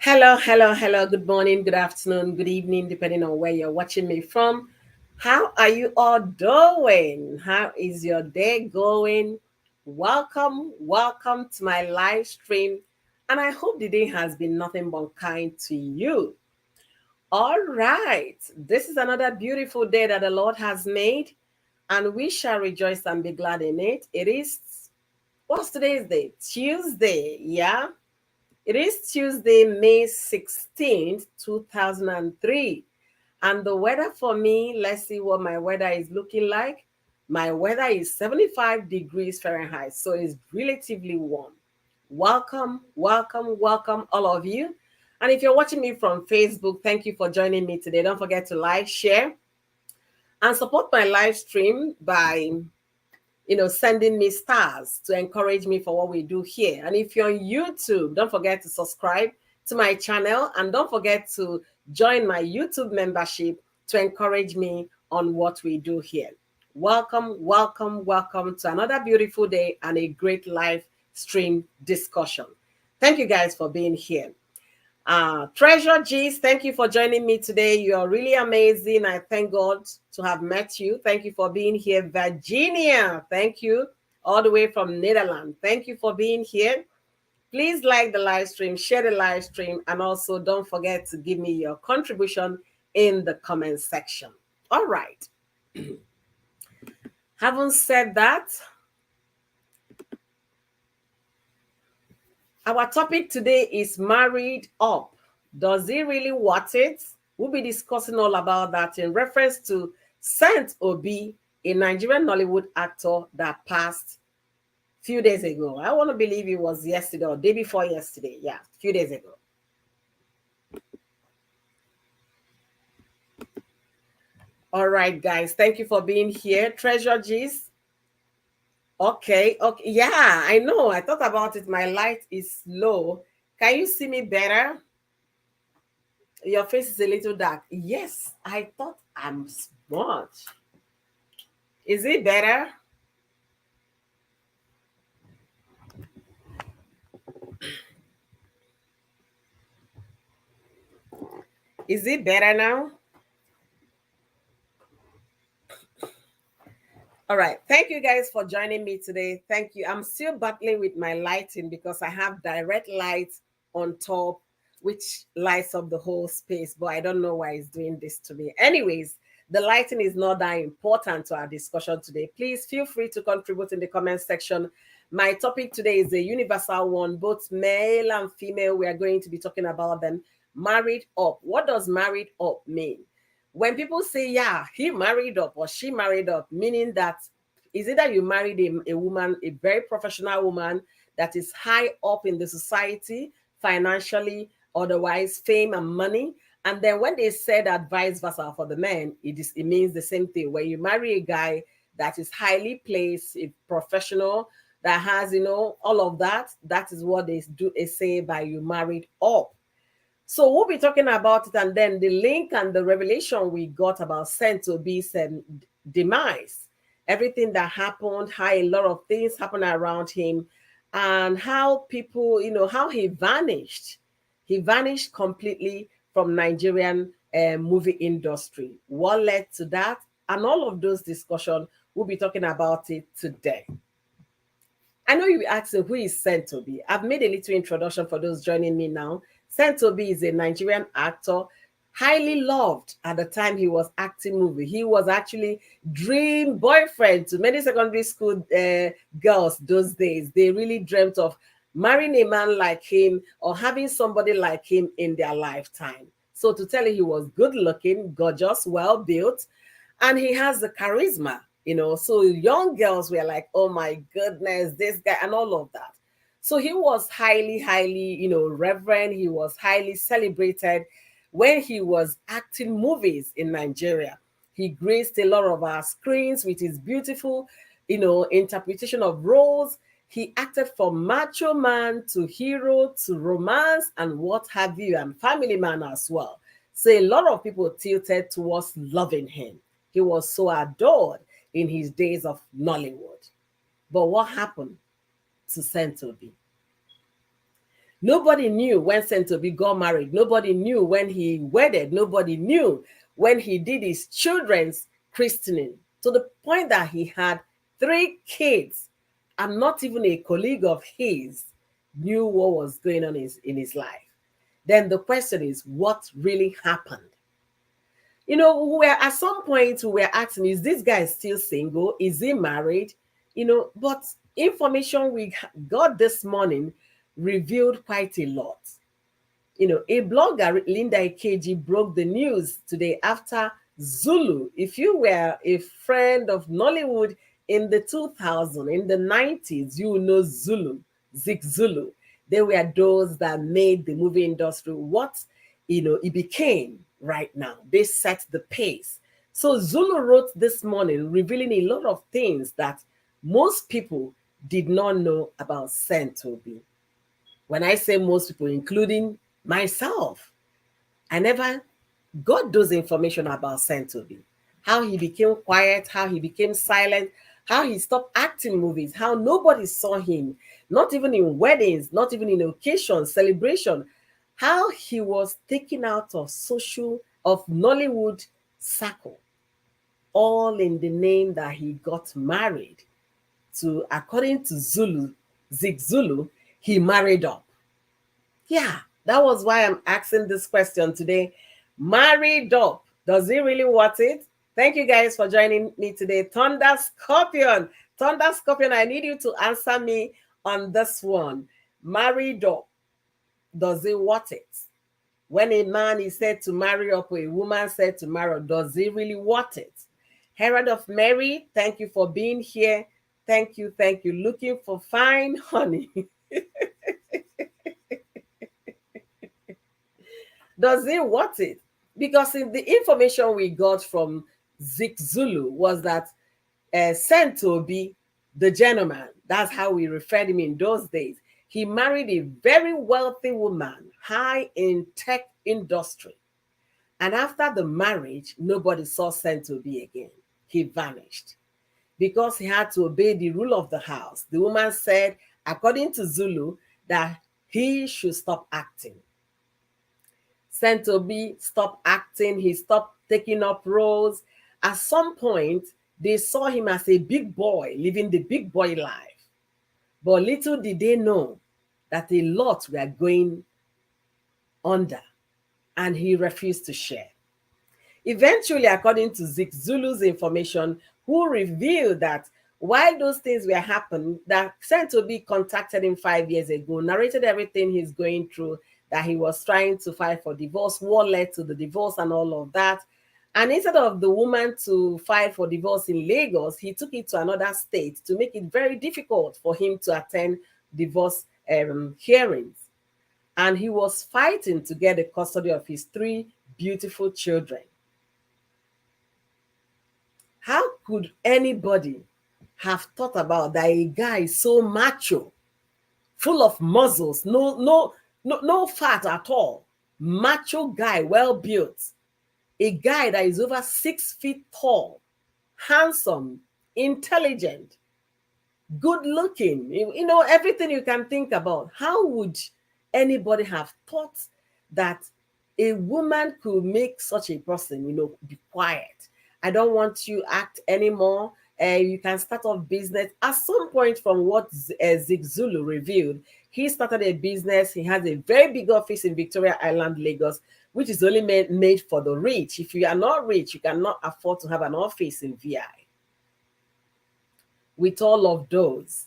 Hello, hello, hello. Good morning, good afternoon, good evening, depending on where you're watching me from. How are you all doing? How is your day going? Welcome to my live stream. And I hope the day has been nothing but kind to you. All right, this is another beautiful day that the Lord has made, and we shall rejoice and be glad in it. What's today's day? Tuesday, yeah? It is Tuesday, May 16th, 2003. And the weather for me, let's see what my weather is looking like. My weather is 75 degrees Fahrenheit, so it's relatively warm. Welcome, all of you. And if you're watching me from Facebook, thank you for joining me today. Don't forget to like, share, and support my live stream by sending me stars to encourage me for what we do here. And if you're on YouTube, don't forget to subscribe to my channel and don't forget to join my YouTube membership to encourage me on what we do here. Welcome to another beautiful day and a great live stream discussion. Thank you guys for being here. Treasure G's, thank you for joining me today. You're really amazing. I thank God to have met you. Thank you for being here. Virginia, thank you. All the way from Netherlands. Thank you for being here. Please like the live stream, share the live stream, and also don't forget to give me your contribution in the comment section. All right. Having said that, our topic today is married up. Does he really want it? We'll be discussing all about that in reference to Saint Obi, a Nigerian Nollywood actor that passed a few days ago. I want to believe it was yesterday or day before yesterday. Yeah, a few days ago. All right, guys. Thank you for being here. Treasure G's. Okay. Yeah, I know. I thought about it. My light is low. Can you see me better? Your face is a little dark. Yes, I thought I'm smart. Is it better? Is it better now? All right. Thank you guys for joining me today. Thank you. I'm still battling with my lighting because I have direct light on top, which lights up the whole space, but I don't know why it's doing this to me. Anyways, the lighting is not that important to our discussion today. Please feel free to contribute in the comment section. My topic today is a universal one, both male and female. We are going to be talking about them. Married up. What does married up mean? When people say, yeah, he married up or she married up, meaning that is it that you married a woman, a very professional woman that is high up in the society, financially, otherwise, fame and money. And then when they say that vice versa for the men, it means the same thing. When you marry a guy that is highly placed, a professional, that has, all of that, that is what they do. They say by you married up. So we'll be talking about it, and then the link and the revelation we got about Saint Obi's demise, everything that happened, how a lot of things happened around him, and how people, how he vanished. He vanished completely from Nigerian movie industry. What led to that? And all of those discussions, we'll be talking about it today. I know you'll be asking who is Saint Obi. I've made a little introduction for those joining me now. Saint Obi is a Nigerian actor, highly loved at the time he was acting movie. He was actually dream boyfriend to many secondary school girls those days. They really dreamt of marrying a man like him or having somebody like him in their lifetime. So to tell you, he was good looking, gorgeous, well built, and he has the charisma. So young girls were like, oh my goodness, this guy, and all of that. So he was highly, reverend. He was highly celebrated when he was acting movies in Nigeria. He graced a lot of our screens with his beautiful, interpretation of roles. He acted from macho man to hero to romance and what have you, and family man as well. So a lot of people tilted towards loving him. He was so adored in his days of Nollywood. But what happened to Saint Obi? Nobody knew when Saint Obi got married. Nobody knew when he wedded. Nobody knew when he did his children's christening, to the point that he had 3 kids, and not even a colleague of his knew what was going on in his life. Then the question is, what really happened? We're at some point we were asking, is this guy still single? Is he married? But information we got this morning revealed quite a lot. A blogger, Linda Ikeji, broke the news today after Zulu. If you were a friend of Nollywood in the 2000s, in the 90s, you know Zulu, Zik Zulu. They were those that made the movie industry what it became right now. They set the pace. So Zulu wrote this morning, revealing a lot of things that most people did not know about Saint Obi. When I say most people, including myself, I never got those information about Saint Obi. How he became quiet, how he became silent, how he stopped acting movies, how nobody saw him, not even in weddings, not even in occasions, celebration, how he was taken out of Nollywood circle, all in the name that he got married to, according to Zik Zulu, he married up. Yeah, that was why I'm asking this question today. Married up, does he really want it? Thank you guys for joining me today. Thunder Scorpion, I need you to answer me on this one. Married up, does he want it? When a man is said to marry up or a woman said to marry up, does he really want it? Herod of Mary, thank you for being here. Thank you, thank you. Looking for fine honey. Does he want it? Because in the information we got from Zik Zulu was that Saint Obi, the gentleman, that's how we referred him in those days, he married a very wealthy woman, high in tech industry. And after the marriage, nobody saw Saint Obi again. He vanished because he had to obey the rule of the house. The woman said, according to Zulu, that he should stop acting. Saint Obi stopped acting. He stopped taking up roles. At some point, they saw him as a big boy, living the big boy life. But little did they know that a lot were going under, and he refused to share. Eventually, according to Zik Zulu's information, who revealed that while those things were happening, that Saint Obi contacted him 5 years ago, narrated everything he's going through, that he was trying to file for divorce, what led to the divorce and all of that. And instead of the woman to file for divorce in Lagos, he took it to another state to make it very difficult for him to attend divorce hearings. And he was fighting to get the custody of his 3 beautiful children. How could anybody have thought about that a guy so macho, full of muscles, no fat at all, macho guy, well built, a guy that is over 6 feet tall, handsome, intelligent, good looking, everything you can think about. How would anybody have thought that a woman could make such a person, be quiet? I don't want you act anymore. You can start off business. At some point, from what Zik Zulu revealed, he started a business. He has a very big office in Victoria Island, Lagos, which is only made for the rich. If you are not rich, you cannot afford to have an office in VI. With all of those,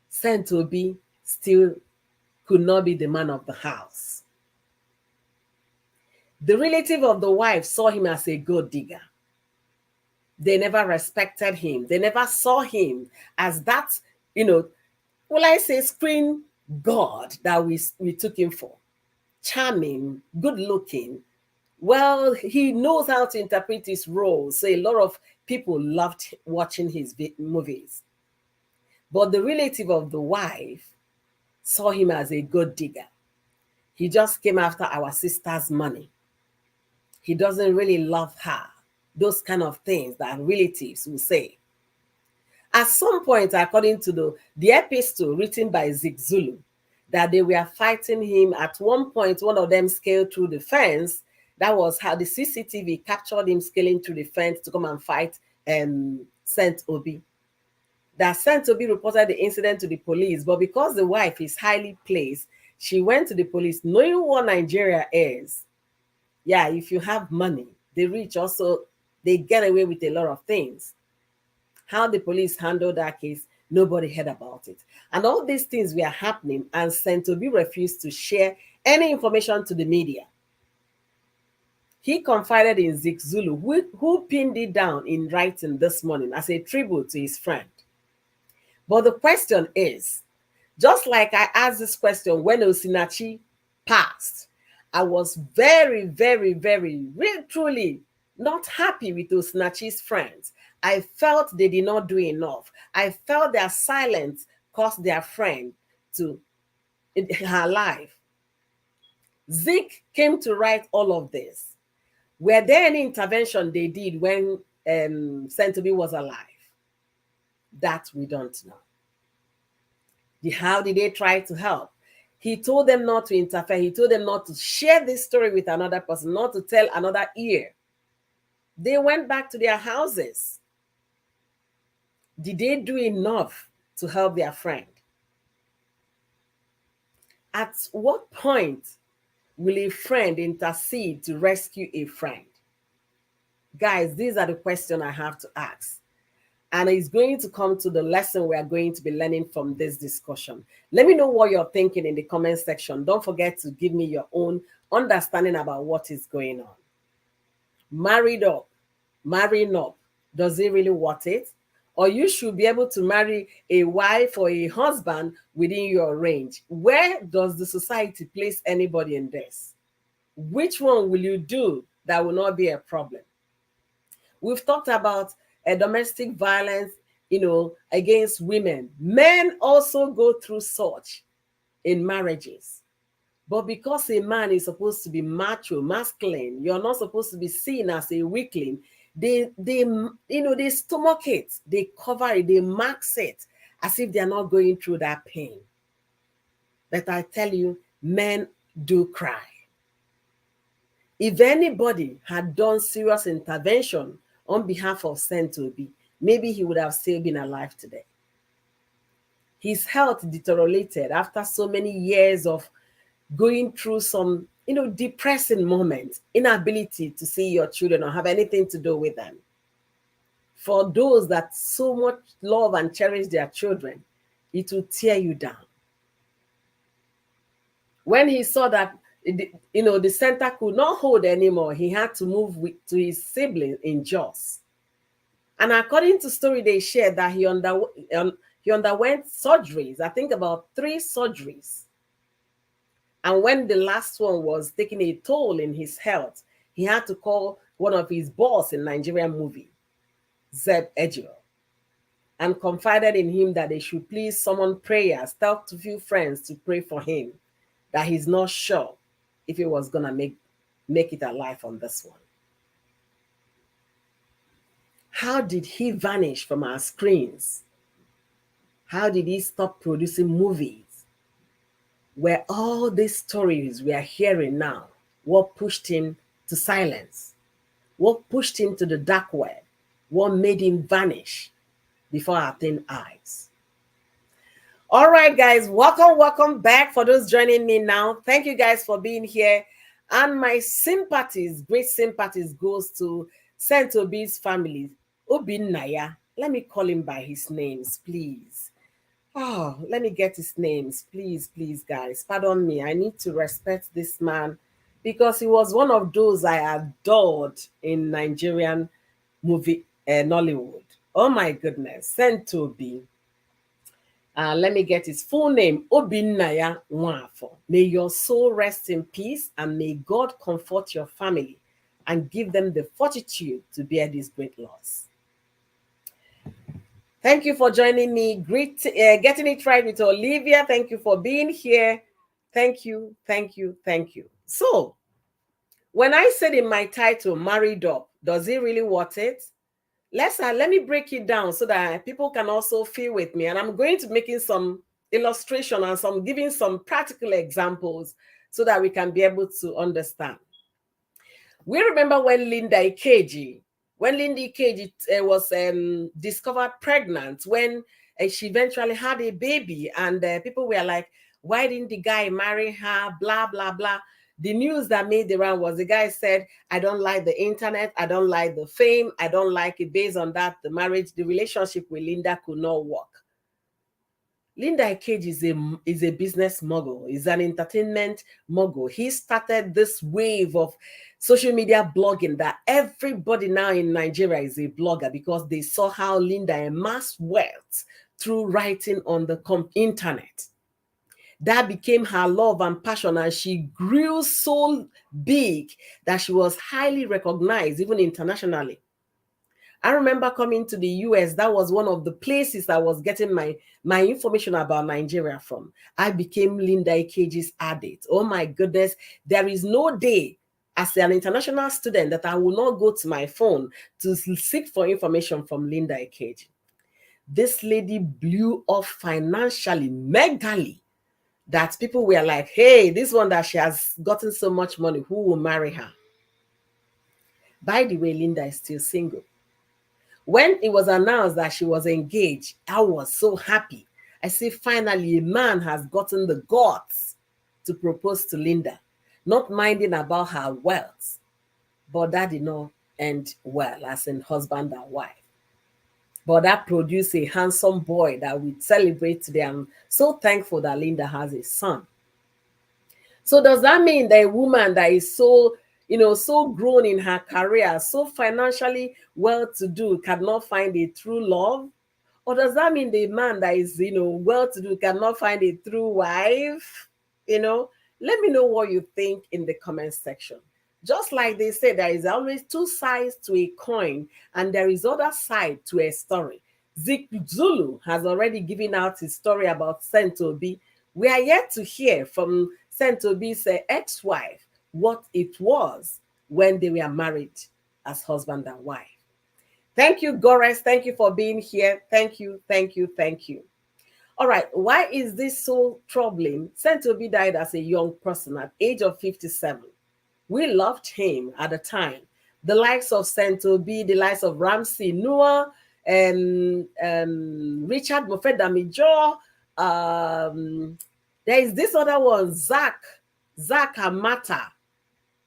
Saint Obi still could not be the man of the house. The relative of the wife saw him as a gold digger. They never respected him. They never saw him as that, will I say, screen god that we took him for. Charming, good looking. Well, he knows how to interpret his roles. So a lot of people loved watching his movies. But the relative of the wife saw him as a gold digger. He just came after our sister's money. He doesn't really love her. Those kind of things that relatives will say. At some point, according to the epistle written by Zik Zulu, that they were fighting him. At one point, one of them scaled through the fence. That was how the CCTV captured him scaling through the fence to come and fight Saint Obi. That Saint Obi reported the incident to the police, but because the wife is highly placed, she went to the police knowing what Nigeria is. Yeah, if you have money, the rich also, they get away with a lot of things. How the police handled that case, nobody heard about it. And all these things were happening, and Saint Obi refused to share any information to the media. He confided in Zik Zulu, who pinned it down in writing this morning as a tribute to his friend. But the question is, just like I asked this question when Osinachi passed, I was very, very, very, really, truly not happy with Osinachi's friends. I felt they did not do enough. I felt their silence cost their friend to her life. Zik came to write all of this. Were there any intervention they did when Saint Obi was alive? That we don't know. How did they try to help? He told them not to interfere. He told them not to share this story with another person, not to tell another ear. They went back to their houses. Did they do enough to help their friend? At what point will a friend intercede to rescue a friend? Guys, these are the questions I have to ask. And it's going to come to the lesson we are going to be learning from this discussion. Let me know what you're thinking in the comment section. Don't forget to give me your own understanding about what is going on. Marrying up, does it really worth it? Or you should be able to marry a wife or a husband within your range. Where does the society place anybody in this? Which one will you do that will not be a problem? We've talked about domestic violence, against women. Men also go through such in marriages. But because a man is supposed to be macho, masculine, you're not supposed to be seen as a weakling. They stomach it, they cover it, they mask it as if they're not going through that pain. But I tell you, men do cry. If anybody had done serious intervention on behalf of Saint Obi, maybe he would have still been alive today. His health deteriorated after so many years of going through some, depressing moments, inability to see your children or have anything to do with them. For those that so much love and cherish their children, it will tear you down. When he saw that, the center could not hold anymore, he had to move to his sibling in Jos. And according to story they shared, that he underwent surgeries, I think about 3 surgeries. And when the last one was taking a toll in his health, he had to call one of his boss in Nigerian movie, Zik Zulu, and confided in him that they should please summon prayers, talk to a few friends to pray for him, that he's not sure if he was going to make it alive on this one. How did he vanish from our screens? How did he stop producing movies? Where all these stories we are hearing now, what pushed him to silence? What pushed him to the dark web? What made him vanish before our thin eyes? All right, guys, welcome back. For those joining me now, thank you guys for being here. And my sympathies, great sympathies, goes to Saint Obi's family. Obi Naya, let me call him by his names, please. Oh, let me get his names, please, guys. Pardon me. I need to respect this man because he was one of those I adored in Nigerian movie, Nollywood. Oh my goodness, Saint Obi. Let me get his full name, Obinnaya Nwafo. May your soul rest in peace and may God comfort your family and give them the fortitude to bear this great loss. Thank you for joining me. Getting it right with Olivia. Thank you for being here. Thank you. So, when I said in my title, Married Up, does it really worth it? Let me break it down so that people can also feel with me. And I'm going to making some, illustration and some giving some practical examples so that we can be able to understand. We remember when Linda Ikeji was discovered pregnant, when she eventually had a baby, and people were like, why didn't the guy marry her? Blah, blah, blah. The news that made the round was the guy said, I don't like the internet. I don't like the fame. I don't like it. Based on that, the relationship with Linda could not work. Linda Ikeji is a business mogul, is an entertainment mogul. He started this wave of social media blogging that everybody now in Nigeria is a blogger because they saw how Linda amassed wealth through writing on the internet. That became her love and passion, and she grew so big that she was highly recognized even internationally. I remember coming to the US. That was one of the places I was getting my information about Nigeria from. I became Linda Ikeji's addict. Oh my goodness. There is no day as an international student that I will not go to my phone to seek for information from Linda Ikeji. This lady blew off financially, megally, that people were like, hey, this one that she has gotten so much money, who will marry her? By the way, Linda is still single. When it was announced that she was engaged, I was so happy. I say, finally, a man has gotten the guts to propose to Linda, not minding about her wealth. But that did not end well, as in husband and wife. But that produced a handsome boy that we celebrate today. I'm so thankful that Linda has a son. So does that mean that a woman that is so so grown in her career, so financially well-to-do, cannot find a true love? Or does that mean the man that is, well-to-do cannot find a true wife? Let me know what you think in the comment section. Just like they say, there is always two sides to a coin, and there is other side to a story. Zik Zulu has already given out his story about Saint Obi. We are yet to hear from Saint Obi's ex-wife what it was when they were married as husband and wife. Thank you, Gores. Thank you for being here. Thank you, thank you, thank you. All right, why is this so troubling? Saint Obi died as a young person at age of 57. We loved him at the time. The likes of Saint Obi, the likes of Ramsey Noah, and Richard Mofedamijo. There is this other one, Zach Amata.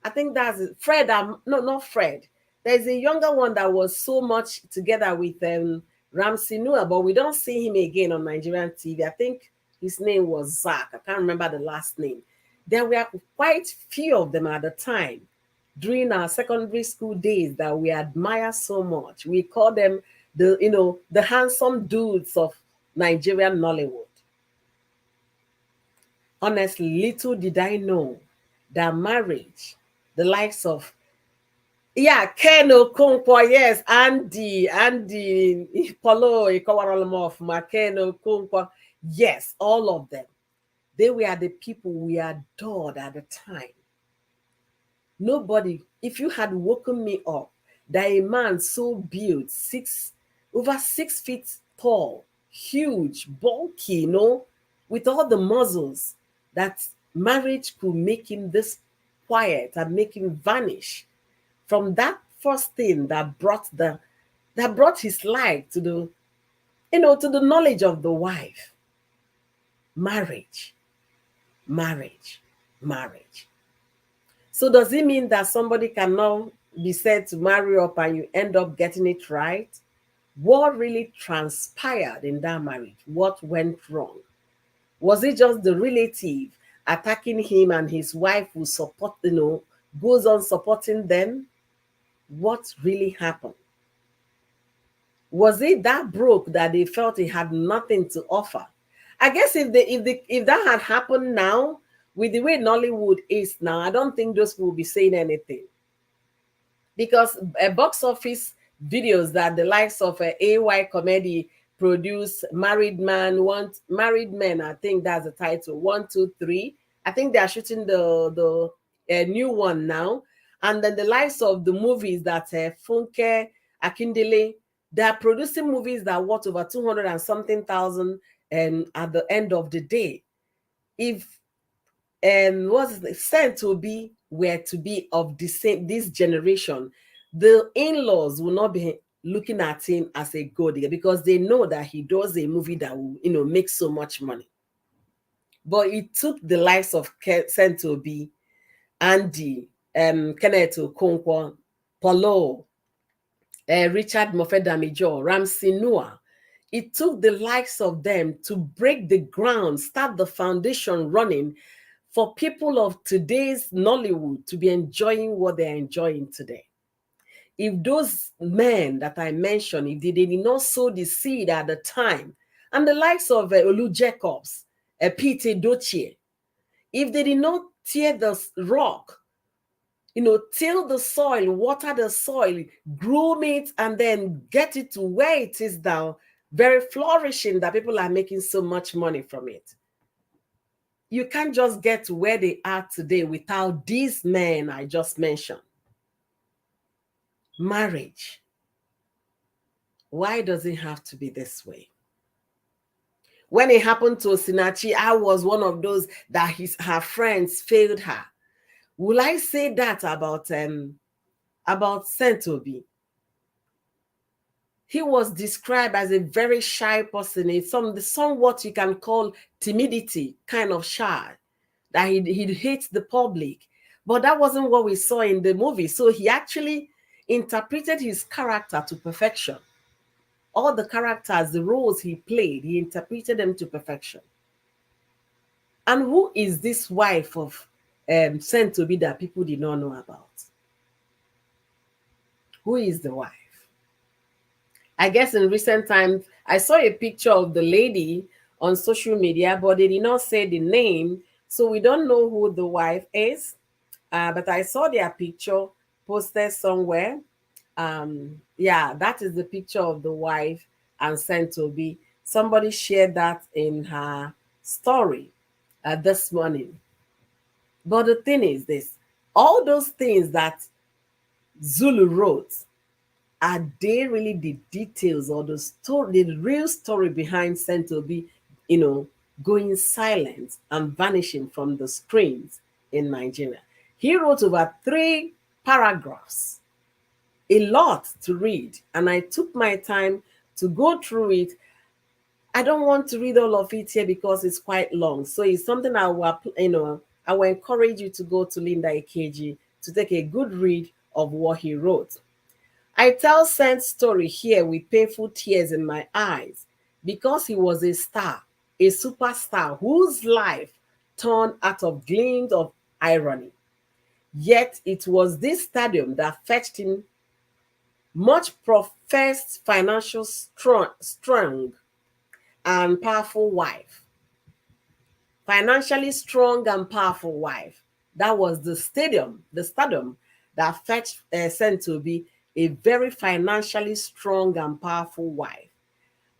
I think that's it. Fred. No, not Fred. There's a younger one that was so much together with Ramsey Noah, but we don't see him again on Nigerian TV. I think his name was Zach. I can't remember the last name. There were quite few of them at the time during our secondary school days that we admire so much. We call them the handsome dudes of Nigerian Nollywood. Honestly, little did I know that marriage, the likes of Ken Okonkwo, yes, Andy, Polo, Ken Okonkwo, yes, all of them. They were the people we adored at the time. Nobody, if you had woken me up that a man so built, over 6 feet tall, huge, bulky, with all the muscles, that marriage could make him this quiet and make him vanish from that first thing that brought his life to the knowledge of the wife. Marriage. So does it mean that somebody cannot be said to marry up and you end up getting it right? What really transpired in that marriage? What went wrong? Was it just the relative attacking him and his wife who goes on supporting them? What really happened? Was it that broke that they felt he had nothing to offer? I guess if that had happened now, with the way Nollywood is now, I don't think those people will be saying anything. Because box office videos that the likes of AY Comedy produce, Married Men, I think that's the title, 1, 2, 3. I think they are shooting the new one now. And then the likes of the movies that Funke Akindele, they are producing movies that worth over 200 and something thousand And at the end of the day, if what's Saint Obi were to be of the same this generation, the in-laws will not be looking at him as a gold digger because they know that he does a movie that will, make so much money. But it took the likes of Saint Obi, Andy, Kenneth Okonkwo, Paulo, Richard Mofe-Damijo, Ramsey Noah. It took the likes of them to break the ground, start the foundation running for people of today's Nollywood to be enjoying what they're enjoying today. If those men that I mentioned, if they did not sow the seed at the time, and the likes of Olu Jacobs, Pete Dochie, if they did not tear the rock, till the soil, water the soil, groom it, and then get it to where it is now, very flourishing, that people are making so much money from it. You can't just get to where they are today without these men I just mentioned. Marriage. Why does it have to be this way? When it happened to Osinachi, I was one of those that her friends failed her. Will I say that about Saint Obi? He was described as a very shy person, somewhat you can call timidity, kind of shy, that he hates the public. But that wasn't what we saw in the movie. So he actually interpreted his character to perfection. All the characters, the roles he played, he interpreted them to perfection. And who is this wife of Saint Obi that people did not know about? Who is the wife? I guess in recent times, I saw a picture of the lady on social media, but they did not say the name. So we don't know who the wife is. But I saw their picture posted somewhere. Yeah, that is the picture of the wife and Saint Obi. Somebody shared that in her story this morning. But the thing is this, all those things that Zulu wrote, are they really the details or the story, the real story behind Saint Obi, going silent and vanishing from the screens in Nigeria? He wrote over 3 paragraphs, a lot to read, and I took my time to go through it. I don't want to read all of it here because it's quite long. So it's something I will encourage you to go to Linda Ikeji to take a good read of what he wrote. I tell Saint's story here with painful tears in my eyes because he was a star, a superstar whose life turned out of gleams of irony. Yet it was this stardom that fetched him much professed financial strong and powerful wife. Financially strong and powerful wife. That was the stardom that fetched Saint Obi a very financially strong and powerful wife.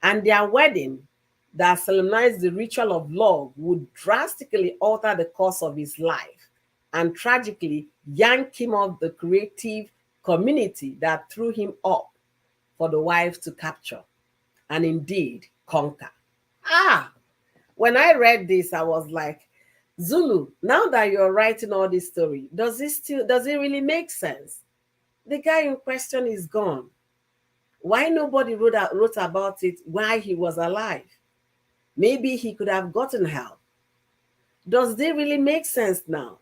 And their wedding that solemnized the ritual of love would drastically alter the course of his life and tragically yank him off the creative community that threw him up for the wife to capture and indeed conquer. When I read this, I was like, Zulu, now that you're writing all this story, does it really make sense? The guy in question is gone. Why nobody wrote about it while he was alive? Maybe he could have gotten help. Does it really make sense now?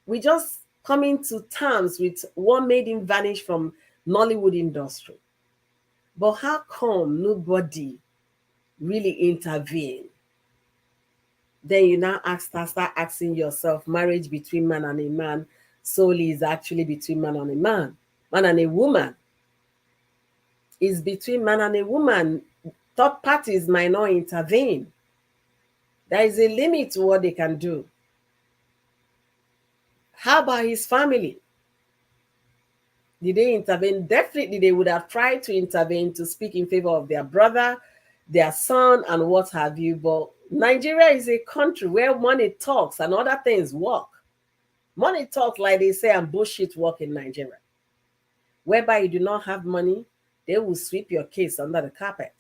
We just coming to terms with what made him vanish from Nollywood industry. But how come nobody really intervened? Then you now start asking yourself, marriage between man and a man solely is actually between man and a man. Man and a woman is between man and a woman. Third parties might not intervene. There is a limit to what they can do. How about his family? Did they intervene? Definitely they would have tried to intervene to speak in favor of their brother, their son, and what have you. But Nigeria is a country where money talks and other things work. Money talks, like they say, and bullshit work in Nigeria. Whereby you do not have money, they will sweep your case under the carpet.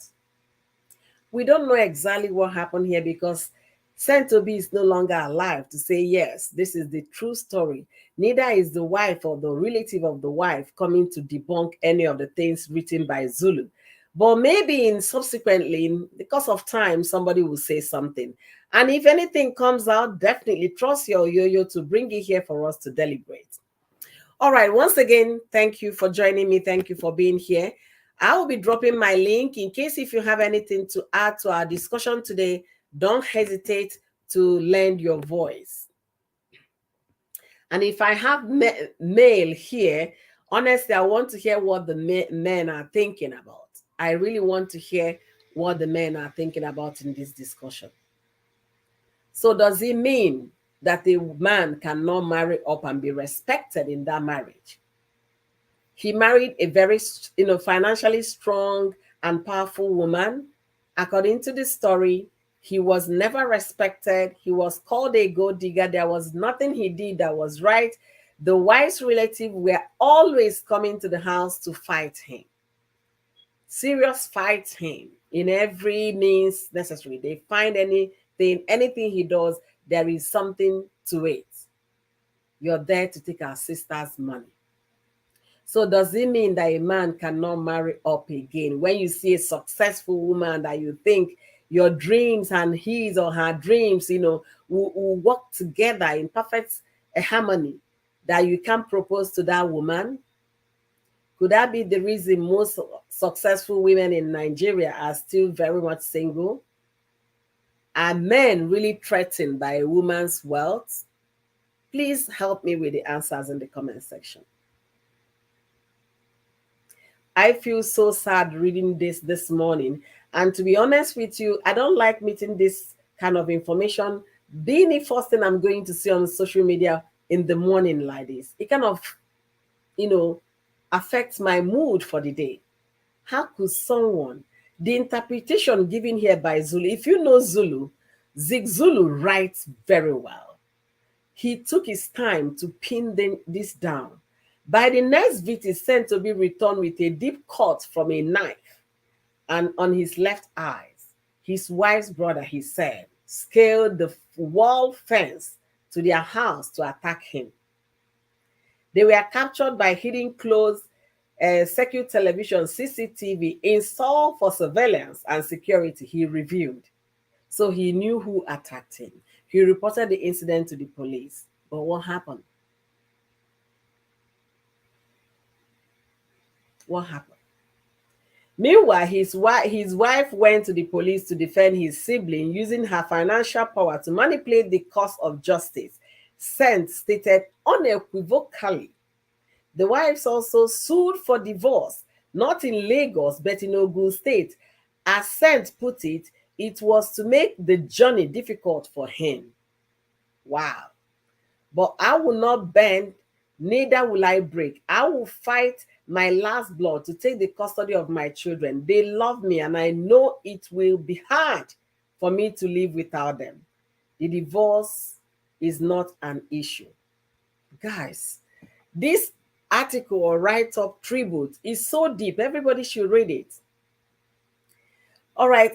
We don't know exactly what happened here because Saint Obi is no longer alive to say, yes, this is the true story. Neither is the wife or the relative of the wife coming to debunk any of the things written by Zulu. But maybe in subsequently, because of time, somebody will say something. And if anything comes out, definitely trust your yo-yo to bring it here for us to deliberate. All right, once again, thank you for joining me. Thank you for being here. I will be dropping my link in case if you have anything to add to our discussion today, don't hesitate to lend your voice. And if I have male here, honestly, I want to hear what the men are thinking about. I really want to hear what the men are thinking about in this discussion. So does it mean that a man cannot marry up and be respected in that marriage? He married a very, financially strong and powerful woman. According to the story, he was never respected. He was called a gold digger. There was nothing he did that was right. The wife's relatives were always coming to the house to fight him. Serious fight him in every means necessary. They find anything he does, there is something to it. You're there to take our sister's money. So does it mean that a man cannot marry up again? When you see a successful woman that you think your dreams and his or her dreams, will work together in perfect harmony, that you can propose to that woman? Could that be the reason most successful women in Nigeria are still very much single? Are men really threatened by a woman's wealth? Please help me with the answers in the comment section. I feel so sad reading this morning. And to be honest with you, I don't like meeting this kind of information being the first thing I'm going to see on social media in the morning like this. It kind of, affects my mood for the day. How could someone, the interpretation given here by Zulu, if you know Zulu, Zik Zulu writes very well. He took his time to pin this down. By the next visit, Saint Obi returned with a deep cut from a knife and on his left eyes. His wife's brother, he said, scaled the wall fence to their house to attack him. They were captured by hidden closed circuit television CCTV installed for surveillance and security, he revealed. So he knew who attacked him. He reported the incident to the police. But what happened? What happened? Meanwhile, his wife went to the police to defend his sibling using her financial power to manipulate the course of justice. Saint stated unequivocally. The wives also sued for divorce, not in Lagos, but in Ogun State. As Saint put it, it was to make the journey difficult for him. Wow. But I will not bend, neither will I break. I will fight my last blood to take the custody of my children. They love me, and I know it will be hard for me to live without them. The divorce is not an issue. Guys, this article or write-up tribute is so deep. Everybody should read it. All right,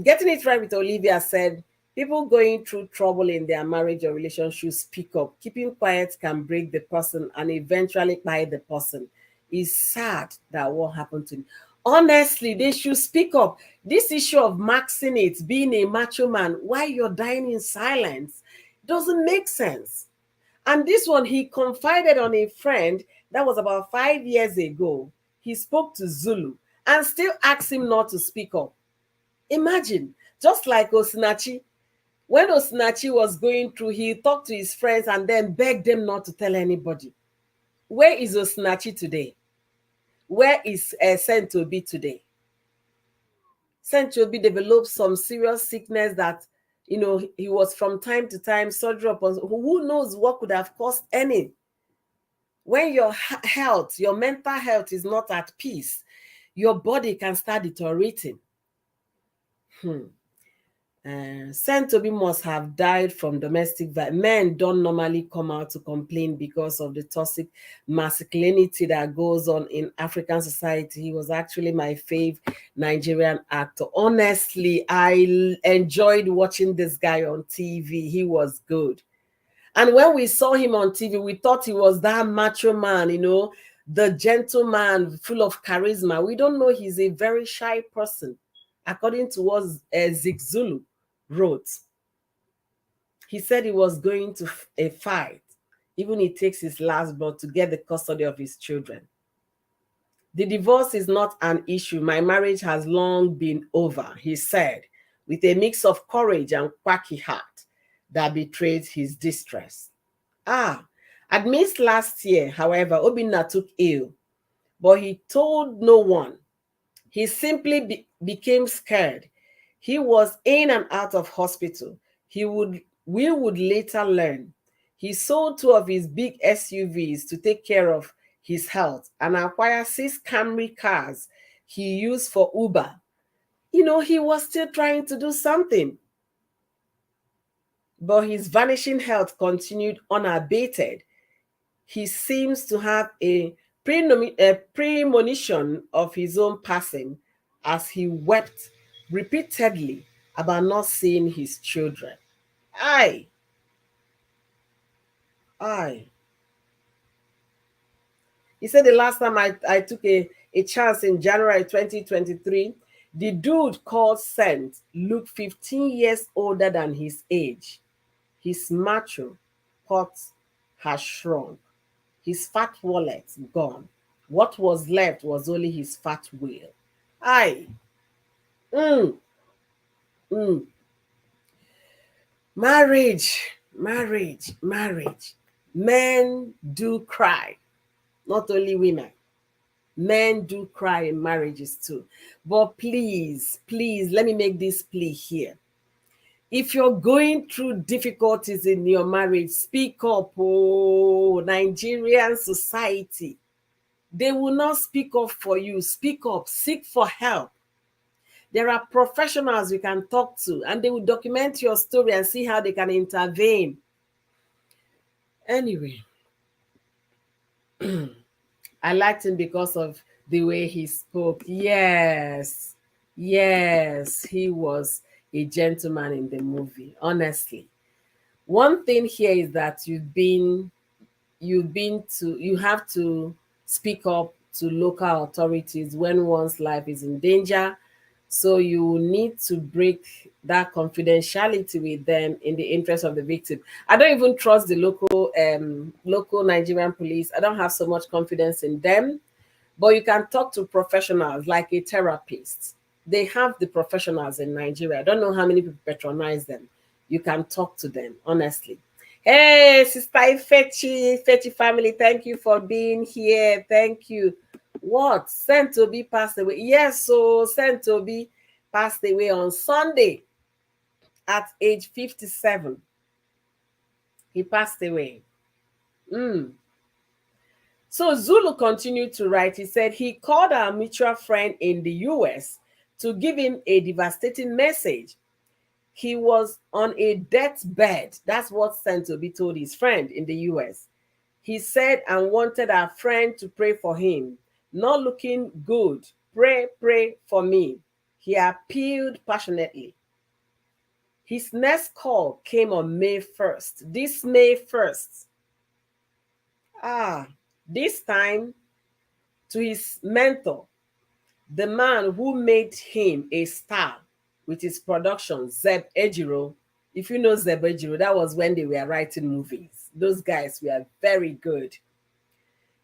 Getting It Right with Olivia said, people going through trouble in their marriage or relationship should speak up. Keeping quiet can break the person and eventually buy the person. It's sad that what happened to him. Honestly, they should speak up. This issue of maxing it, being a macho man, while you're dying in silence, doesn't make sense. And this one, he confided on a friend that was about 5 years ago. He spoke to Zulu and still asked him not to speak up. Imagine, just like Osinachi, when Osinachi was going through, he talked to his friends and then begged them not to tell anybody. Where is Osinachi today? Where is Saint Obi today? Saint Obi developed some serious sickness that, he was from time to time surgery upon. Who knows what could have caused any? When your health, your mental health is not at peace, your body can start deteriorating. Saint Obi must have died from domestic violence. Men don't normally come out to complain because of the toxic masculinity that goes on in African society. He was actually my fave Nigerian actor. Honestly, I enjoyed watching this guy on TV. He was good. And when we saw him on TV, we thought he was that macho man, the gentleman full of charisma. We don't know he's a very shy person, according to what Zik Zulu wrote. He said he was going to a fight, even he takes his last blood to get the custody of his children. The divorce is not an issue. My marriage has long been over, he said, with a mix of courage and quacky heart that betrayed his distress. Amidst last year, however, Obinna took ill, but he told no one. He simply became scared. He was in and out of hospital. We would later learn. He sold 2 of his big SUVs to take care of his health and acquired 6 Camry cars he used for Uber. He was still trying to do something. But his vanishing health continued unabated. He seems to have a premonition of his own passing as he wept repeatedly about not seeing his children. Aye. He said the last time I took a chance in January 2023, the dude called Saint looked 15 years older than his age. His macho pot has shrunk. His fat wallet gone. What was left was only his fat will. Aye. Mm. Marriage. Men do cry. Not only women. Men do cry in marriages too. But please, let me make this plea here. If you're going through difficulties in your marriage, speak up. Oh, Nigerian society. They will not speak up for you. Speak up. Seek for help. There are professionals you can talk to, and they will document your story and see how they can intervene. Anyway, I liked him because of the way he spoke. Yes, he was a gentleman in the movie, honestly. One thing here is that you have to speak up to local authorities when one's life is in danger. So you need to break that confidentiality with them in the interest of the victim. I don't even trust the local Nigerian police. I don't have so much confidence in them. But you can talk to professionals like a therapist. They have the professionals in Nigeria. I don't know how many people patronize them. You can talk to them, honestly. Hey, Sister Fetchy family, thank you for being here. Thank you. What? Saint Obi passed away. Yes, so Saint Obi passed away on Sunday at age 57. He passed away. So Zulu continued to write. He said he called our mutual friend in the US to give him a devastating message. He was on a deathbed. That's what Saint Obi told his friend in the US. He said and wanted our friend to pray for him. Not looking good. Pray for me. He appealed passionately. His next call came on May 1st. This May 1st. This time to his mentor, the man who made him a star with his production, Zeb Ejiro. If you know Zeb Ejiro, that was when they were writing movies. Those guys were very good.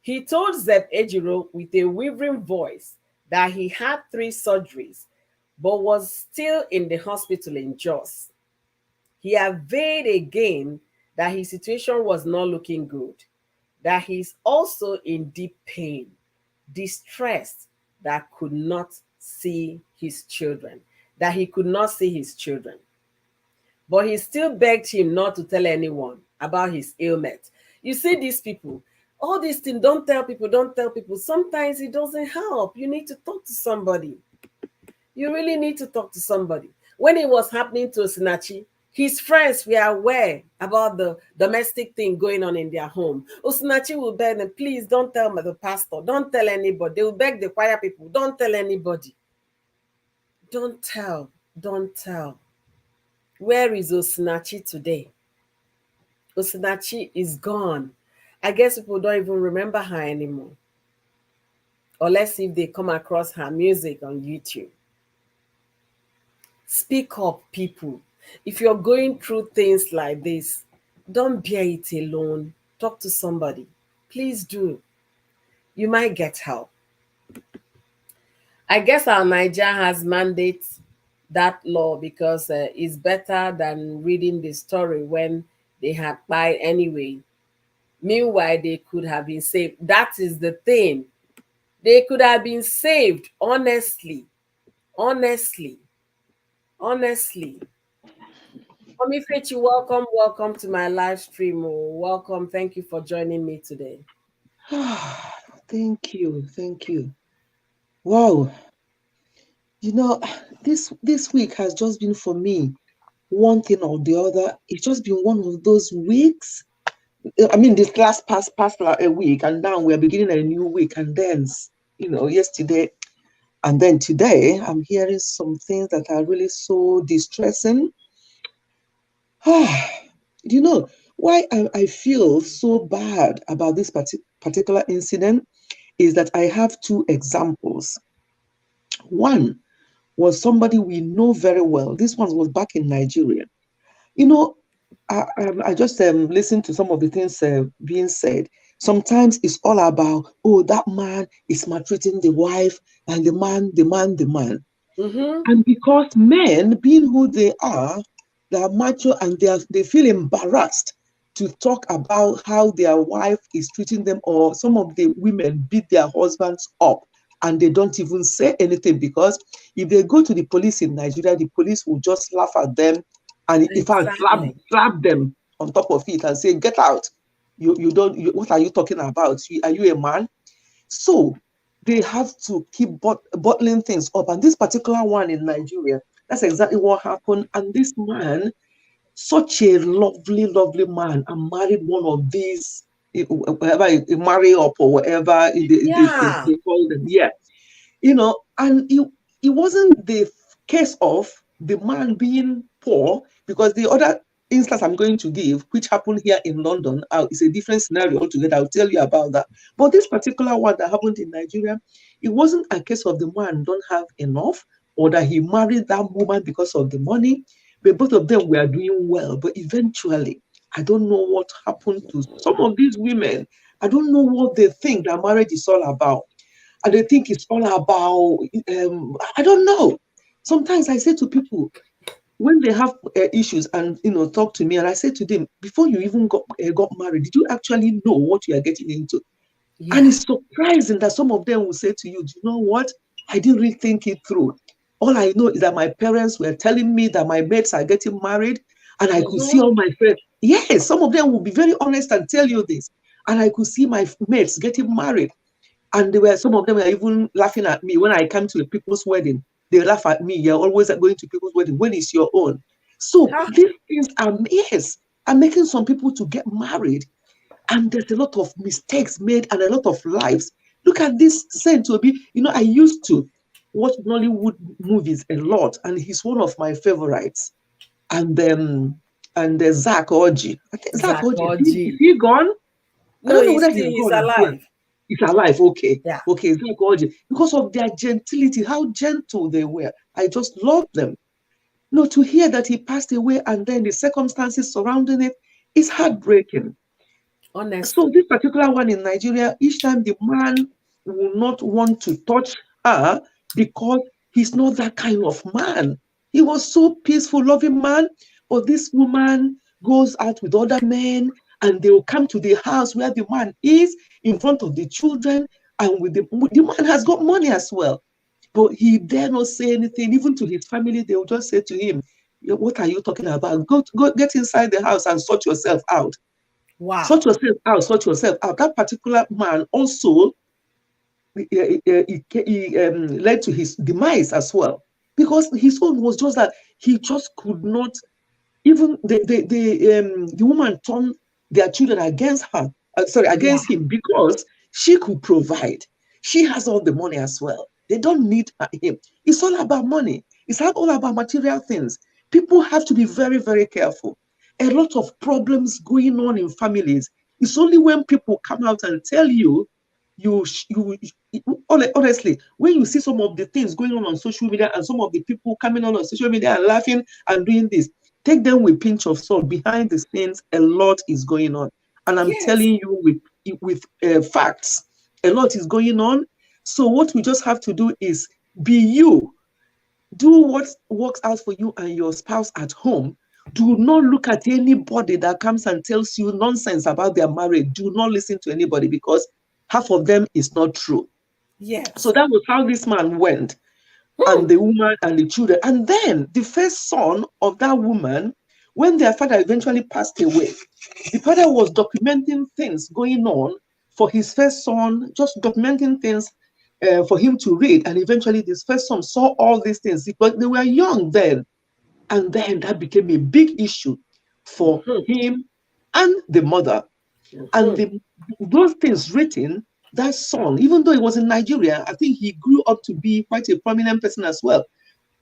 He told Zeb Ejiro with a quivering voice that he had 3 surgeries, but was still in the hospital in Jos. He avowed again that his situation was not looking good, that he's also in deep pain, distressed, that could not see his children, that he could not see his children. But he still begged him not to tell anyone about his ailment. You see these people, all these things, don't tell people. Sometimes it doesn't help. You need to talk to somebody. You really need to talk to somebody. When it was happening to Osinachi, his friends were aware about the domestic thing going on in their home. Osinachi will beg them, please don't tell the pastor, don't tell anybody. They will beg the choir people, don't tell anybody. Don't tell, don't tell. Where is Osinachi today? Osinachi is gone. I guess people don't even remember her anymore. Unless if they come across her music on YouTube. Speak up, people. If you're going through things like this, don't bear it alone. Talk to somebody. Please do. You might get help. I guess our Niger has mandates that law because it's better than reading the story when they had died anyway. Meanwhile, they could have been saved. That is the thing. They could have been saved, honestly. Honestly. Honestly. Omifechi, welcome, welcome to my live stream. Oh, welcome. Thank you for joining me today. Thank you. Thank you. Wow. You know, this week has just been for me one thing or the other. It's just been one of those weeks. I mean, this last past like a week, and now we're beginning a new week. And then, yesterday and then today, I'm hearing some things that are really so distressing. You know why I feel so bad about this particular incident is that I have two examples. One was somebody we know very well. This one was back in Nigeria. You know, I just listened to some of the things being said. Sometimes it's all about, oh, that man is maltreating the wife and the man. Mm-hmm. And because men, being who they are macho and they feel embarrassed to talk about how their wife is treating them, or some of the women beat their husbands up and they don't even say anything because if they go to the police in Nigeria, the police will just laugh at them and in fact Exactly. slap them on top of it and say, get out. You don't, what are you talking about? Are you a man? So they have to keep bottling things up. And this particular one in Nigeria, that's exactly what happened. And this man, such a lovely, lovely man, and married one of these, whatever, marry up or whatever Yeah. they call them. Yeah. And it wasn't the case of the man being poor, because the other instance I'm going to give, which happened here in London, is a different scenario altogether. I'll tell you about that. But this particular one that happened in Nigeria, it wasn't a case of the man don't have enough or that he married that woman because of the money, but both of them were doing well. But eventually, I don't know what happened to some of these women. I don't know what they think that marriage is all about, and they think it's all about I don't know. Sometimes I say to people when they have issues and talk to me, and I say to them, before you even got married, did you actually know what you are getting into? And Yeah. it's surprising that some of them will say to you, do you know what, I didn't really think it through. All I know is that my parents were telling me that my mates are getting married, and I could see Mm-hmm. all my friends. Yes, some of them will be very honest and tell you this, and I could see my mates getting married, and some of them were even laughing at me when I come to the people's wedding. They laugh at me. You're always going to people's wedding. When is your own? So Ah, these things are making some people to get married. And there's a lot of mistakes made and a lot of lives. Look at this Saint Obi. I used to watch Nollywood movies a lot, and he's one of my favorites. And there's Zik Oji. I think Zik Oji, is Zakoji. he gone? I No, don't know he's whether still he's he's gone as well. alive. He's alive. Okay. Yeah. Okay. Zik Oji. Because of their gentility, how gentle they were. I just love them. No, to hear that he passed away and then the circumstances surrounding it is heartbreaking. So Honestly. this particular one in Nigeria, each time the man will not want to touch her because he's not that kind of man. He was so peaceful, loving man, but this woman goes out with other men and they will come to the house where the man is in front of the children, and the man has got money as well. But he dare not say anything, even to his family. They will just say to him, what are you talking about? Go get inside the house and sort yourself out. Sort Wow. yourself out, sort yourself out. That particular man also led to his demise as well, because his own was just that he just could not. Even the woman turned their children against her. Sorry, Yeah. against him, because she could provide. She has all the money as well. They don't need him. It's all about money. It's all about material things. People have to be very, very careful. A lot of problems going on in families. It's only when people come out and tell you, honestly, when you see some of the things going on social media, and some of the people coming on social media and laughing and doing this, take them with pinch of salt. Behind the scenes, a lot is going on, and I'm Yes. telling you with facts, a lot is going on. So what we just have to do is be you. Do what works out for you and your spouse at home. Do not look at anybody that comes and tells you nonsense about their marriage. Do not listen to anybody, because half of them is not true. So Yes. that was how this man went, and Hmm. the woman and the children. And then the first son of that woman, when their father eventually passed away, the father was documenting things going on for his first son, just documenting things for him to read. And eventually, this first son saw all these things, but they were young then. And then that became a big issue for Hmm. him and the mother. And Hmm. those things written, that son, even though he was in Nigeria, I think he grew up to be quite a prominent person as well.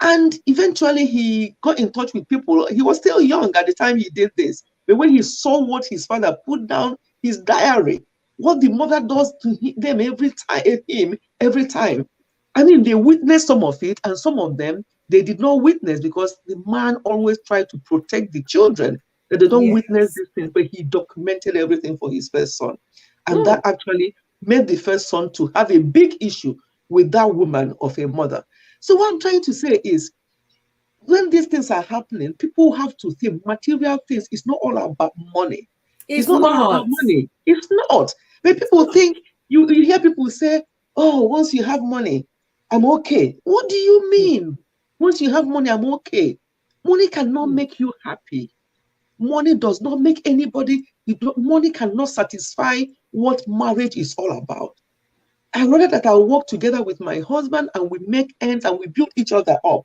And eventually he got in touch with people. He was still young at the time he did this. But when he saw what his father put down, his diary, what the mother does to them every time. I mean, they witnessed some of it, and some of them they did not witness, because the man always tried to protect the children, that they don't witness Yes. these things. But he documented everything for his first son. And Hmm. that actually made the first son to have a big issue with that woman of a mother. So what I'm trying to say is, when these things are happening, people have to think material things. It's not all about money. It's It's not all about not. money. It's not. But people think, you hear people say, oh, once you have money, I'm okay. What do you mean? Once you have money, I'm okay. Money cannot Hmm. make you happy. Money does not make anybody, money cannot satisfy what marriage is all about. I rather that I work together with my husband and we make ends and we build each other up.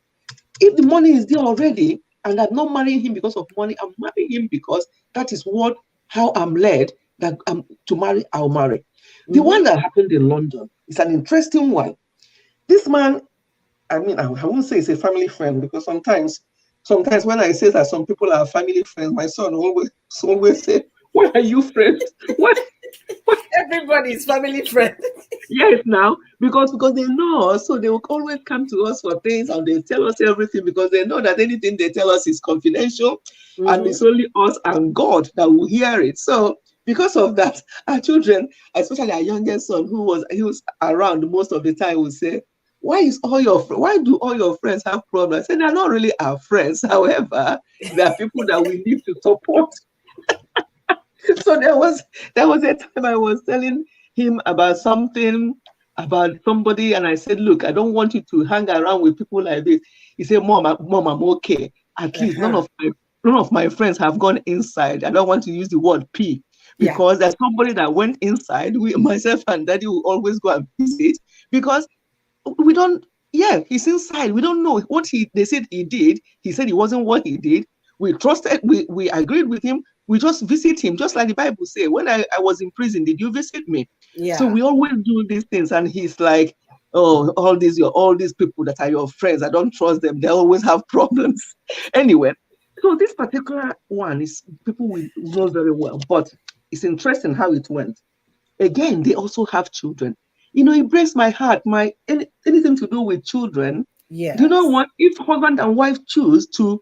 If the money is there already, and I'm not marrying him because of money, I'm marrying him because that is how I'm led, that I'm to marry, I'll marry. The Hmm. one that happened in London is an interesting one. This man, I mean, I won't say it's a family friend, because sometimes when I say that some people are family friends, my son always say, "Why are you friends? Why Everybody's family friend. Yes, now, because they know us, so they will always come to us for things, and they tell us everything, because they know that anything they tell us is confidential, and Hmm. it's only us and God that will hear it. So because of that, our children, especially our youngest son, he was around most of the time, will say, why do all your friends have problems? I said, they're not really our friends. However, they are people that we need to support. So there was a time I was telling him about something, about somebody, and I said, "Look, I don't want you to hang around with people like this." He said, Mom, I'm okay. At least none Uh-huh. of my friends have gone inside. I don't want to use the word P, Yeah. because there's somebody that went inside. Myself and Daddy will always go and visit, because we don't. Yeah, he's inside. We don't know what they said he did. He said it wasn't what he did. We trusted, we agreed with him. We just visit him, just like the Bible says. When I was in prison, did you visit me? So Yeah. we always do these things. And he's like, oh, all these people that are your friends, I don't trust them. They always have problems. Anyway, so this particular one is people we know very well, but it's interesting how it went. Again, they also have children. It breaks my heart. Anything to do with children. Do you know Yes. what? If husband and wife choose to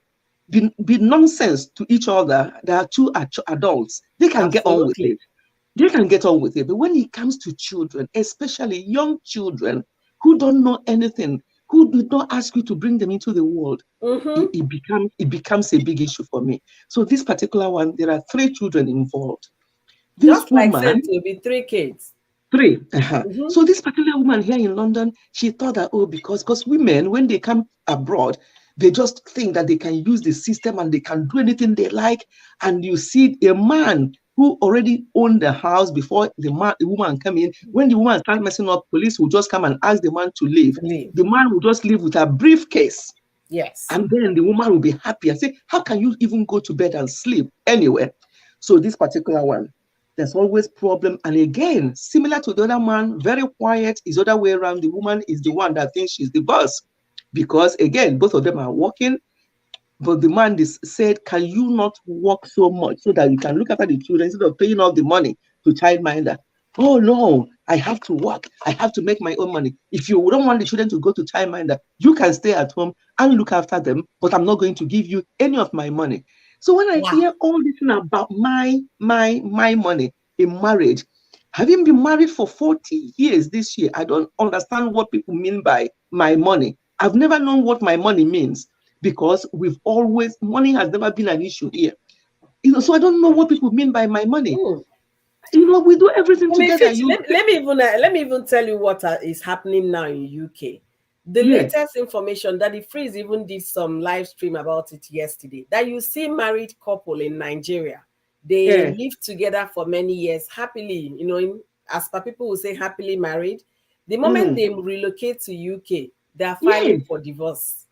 be nonsense to each other, they are two adults. They can get on with Absolutely. it. They can get on with it. But when it comes to children, especially young children who don't know anything, who did not ask you to bring them into the world, it, Hmm. it becomes it becomes a big issue for me. So this particular one, there are three children involved. This Just like woman, Saint Obi, three kids. three. Uh-huh. Hmm. So this particular woman here in London, she thought that, oh, because women, when they come abroad, they just think that they can use the system and they can do anything they like. And you see a man who already owned the house before the woman come in. When the woman start messing up, police will just come and ask the man to leave. To leave. The man will just leave with a briefcase. Yes. And then the woman will be happy and say, how can you even go to bed and sleep anyway? So this particular one, there's always problem. And again, similar to the other man, very quiet, is other way around. The woman is the one that thinks she's the boss. Because again, both of them are working. But the man said, can you not work so much so that you can look after the children instead of paying all the money to childminder? Oh no, I have to work. I have to make my own money. If you don't want the children to go to childminder, you can stay at home and look after them, but I'm not going to give you any of my money. So when I Wow. hear all this thing about my money in marriage, having been married for 40 years this year, I don't understand what people mean by my money. I've never known what my money means because money has never been an issue here. So I don't know what people mean by my money. Mm. We do everything I mean, together. let me even tell you what is happening now in UK. The Yeah, latest information that the Freeze even did some live stream about it yesterday. That you see married couple in Nigeria, they yeah, lived together for many years happily. As per people will say, happily married. The moment mm, they relocate to UK, they are yeah, filing for divorce,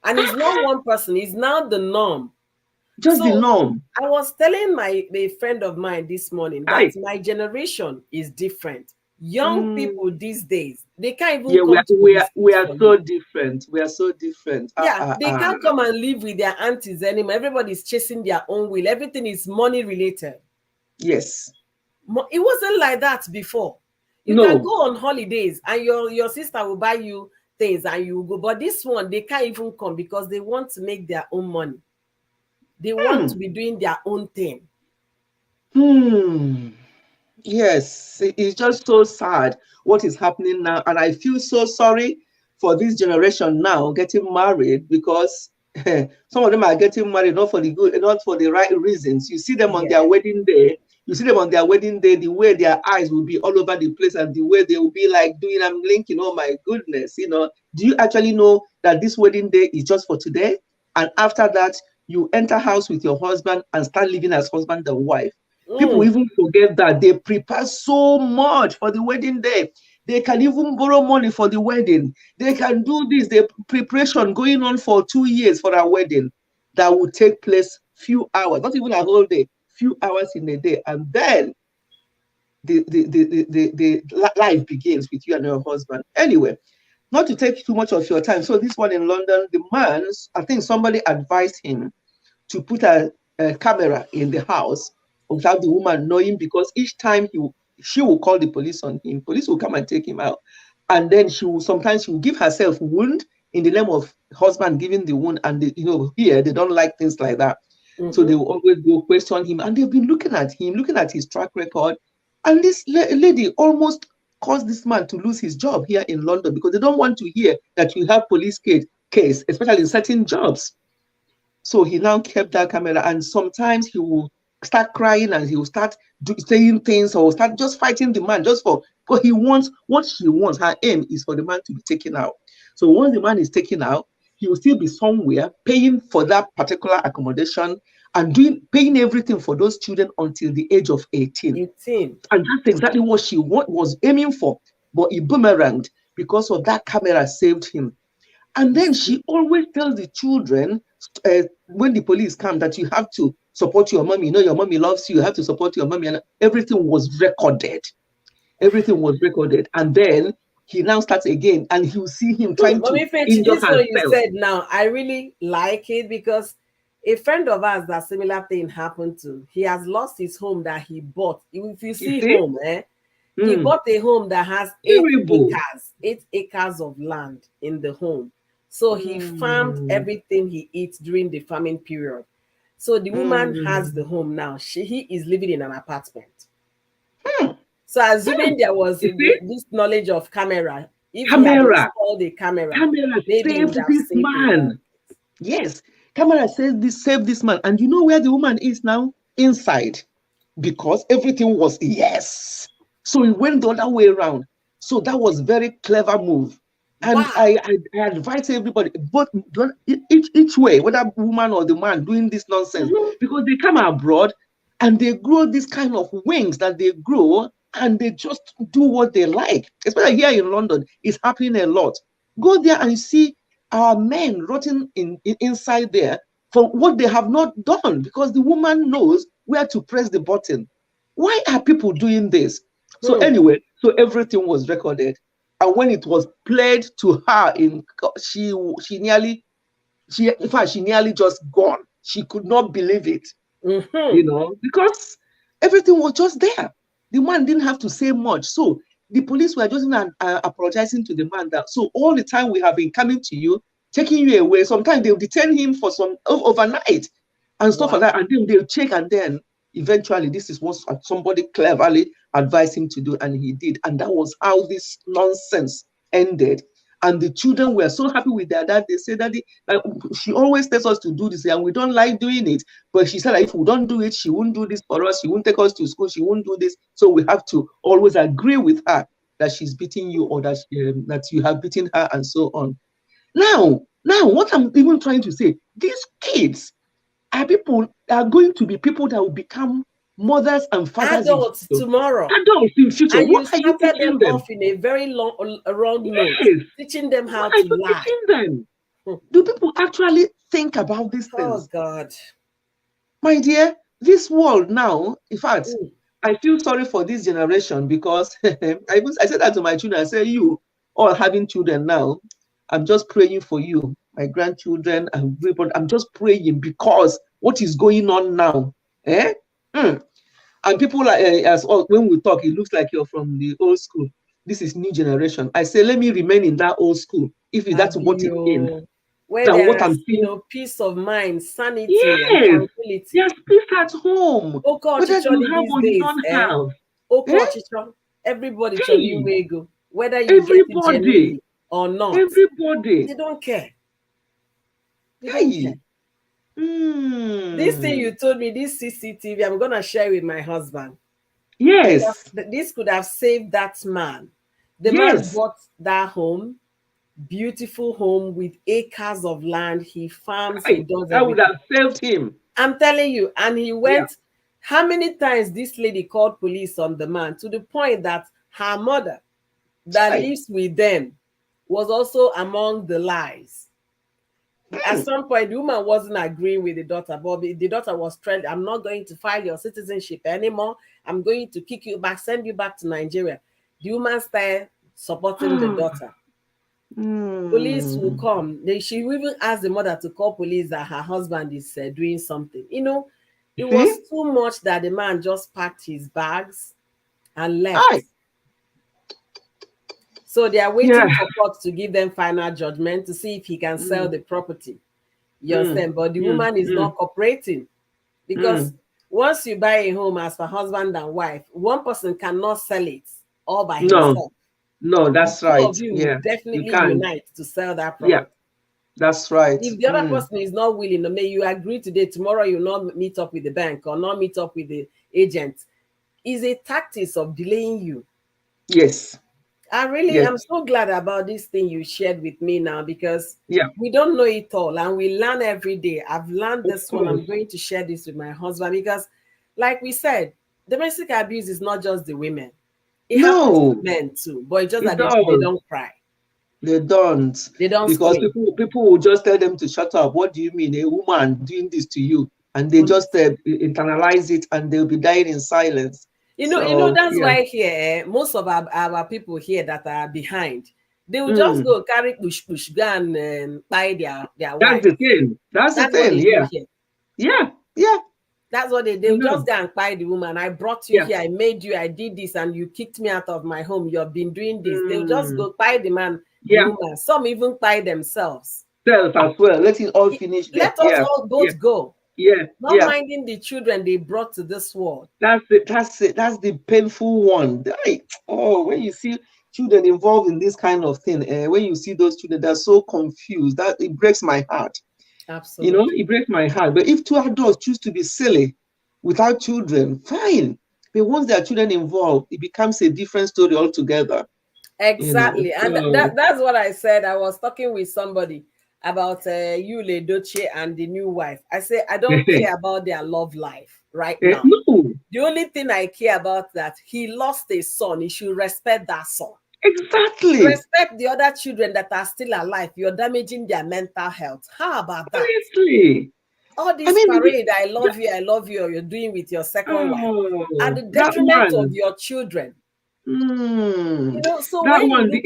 and it's not one person. It's now the norm. just the So norm. I was telling a friend of mine this morning that Hi. my generation is different. Young Mm, people these days, they can't even yeah, we come are, to we Holy are Spirit we are for so you. different. We are so different. Yeah, they can't come and live with their aunties anymore. Everybody's chasing their own will. Everything is money related. Yes. It wasn't like that before. You can go No. on holidays and your sister will buy you things and you go. But this one, they can't even come because they want to make their own money. They want to Hmm. be doing their own thing. Hmm. Yes, it's just so sad what is happening now. And I feel so sorry for this generation now getting married because some of them are getting married not for the good, not for the right reasons. You see them on their Yeah. wedding day. You see them on their wedding day, the way their eyes will be all over the place and the way they will be like doing, I'm blinking, oh my goodness, do you actually know that this wedding day is just for today? And after that, you enter house with your husband and start living as husband and wife. People Mm. even forget that they prepare so much for the wedding day. They can even borrow money for the wedding. They can do this. The preparation going on for 2 years for a wedding that will take place few hours, not even a whole day, few hours in a day. And then the life begins with you and your husband. Anyway, not to take too much of your time. So this one in London, the man, I think somebody advised him to put a camera in the house without the woman knowing because each time she will call the police on him, police will come and take him out. And then sometimes she will give herself wound in the name of husband giving the wound. And here they don't like things like that. So they Mm-hmm. will always go question him. And they've been looking at him, looking at his track record. And this lady almost caused this man to lose his job here in London because they don't want to hear that you have police case, especially in certain jobs. So he now kept that camera, and sometimes he will start crying and he will start saying things or start just fighting the man just for because he wants what she wants. Her aim is for the man to be taken out. So once the man is taken out, he will still be somewhere paying for that particular accommodation and paying everything for those children until the age of 18. 18. And that's exactly what she was aiming for. But he boomeranged because of that camera saved him. And You then see? she always tells the children when the police come that you have to support your mommy. Your mommy loves you. You have to support your mommy. And everything was recorded. Everything was recorded. And then he now starts again and he'll see him trying to Mommy Fetch, injure this one you herself. said now, I really like it because a friend of ours that similar thing happened to. He has lost his home that he bought. If you You see see? home, he Mm, bought a home that has terrible. 8 acres of land in the home. So he farmed Mm, everything he eats during the farming period. So the woman has the mm, home now. He is living in an apartment. mm, So assuming there was you see? this knowledge of camera, if he had Camera. installed a camera, Camera maybe he saved would have this saved a lot. man. Yes, camera says this saved this man. And you know where the woman is now? Inside. Because everything was yes. So it went the other way around. So that was very clever move. And Wow. I advise everybody, both each way, whether woman or the man doing this nonsense, Mhm. because they come abroad and they grow this kind of wings that they grow and they just do what they like. Especially here in London, it's happening a lot. Go there and see are men rotting inside there for what they have not done, because the woman knows where to press the button. Why are people doing this? So Hmm. anyway, so everything was recorded, and when it was played to her, she nearly, in fact, she nearly just gone. She could not believe it, Mm-hmm. because everything was just there. The man didn't have to say much. So the police were just apologizing to the man that, so all the time we have been coming to you, taking you away. Sometimes they'll detain him for some overnight and stuff like Wow. that. And then they'll check, and then eventually this is what somebody cleverly advised him to do, and he did. And that was how this nonsense ended. And the children were so happy with their dad. They said that like, she always tells us to do this, and we don't like doing it. But she said that if we don't do it, she won't do this for us. She won't take us to school. She won't do this. So we have to always agree with her that she's beating you, or that that you have beaten her, and so on. Now, what I'm even trying to say, these kids are going to be people that will become mothers and fathers in Adults future. tomorrow. Adults in future. And you What are you started them teaching them? off in a very wrong note, Yes. teaching them What how are to you lie. teaching them? Hmm. Do people actually think about these Oh things? God. My dear, this world now, in fact, Mm. I feel sorry for this generation, because I said that to my children. I say, you all having children now, I'm just praying for you, my grandchildren, and everybody. I'm just praying, because what is going on now? Eh? Mm. And people like, when we talk, it looks like you're from the old school. This is new generation. I say, let me remain in that old school, if that's what it's in. Abio, where Now, what there's, I'm seeing, peace of mind, sanity, and yes, tranquility. there's peace at home, Oko whether you Ochichori have these or you days, don't eh? have. Oko Eh? Ochicho, everybody chori Hey, wego, whether you get it everybody, genuinely or not. everybody. They don't care. They don't care. Hey, This thing mm, you told me, this CCTV, I'm gonna share with my husband, because yes, this could have saved that man. The man yes. bought that home, beautiful home with acres of land. He farms, he Hey, does that would everything. have saved him. I'm telling you, and he Yeah. went. How many times this lady called police on the man, to the point that her mother, that Hey, lives with them, was also among the lies. At mm, some point, the woman wasn't agreeing with the daughter, but the daughter was threatened. I'm not going to file your citizenship anymore. I'm going to kick you back, send you back to Nigeria. The woman started supporting the daughter. Police will mm. come. She will even ask the mother to call police that her husband is doing something. You It see? was too much that the man just packed his bags and left. Hi. So they are Yeah. waiting for court to give them final judgment to see if he can sell Mm, the property. You mm, understand? But the mm, woman is mm, not cooperating, because mm. once you buy a home as for husband and wife, one person cannot sell it all by No, himself. no, The that's two right. of you will Yeah, you definitely can. unite to sell that Yeah, property. that's right. If the other Mm. person is not willing, may you agree today, tomorrow you not meet up with the bank or not meet up with the agent, is a tactics of delaying you. Yes, yes, I'm so glad about this thing you shared with me now, because yeah, we don't know it all and we learn every day. I've learned of this one. course. I'm going to share this with my husband, because, like we said, domestic abuse is not just the women, it happens to No, men too, but it's just it that they does. don't cry, They don't, they don't because scream. people will just tell them to shut up. What do you mean, a woman doing this to you? And they just Honestly. internalize it, and they'll be dying in silence. You know, So that's yeah, why here, most of our people here that are behind, they will just mm. go carry push go and buy their That's wife. the thing. That's the That's what thing. they do Yeah, here. yeah, yeah. That's what they You do. know, Just go and buy the woman. I brought you yeah. here. I made you. I did this, and you kicked me out of my home. You've been doing this. They'll just Mm. go buy the man, the Yeah, woman. Some even buy themselves. self as well. Let it all finish there. Let us Yeah, all yeah, both go, yeah, not yeah. minding the children they brought to this world. That's it. That's it. That's the painful one. Oh, when you see children involved in this kind of thing, when you see those children, they're so confused. That it breaks my heart. Absolutely. It breaks my heart. But if two adults choose to be silly without children, fine. But once there are children involved, it becomes a different story altogether. Exactly. And So that's what I said. I was talking with somebody about Yule Doche and the new wife. I say I don't care about their love life right now. no, The only thing I care about, that he lost a son, he should respect that son. Exactly. Respect the other children that are still alive. You're damaging their mental health. How about that? Honestly. All I this mean, parade, that, I love you, you're doing with your second wife, at oh, the that detriment of one. your children. Mm, So that when you one, look,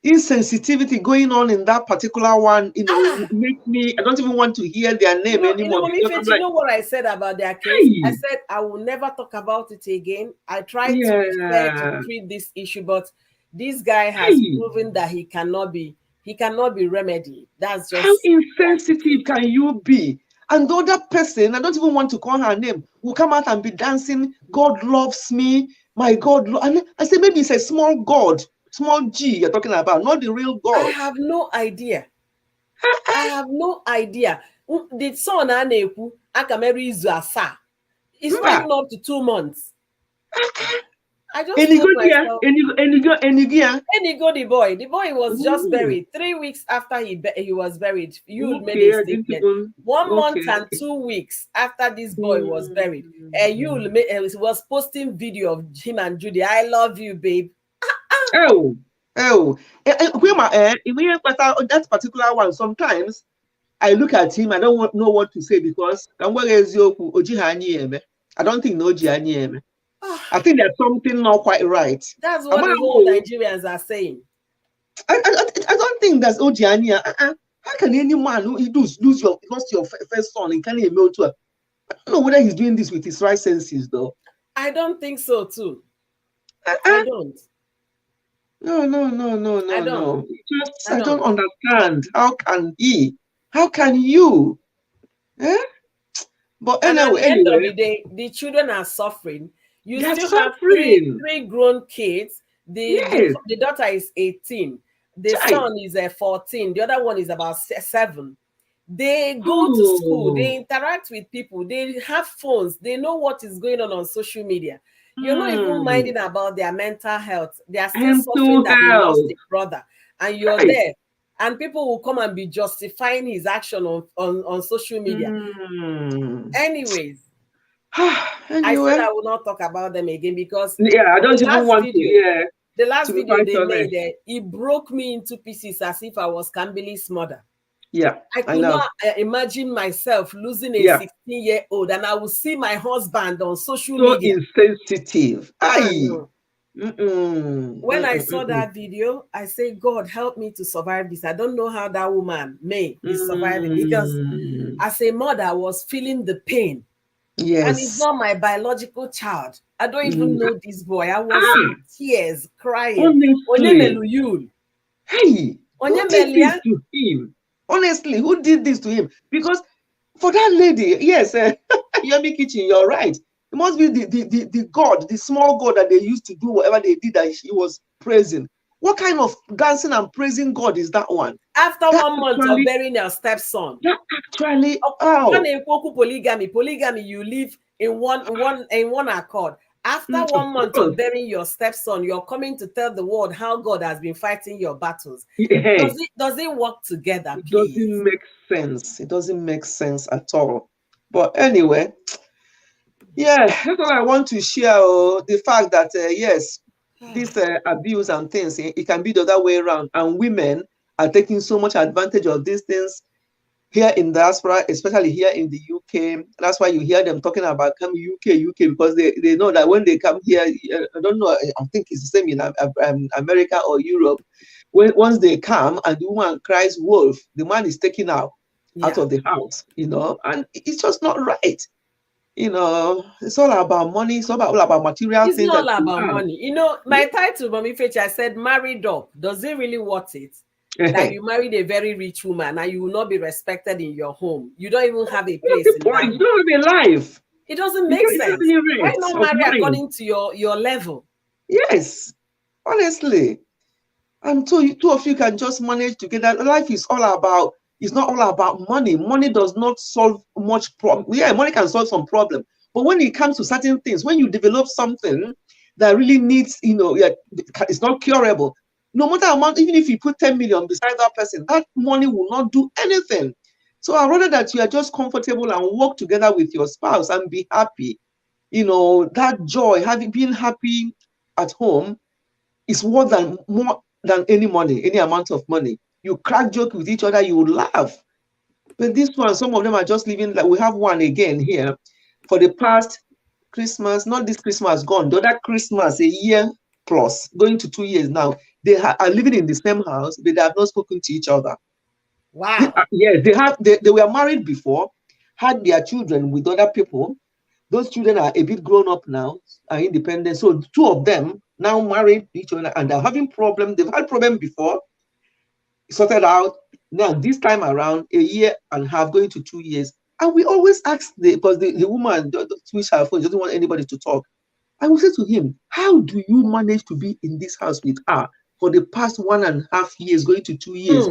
insensitivity going on in that particular one, ah, makes me, I don't even want to hear their name anymore Mommy because I'm Faith, you like, know what I said about their case? I hey, said I will never talk about it again. I tried to be fair to yeah, treat this issue, but this guy has hey, proven that he cannot be remedied. That's how just that's it. insensitive can you be? And the other person, I don't even want to call her name, will come out and be dancing, God loves me, my God. And I say, maybe it's a small God, small G you're talking about, not the real I God. have no idea. I have no idea. The son a na-ekwu aka mere izu asaa. It's not Mba, even up to 2 months. I just told Enigodia, myself, Enigia. Enigo the boy. The boy was just Ooh, buried. 3 weeks after he was buried, Yul made a okay, I didn't statement. even. 1 month Okay, and okay. 2 weeks after this boy was buried, Mm. Was posting video of him and Judy. I love you, babe. Oh, oh. That particular one, sometimes I look at him, I don't know what to say because I don't think no Jiani. I think there's something not quite right. That's I'm what like, the whole oh, Nigerians are saying. I don't think that's Ojiani. How can any man who lost your first son and can't email to her? I don't know whether he's doing this with his right senses though. I don't think so too. I Uh-uh. don't. No, no, no, no, I no, don't. no. I I don't don't. understand. How can he? How can you? Eh? But And at the end of anyway, the day, the children are suffering. You they're still have three suffering. three grown kids. Yes, The daughter is 18. The child. son is 14. The other one is about 7. They go to school, Oh, they interact with people, they have phones, they know what is going on social media. You're not even hmm. minding about their mental health. They are still suffering Mental that they lost health. a brother, and you're Right. there. And people will come and be justifying his action on social media. Hmm. Anyways, I said Anyway, I will not talk about them again because yeah, I the don't even last want to. video, Yeah, the to last be video quite they made, honest. it broke me into pieces as if I was Kambili's mother. Yeah, I I could know. not imagine myself losing a Yeah, 16-year-old and I will see my husband on social so media. insensitive. Ah, Aye. no. Mm-mm. When I saw Mm-mm. that video, I say, God, help me to survive this. I don't know how that woman, May, is surviving because Mm. as a mother, I was feeling the pain. And it's Yes. not my biological child. I don't even Mm. know this boy. I was Ah, in tears, crying. honestly. Onyemelu Yul. Hey, who did this Onyemelia. to him? Honestly, who did this to him? Because for that lady, yes, Yummy Kitchen, you're right. It must be the God, the small God that they used to do whatever they did that he was praising. What kind of dancing and praising God is that one? After That 1 month of actually, burying your stepson, that actually, a oh, na-ekwu polygamy, you live in one accord. After of 1 month of course. burying your stepson, you're coming to tell the world how God has been fighting your battles. Hey, Does it work together, it doesn't please? make sense. It doesn't make sense at all. But anyway, yeah, that's all I want to share. Oh, the fact that yes, this abuse and things, it can be the other way around, and women are taking so much advantage of these things here in diaspora, especially here in the UK. That's why you hear them talking about coming UK, because they know that when they come here, I don't know, I think it's the same in America or Europe. Once they come and the woman cries wolf, the man is taken out Yeah. of the house, and it's just not right. It's all about money. It's all about material It's things not that all you about have. money. My title, Mommy Fetch, I said married up. Does it really worth it? That That's you married a very rich woman and you will not be respected in your home. You don't even have a place the in that point. You home. don't have a life. It doesn't You make don't have sense. any Why rest not of marry mind. according to your level? Yes, honestly. And two of you can just manage together. Life is all about, it's not all about money. Money does not solve much problem. Yeah, money can solve some problem. But when it comes to certain things, when you develop something that really needs, yeah, it's not curable. No matter amount, even if you put 10 million beside that person, that money will not do anything. So I'd rather that you are just comfortable and work together with your spouse and be happy. That joy, having been happy at home, is more than any money, any amount of money. You crack joke with each other, you laugh. But this one, some of them are just living like we have one again here for the past Christmas, not this Christmas gone, the other Christmas, a year plus, going to 2 years now. They are living in the same house, but they have not spoken to each other. Wow. Yes, they were married before, had their children with other people. Those children are a bit grown up now, are independent. So two of them now married each other and they're having problem. They've had problem before, sorted out. Now this time around, a year and a half, going to 2 years. And we always ask because the woman switch her phone, doesn't want anybody to talk. I will say to him, how do you manage to be in this house with her for the past 1.5 years, going to 2 years?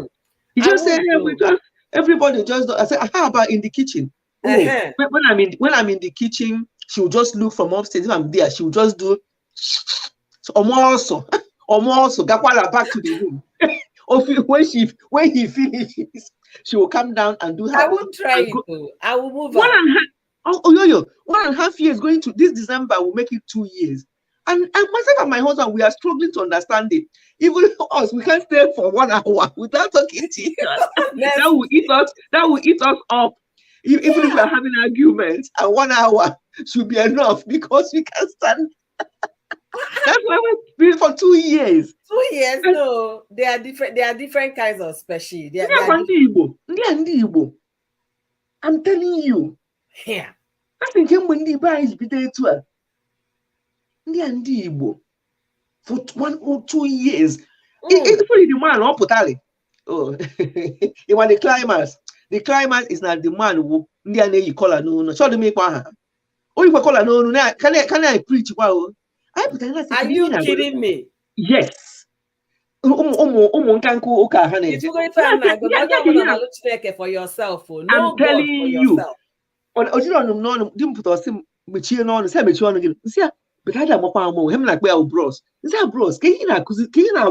He I just said, would hey, we just everybody just. I said, how about in the kitchen? Oh, when I'm in the kitchen, she'll just look from upstairs. If I'm there, she'll just do. So also, gakwala back to the room. When he finishes, she will come down and do her. I will try it too. I will move One on. and a half. Oh, yo, 1.5 years going to this December will make it 2 years. And myself and my husband, we are struggling to understand it. Even us, we can't stay for 1 hour without talking to each other. That will eat us. That will eat us up. Even if we are having arguments, and 1 hour should be enough because we can't stand. That's why we've been for 2 years. 2 years, no, they are different. There are different kinds of species. I'm telling you. Yeah. I think when the bar is bitter to Igbo for 1 or 2 years. It's pretty the man up totally. Oh, you want the climax. The climax is not the man who you call a no. Show the make one. Oh, you call a no. Can I preach? Wow. Are you kidding me? Yes. If you go for yourself, no, I'm telling you. For yourself. But I don't him like well, bros. Is that bros? Can you not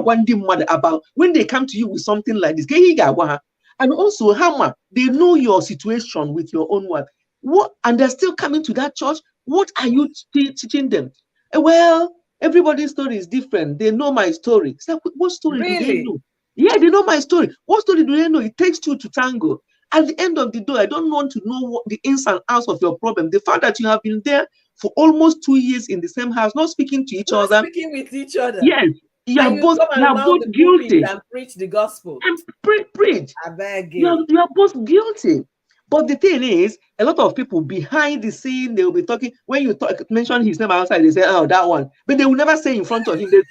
one mother about when they come to you with something like this? Can you get one? And also, Hammer, they know your situation with your own wife. What and they're still coming to that church. What are you teaching them? Well, everybody's story is different. They know my story. So what story do they know? Yeah, they know my story. What story do they know? It takes two to tango. At the end of the day, I don't want to know what the ins and outs of your problem. The fact that you have been there for almost 2 years in the same house, not speaking to each other. Speaking with each other. Yes, you are both guilty. And preach the gospel. And preach. I beg you. You are both guilty. But the thing is, a lot of people behind the scene, they will be talking. When you mention his name outside, they say, "Oh, that one," but they will never say in front of him. They'll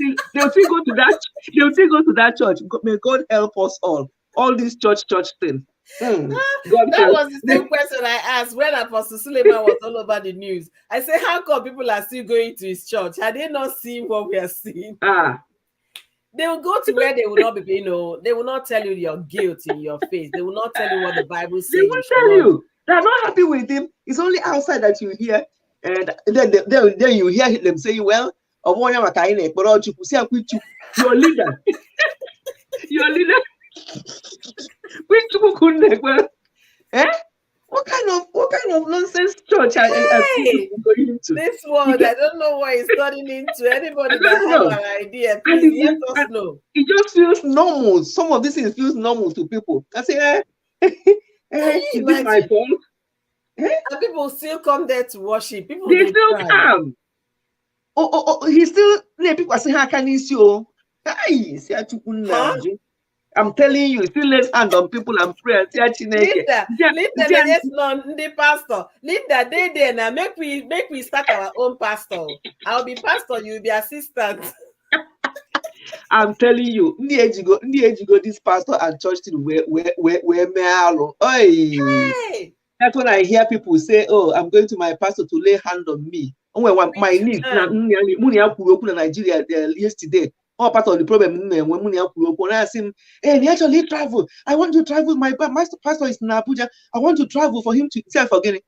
still go to that. They'll still go to that church. May God help us all. All these church things. That was the same question I asked when Apostle Suleiman was all over the news. I said, how come people are still going to his church? Had they not seen what we are seeing? They will go to where they will not be, they will not tell you your guilt in your face. They will not tell you what the Bible says. They will tell you. They're not happy with him. It's only outside that you hear. And then you hear them say, well, your leader. Your leader. Eh? What kind of nonsense church are you going to? This world, I don't know what it's turning into. Anybody that has an idea, please let us know. It just feels normal. Some of this things feels normal to people. I say, is this my fault? And people still come there to worship. People they still come. He still people are saying, how can you see you? I'm telling you, still lays hand on people and pray. Linda, yes, no, the pastor. Linda, they there now. Make we start our own pastor. I'll be pastor, you'll be assistant. I'm telling you, this pastor and church where hey. That's when I hear people say, "Oh, I'm going to my pastor to lay hand on me." My niece, Nigeria yesterday. All part of the problem when I ask him, hey, he actually travel. I want to travel. My pastor is in Abuja. I want to travel for him to say forget it.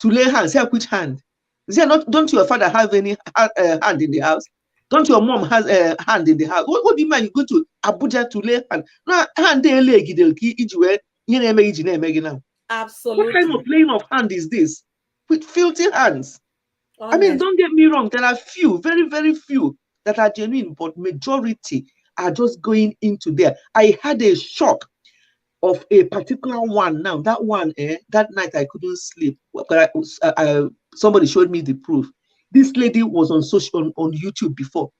To lay hands. Say which hand? Say not. Don't your father have any hand in the house? Don't your mom has a hand in the house? What do you mean? You go to Abuja to lay hand? No, hand they leg now. Absolutely. What kind of laying of hand is this? With filthy hands. Honestly. I mean, don't get me wrong. There are few, very, very few. that are genuine, but majority are just going into there. I had a shock of a particular one. Now that one, that night I couldn't sleep. Somebody showed me the proof. This lady was on on YouTube before.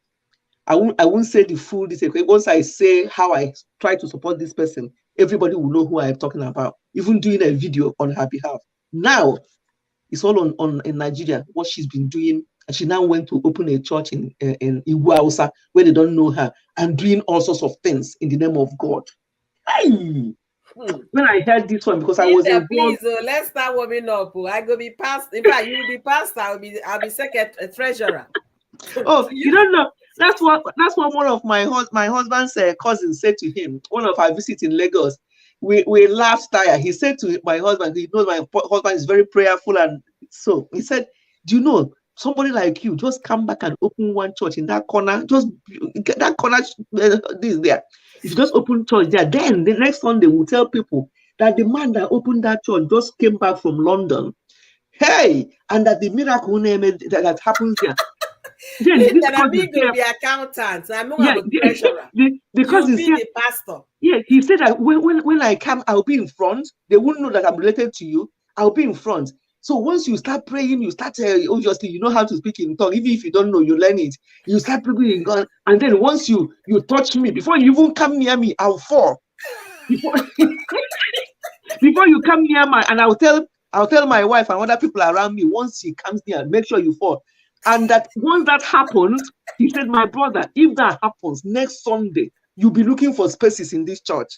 I won't say the full detail. Once I say how I try to support this person, everybody will know who I'm talking about. Even doing a video on her behalf. Now it's all on in Nigeria. What she's been doing, and she now went to open a church in Iguausa where they don't know her, and doing all sorts of things in the name of God. Hey! When I heard this one, because I was involved. Please, let's start warming up. I go be pastor. In fact, you will be pastor. I'll be secretary, treasurer. Oh, you don't know. That's what one of my husband's cousins said to him. One of our visits in Lagos, we laughed tire. He said to my husband, he knows my husband is very prayerful, and so he said, "Do you know somebody like you just come back and open one church in that corner? Just that corner, this there. If you just open church there, then the next Sunday we'll tell people that the man that opened that church just came back from London. Hey, and that the miracle that happens there." Then this cousin will be accountant. I'm not a treasurer. Because you'll be the pastor. Yeah, he said that when I come, I'll be in front. They won't know that I'm related to you. I'll be in front. So once you start praying, you start obviously you know how to speak in tongue. Even if you don't know, you learn it. You start praying in God, and then once you touch me, before you even come near me, I'll fall. Before you come near me, and I'll tell my wife and other people around me. Once he comes near, make sure you fall. And that once that happens, he said, my brother, if that happens next Sunday, you'll be looking for spaces in this church.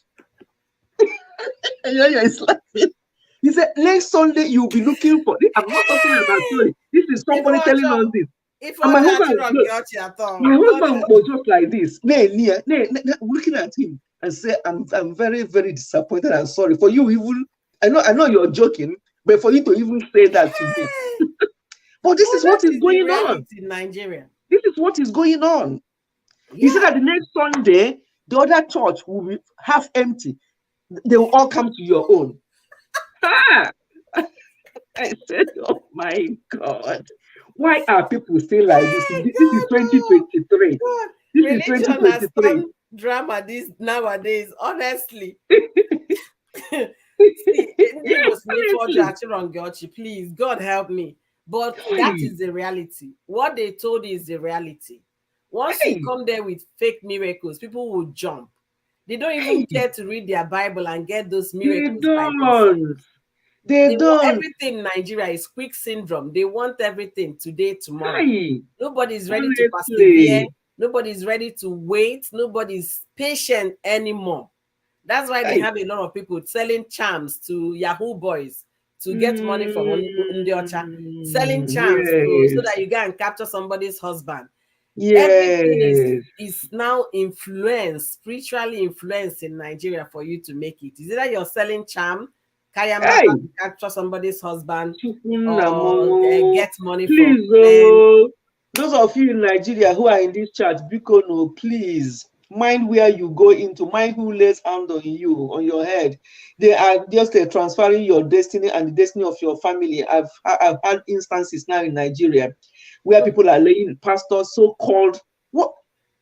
He said, next Sunday, you'll be looking for. I'm not talking about story. This is somebody telling us this. And my husband was just like this, looking at him and say, I'm very, very disappointed and sorry. For you, even, I know you're joking, but for you to even say that to me. But this is what is going on in Nigeria. This is what is going on. Yeah. He said that the next Sunday, the other church will be half empty. They will all come to your own. I said, oh my God. Why are people still like this? This is 2023. This is 2023. Drama this nowadays, honestly. Please, God help me. But that is the reality. What they told you is the reality. Once you come there with fake miracles, people will jump. They don't even care to read their Bible and get those miracles. They don't. Everything in Nigeria is quick syndrome. They want everything today, tomorrow. Nobody's ready to persevere. Nobody's ready to wait. Nobody's patient anymore. That's why they have a lot of people selling charms to Yahoo boys to get money from Ndiocha, selling charms so that you go and capture somebody's husband. Everything is now influenced, spiritually influenced in Nigeria for you to make it. Is it that you're selling charm, to capture somebody's husband, or get money from them? Those of you in Nigeria who are in this church, please mind where you go into, mind who lays hand on you, on your head. They are just transferring your destiny and the destiny of your family. I've had instances now in Nigeria where people are laying pastors, so-called, what?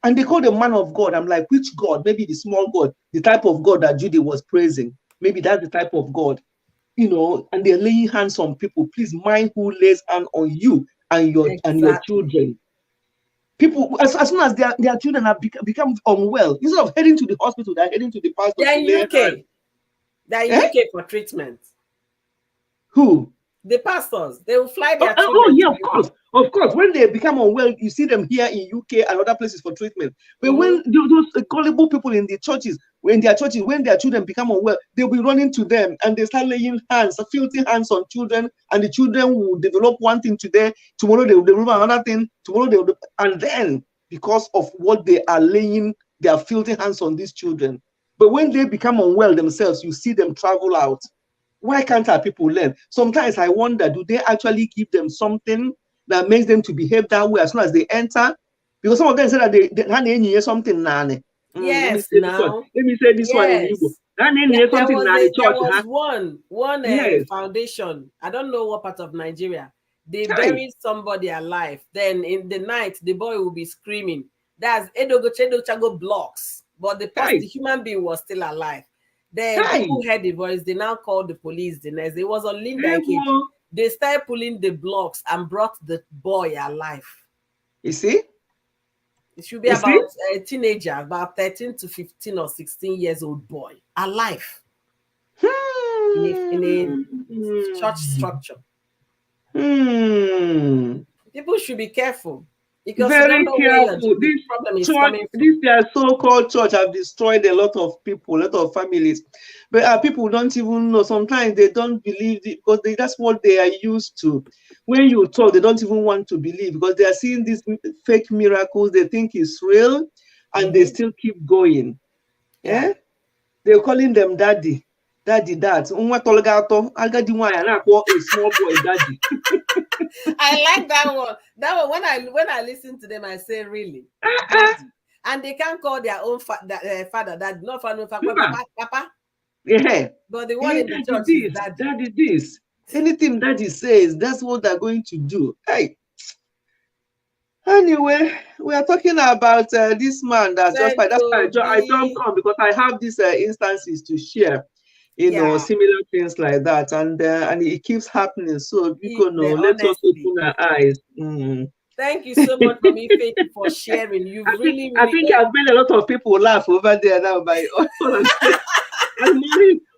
And they call the man of God. I'm like, which God? Maybe the small God, the type of God that Judy was praising. Maybe that's the type of God, and they're laying hands on people. Please mind who lays hand on you and your children. People, as soon as their children have become unwell, instead of heading to the hospital, they're heading to the pastor. They're in UK. They're in UK for treatment. Who? The pastors. They will fly their children. Of course. When they become unwell, you see them here in UK and other places for treatment. But when those gullible people in the churches, when their children become unwell, they'll be running to them and they start laying hands, filthy hands on children, and the children will develop one thing today, tomorrow they will develop another thing, and then because of what they are laying their filthy hands on these children. But when they become unwell themselves, you see them travel out. Why can't our people learn? Sometimes I wonder, do they actually give them something that makes them to behave that way as soon as they enter? Because some of them say that they hear something. Yes, let me say this one in Igbo. There was one foundation. I don't know what part of Nigeria. They buried somebody alive. Then in the night, the boy will be screaming. That's Edogo blocks, but the Hi, human being was still alive. Then hi. people heard the voice. They now called the police. The next, it was on Linda Cage. Ewo. They started pulling the blocks and brought the boy alive. You see? It should be You see? about a teenager, about 13 to 15 or 16 years old boy, alive in a church Hmm. structure. Hmm. People should be careful because you don't Very know where careful. the This problem is church, coming from. this their so-called church have destroyed a lot of people, a lot of families. But people don't even know. Sometimes they don't believe it because that's what they are used to. When you talk, they don't even want to believe because they are seeing these fake miracles. They think it's real, and they Mm-hmm. still keep going. Yeah. Eh? They're calling them daddy. Daddy, that. Nwa tolgato, agadi nwanyị na-akpọ a small boy daddy. I like that one. That one, when I listen to them, I say, really, daddy, and they can't call their own father that not father, Mba. papa, Yeah. but the one Hey, in the daddy church is this, daddy. daddy this. Anything daddy says, that's what they're going to do. Hey. Anyway, we are talking about this man that's just Saint fine. That's why I jumped Obi, on because I have these instances to share, yeah, similar things like that, and it keeps happening. So you can know, let us honestly. open our eyes. Mm. Thank you so much, Mommy Faith, for sharing. You've really, I really. think I've made a lot of people laugh over there now by all I'm saying. And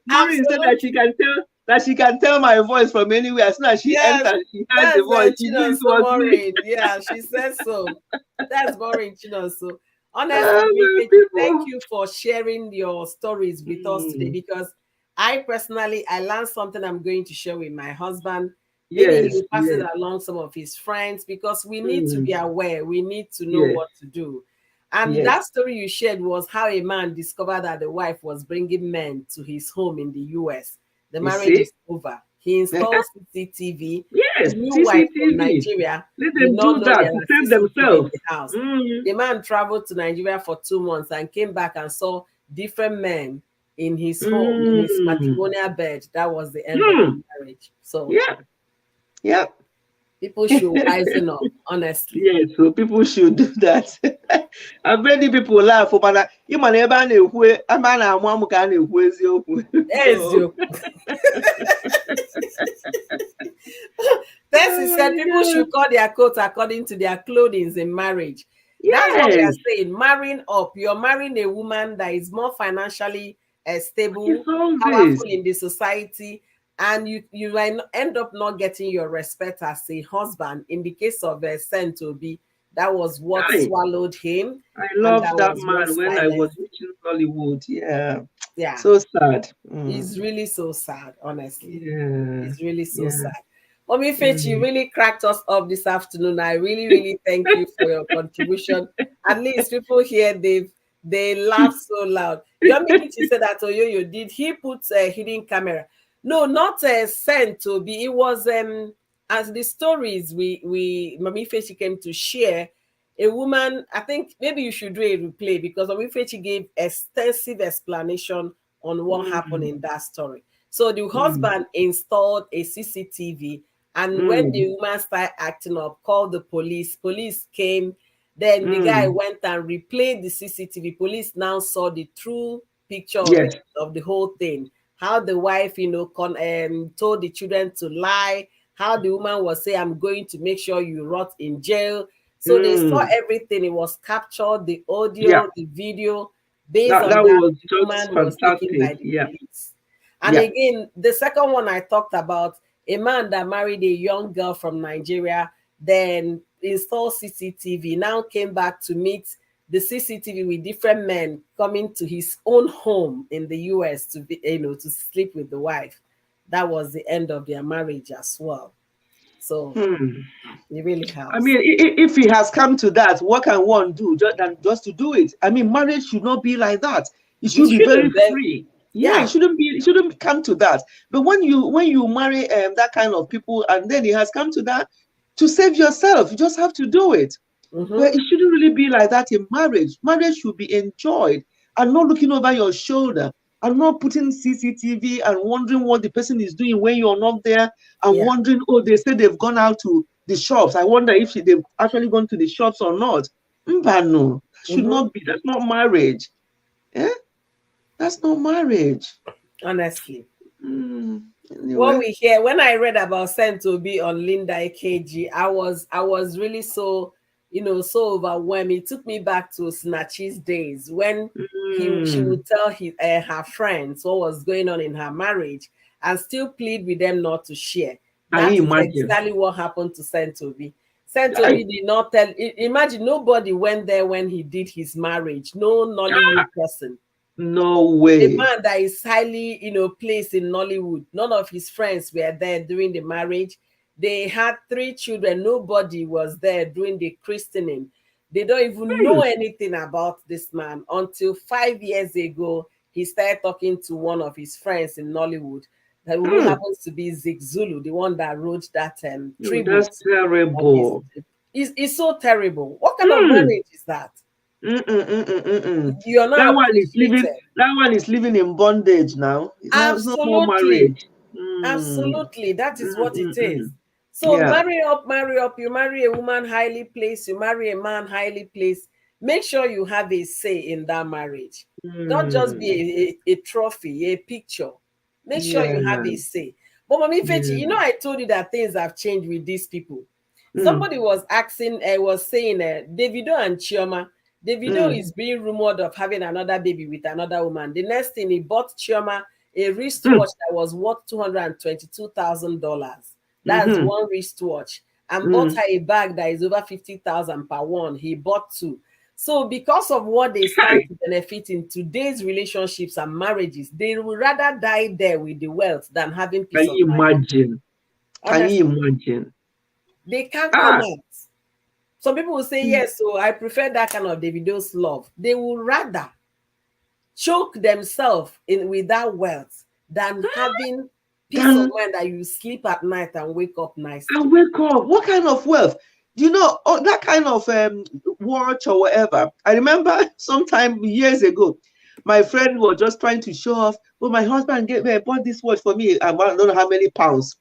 Maureen said that Absolutely. she can tell my voice from anywhere. As soon as she Yes, enters, she heard the that's voice. She knew it Chinonso was me. Maureen. Yeah, she says so. That's Maureen Chinonso. Honestly, Mommy Oh, Faith, thank people. you for sharing your stories with us today Mm, because I personally I learned something I'm going to share with my husband. Maybe he yes, will pass it yes. along some of his friends because we need to be Mm, aware. We need to know yes, what to do. And yes. that story you shared was how a man discovered that the wife was bringing men to his home in the US. The You marriage see? is over. He installed CCTV. Yes, The new wife from CCTV. Nigeria Let did them not do know that there to are save CCTV in themselves. the house. Mm, The man traveled to Nigeria for 2 months and came back and saw different men in his home, in his mm, matrimonial bed. That was the end of mm. the marriage. So Yeah, yeah. people should wisen up, honestly. Yes, so people should do that. And many people laugh, but you man ebe a na-ekwu ama a na-amụ amụ ka a na-ekwu eziokwu. So, Ezio. Tessie oh said my people God. should cut their coats according to their clothing in marriage. That's what we Yes, are saying. Marrying up, you're marrying a woman that is more financially it's stable, all this. powerful in the society, and you might end up not getting your respect as a husband. In the case of Saint Obi, that was what swallowed him, I and loved that that was what man when I was silenced. reaching Hollywood. Yeah, Yeah, so sad. it's really so sad, honestly. Yeah, It's really so yeah. sad. Mommy Faith, you Mm. really cracked us up this afternoon. I really, really thank you for your contribution. At least people here, they laugh so loud. Yomi Kichi said that Oyoyo did he put a hidden camera? No, not sent to be. It was as the stories we Mommy Faith came to share. A woman, I think maybe you should do a replay because Mommy Faith gave extensive explanation on what happened Mm. in that story. So the Mm. husband installed a CCTV, and when Mm. the woman started acting up, called the police. Police came. Then the guy Mm. went and replayed the CCTV. Police now saw the true picture of Yes. it, of the whole thing. How the wife, told the children to lie. How the woman was saying, "I'm going to make sure you rot in jail." So they saw Mm. everything. It was captured, the Yeah. audio, the video. Based That on that that, was the just woman was taken fantastic. by the Yeah. police. And Yeah. again, the second one I talked about, a man that married a young girl from Nigeria, then installed CCTV, now came back to meet the CCTV with different men coming to his own home in the US to be, to sleep with the wife. That was the end of their marriage as well. So Hmm. it really I helps. mean, if he has come to that, what can one do just to do it? I mean, marriage should not be like that. It It should be very shouldn't be. free. Yeah, it Yeah. shouldn't be. It shouldn't come to that. But when you marry that kind of people, and then it has come to that, to save yourself, you just have to do it. But Mm-hmm. it shouldn't really be like that in marriage. Marriage should be enjoyed and not looking over your shoulder and not putting CCTV and wondering what the person is doing when you're not there and Yeah. wondering, oh, they said they've gone out to the shops. I wonder if they've actually gone to the shops or not. Mbano, should Mm-hmm. not be. That's not marriage. Eh? That's not marriage. Honestly. What Anyway. we hear when I read about Saint Obi on Linda AKG, I was really so so overwhelmed. It took me back to Snatchy's days when she Mm. would tell her friends what was going on in her marriage and still plead with them not to share. Can That you is imagine? exactly what happened to Saint Obi. Saint Hey, Obi did not tell. Imagine nobody went there when he did his marriage. No Nollywood person, no a way. man that is highly, placed in Nollywood. None of his friends were there during the marriage. They had 3 children. Nobody was there during the christening. They don't even know Hey. anything about this man until 5 years ago. He started talking to one of his friends in Nollywood, who Mm. happens to be Zik Zulu, the one that wrote that Oh, tribute that's on his. terrible. It's so terrible. What kind of Mm. marriage is that? Mm. You're That not one is living. appreciated. That one is living in bondage now. It's not more Absolutely. marriage. Mm. Absolutely. That is what it is. Mm. So Yeah. marry up, marry up. You marry a woman highly placed, you marry a man highly placed. Make sure you have a say in that marriage. Don't just Mm. be a trophy, a picture. Make sure you have Yeah. a say. But Mommy Fechi, Yeah. I told you that things have changed with these people. Mm. Somebody was asking, was saying, Davido and Chioma. Davido Mm. is being rumored of having another baby with another woman. The next thing, he bought Chioma a Mm. wristwatch that was worth $222,000. That's Mm-hmm. one wristwatch. And bought Mm. her a bag that is over 50,000 per one. He bought 2. So because of what they stand Hey. to benefit in today's relationships and marriages, they would rather die there with the wealth than having Can peace of you mind. imagine? Can you Honestly, imagine? they can't come Ah. out. Some people will say, Mm. yes, so I prefer that kind of Davido's love. They will rather choke themselves in with that wealth than having peace of Then mind that you sleep at night and wake up I nicely. wake up. What kind of wealth? Do you know that kind of watch or whatever? I remember sometime years ago, my friend was just trying to show off. Well, my husband bought this watch for me. I don't know how many pounds.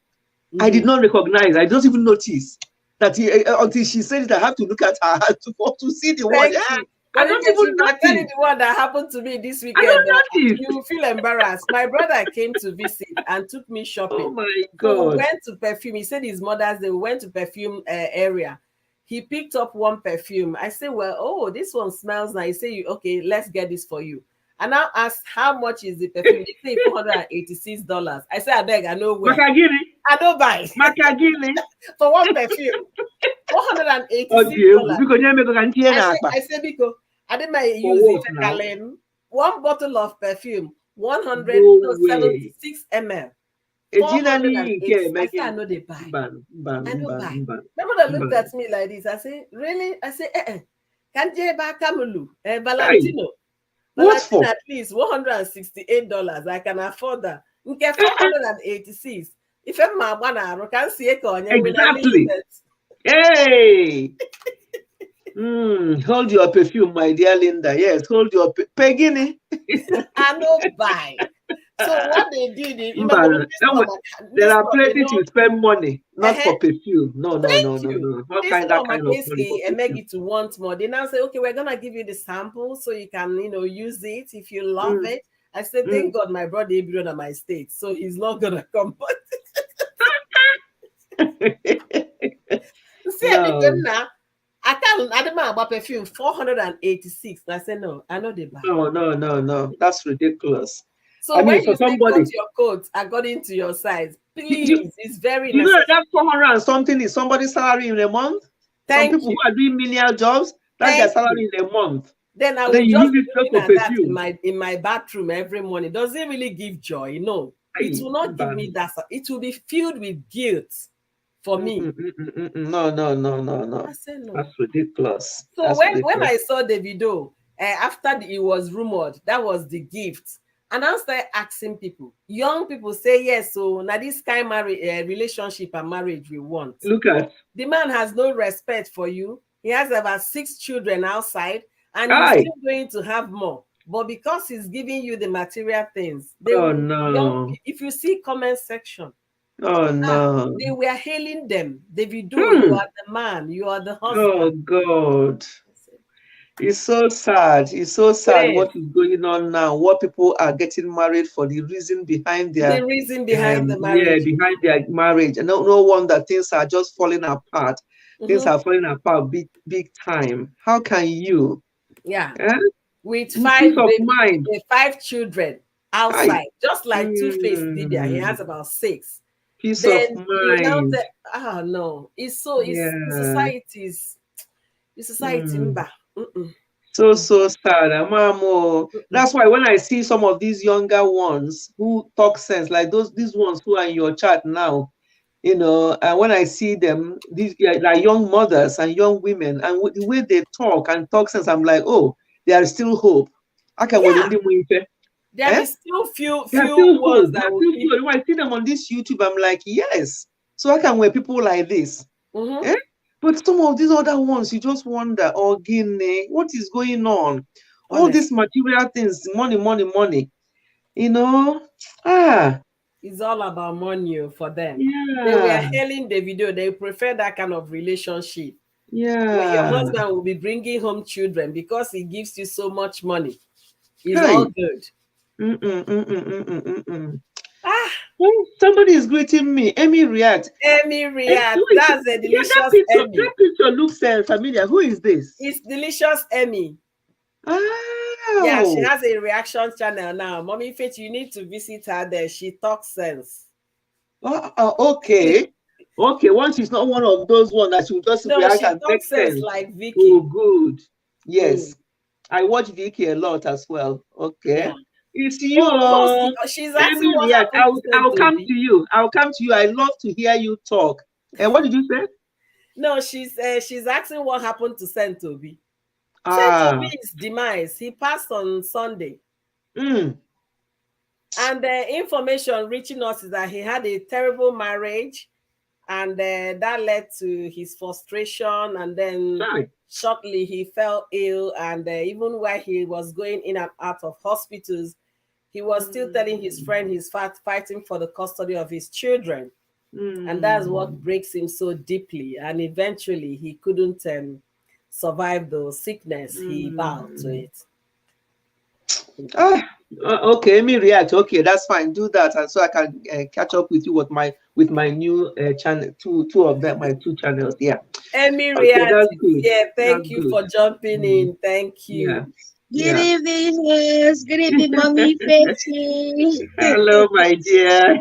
I did Mm-hmm. not recognize. I don't even notice that until she said it. I have to look at her to see the watch. Thank you. I But don't if even I tell you notice. the one that happened to me this I weekend, don't notice. you will feel embarrassed. My brother came to visit and took me Oh shopping. my So we God. went to perfume. He said his mother's day. We went to perfume area. He picked up one perfume. I said, well, oh, this one smells nice. He said, okay, let's get this for you. And I asked, how much is the perfume? They say $486. I said, I beg, I know where. Makagini. I don't buy Makagini. for one perfume. Oh, Diego. $486. Because you make a I say, akpa because I didn't mind for use it. work now. One bottle of perfume, 100, No no, way. 76 ml, Ejina ni nke 480. I say, I Megan. know they buy. Mban, mban, I know mban, buy. mban, My brother looked mban. at me like this. I say, really? I say, Can't you buy Camelu? Hey, Valentino. what Valentino for? at least $168. I can afford that. Nke 486. If I'm my one, can see it on you when I Exactly. limited. Hey. Hold your perfume, my dear Linda. Yes, hold your Pegini. I no buy. So what they did, Mban. There this are one, places you spend money, not uh-huh, for perfume. No, no, thank no, no, you. no. What This kind that one, my kind of case, money for and make perfume? it to want more. They now say, okay, we're gonna give you the sample so you can, use it if you love Mm, it. I said, mm. thank God my brother Abraham on my state, so he's not gonna come. But see, I No, now. I can't. I demand about perfume 486. I said no, I know they buy. no, no, no, no. That's ridiculous. I So when mean, for you say cut somebody, your coat according to your size, do, do, please, it's very do you know that necessary. 400 and something is somebody's salary in a month? Some Thank people you. who are doing menial jobs, that's their Thank you. salary in a month. Then I And then will you just use be it just looking for at that in perfume. my bathroom every morning. Does it really give joy? No, it Hey, will not give me that. It will be filled with guilt for me. No, no, no, no, no. I say no. That's ridiculous. So That's when ridiculous. I saw the video, after it was rumored, that was the gift. And I started asking people, young people say yes. So now this kind of relationship and marriage we want. Look at. The man has no respect for you. He has about 6 children outside, and he's Hi. still going to have more. But because he's giving you the material things, they Oh will no. if you see comment section, Oh no. they were hailing them. Davido, you Hmm. are the man, you are the Oh husband. God. It's so sad. It's so sad Yes. what is going on now. What people are getting married for the reason behind The their reason behind the yeah, marriage. behind their marriage. And no wonder things are just falling apart. Things Mm-hmm. are falling apart big time. How can you? Yeah. Eh? With Peace five of baby, mind. five children Hi. outside, just like Two-Face did there. He Mm, has about six. peace of Then you now mind. tell, no, it's so it's Yeah. the society Mm. mba. Mm-mm, So, mm-mm, so sad. Amamo. mm-mm. That's why when I see some of these younger ones who talk sense, like these ones who are in your chat now, and when I see them, these like young mothers and young women, and with the way they talk sense, I'm like, oh, there is still hope. I can win in Yeah, the winter. there Eh? is still There's few still ones hope. that There's will still keep. few. When I see them on this YouTube, I'm like, yes. So I can wear people like this. Mm-hmm, Eh? But some of these other ones, you just wonder, oh, Guinea, what is going on? All these honestly, material things, money, money, money. You know? Ah, it's all about money for them. They were yeah, hailing the video. They prefer that kind of relationship where your yeah. husband will be bringing home children because he gives you so much money. It's all Hey. good. Mm-mm, mm-mm, mm-mm, mm-mm. Ah, Oh, somebody is greeting me. Emmy React. Emmy Who React. is That's a yeah, that delicious picture. Emmy. That picture looks familiar. Who is this? It's delicious Emmy. Yeah, she Oh, has a reaction channel now. Mommy Faith, you need to visit her there. She talks sense. okay. Okay, once she's not one of those ones that she will just No, react she and make talks sense sense. like Oh, Vicky. good. Mm, Yes. I watch Vicky a lot as well. Okay. yeah. It's you, Oh, she's asking Emmy what React. happened to Saint I'll come Obi. to you. I'll come to you. I love to hear you talk. And what did you say? No, she's asking what happened to Saint Obi. Saint Ah, Obi's demise. He passed on Sunday. mm, And the information reaching us is that he had a terrible marriage, and that led to his frustration. And then right. shortly he fell ill, and even while he was going in and out of hospitals, he was still telling his Mm, friend he's fighting for the custody of his children. And that's what mm, breaks him so deeply. And eventually he couldn't survive the sickness. He bowed to mm. it. Ah, okay, let me react. Okay, that's fine. Do that, and so I can catch up with you with my new channel. Two of them, my two channels. Yeah. Emmy Okay, that's Reality. good. Yeah, That's thank you good. for jumping Mm, in. Thank yeah. you. Good Yeah. evening, yes. Good evening, Mommy Fetchy. Hello, my dear.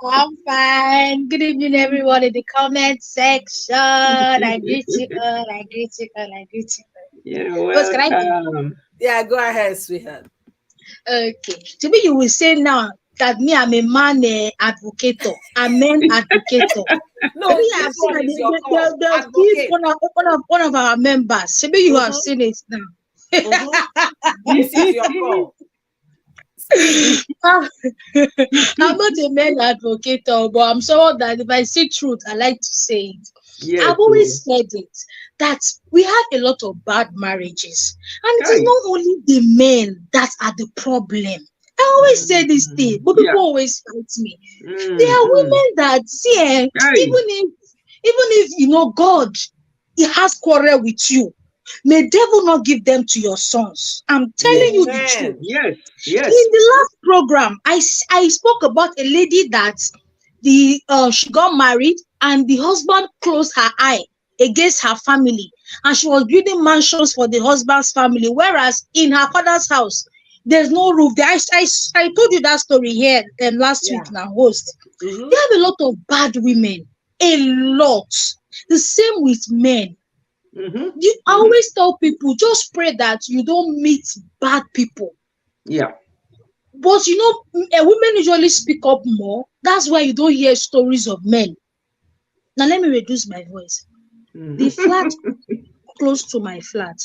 I'm fine. Good evening, everyone in the comment section. I greet you all. I greet you all. I greet you all. You're First, can I go? welcome. Yeah, go ahead, sweetheart. Okay. To me, you will say now that me, I'm a man advocator. I'm an advocator. No, We this have seen one that is your call. they've killed Advocate. one of our members. Maybe you have Mm-hmm, seen it now. mm-hmm. This is your call. Speak. I'm not a male advocate, but I'm someone that if I see truth, I like to say it. Yes. I've always said it that we have a lot of bad marriages, and it is Hi. not only the men that are the problem. I always say this thing, but Yeah. people always fight me. There are Mm. women that see, Hi. even if you know God, He has quarrel with you. May devil not give them to your sons. I'm telling Yes. you the truth. Amen. Yes. In Yes. the last program, I spoke about a lady that she got married and the husband closed her eye against her family, and she was building mansions for the husband's family, whereas in her father's house there's no roof. I told you that story here last week Yeah. now, host. Mm-hmm. We have a lot of bad women, a lot. The same with men. Mm-hmm. I Mm-hmm. always tell people, just pray that you don't meet bad people. Yeah. But women usually speak up more. That's why you don't hear stories of men. Now let me reduce my voice. The Mm. flat close to my flat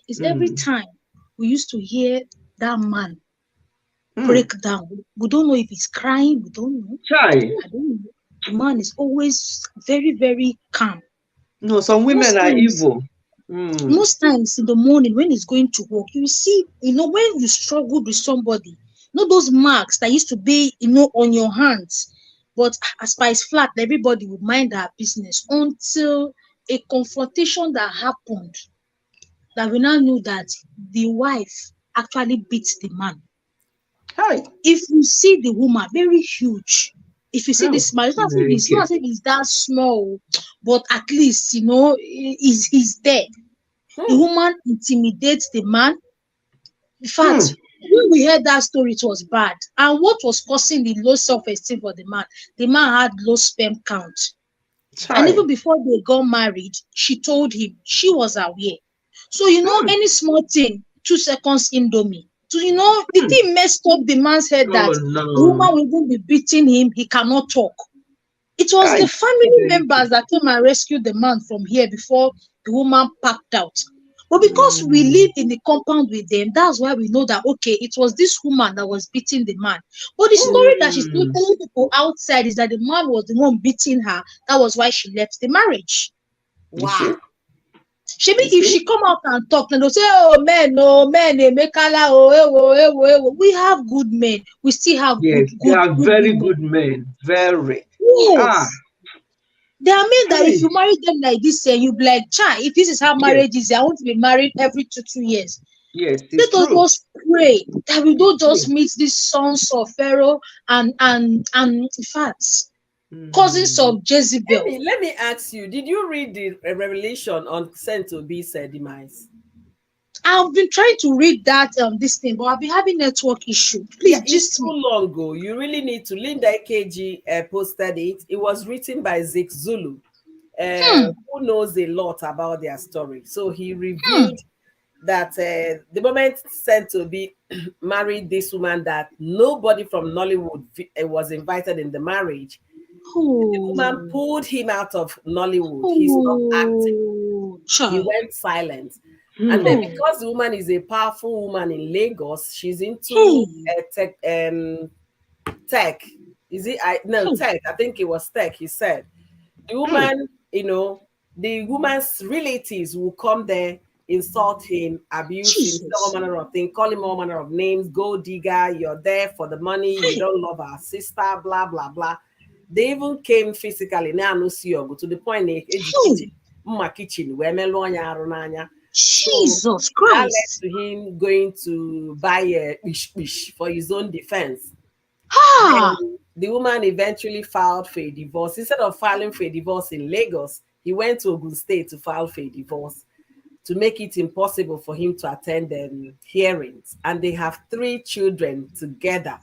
is every Mm. time we used to hear that man Mm. break down. We don't know if he's crying. We don't know. Chai. I don't know. The man is always very, very calm. No, some women Most are times, evil. Mm. most times in the morning when he's going to work, you see, when you struggle with somebody, those marks that used to be, on your hands. But as far as flat, everybody would mind our business until a confrontation that happened. that we now knew that the wife actually beat the man. Hi. If you see the woman, very huge. If you see Oh, this man, it's okay. not as if he's that small, but at least he's there. The Hmm. woman intimidates the man. In Hmm. fact, when we heard that story, it was bad. And what was causing the low self-esteem for the man had low sperm count. And Chai. even before they got married, she told him she was aware. So, Hmm. any small thing, 2 seconds indomie. So, the Hmm. thing messed up the man's head that Oh the woman no. will even be beating him. He cannot talk. It was Hi. the family members that came and rescued the man from here before the woman packed out. But because we Hmm. live in the compound with them, that's why we know that, okay, it was this woman that was beating the man. But the Hmm. story that she's Hmm. telling people outside is that the man was the one beating her. That was why she left the marriage. You see? Wow. Maybe You if see? she come out and talk, and they'll say, "Oh, men, oh, men, mekala, oh, ewo, ewo, ewo." We have good men. We still have good, Yes, they good, are good very women. good men. Very. Ah. Yes. There are men that if Hi. you marry them like this, you be like, "Chai, if this is how Yes. marriage is, I want to be married every 2 years." Yes, it's Let us true. just pray that we don't just True. meet these sons of Pharaoh and in fact, cousins Hmm. of Jezebel. Let me ask you, did you read the revelation on Saint Obi's demise? I've been trying to read that this thing, but I've been having network issue. Yeah, Please it's gist too me. long ago. You really need to. Linda AKG posted it. It was written by Zik Zulu, Hmm, who knows a lot about their story. So he hmm. revealed that the moment Saint Obi married this woman, that nobody from Nollywood was invited in the marriage. The woman Oh, pulled him out of Nollywood. He stopped acting. oh, He child. went silent. And then Hmm. Oh, because the woman is a powerful woman in Lagos, she's into hey, tech. Is it? I no hey, tech. I think it was tech. He said the Hmm. woman, the woman's relatives will come there, insult him, abuse him, say all Jesus. manner of things, call him all manner of names, gold digger, you're there for the money, you Hey, don't love our sister, blah blah blah. They even came physically now no see you to the point they eji kitchen, hey, mma kitchen, where melonya arunanya. So Jesus that led Christ. to him going to buy a bish for his own defense. Ah, Then the woman eventually filed for a divorce. Instead of filing for a divorce in Lagos, he went to Ogun State to file for a divorce to make it impossible for him to attend hearings. And they have 3 children together.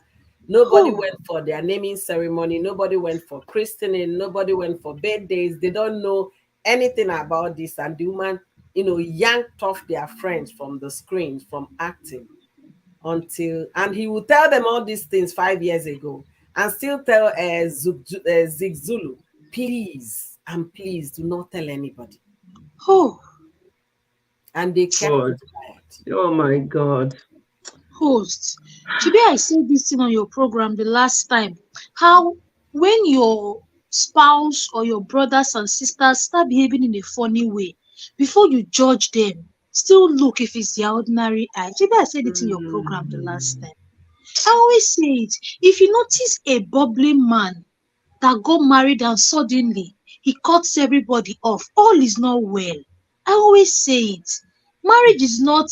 Nobody oh, went for their naming ceremony. Nobody went for christening. Nobody went for birthdays. They don't know anything about this. And the woman, yanked off their friends from the screen, from acting and he will tell them all these things 5 years ago and still tell Zik Zulu, please and please do not tell anybody. oh, And they kept God. it quiet. Oh my God. host. Maybe I said this thing on your program the last time. How when your spouse or your brothers and sisters start behaving in a funny way, before you judge them, still look if it's their ordinary eye. Maybe I said it in your program the last Hmm. time. I always say it. If you notice a bubbling man that got married and suddenly he cuts everybody off, all is not well. I always say it. Marriage is not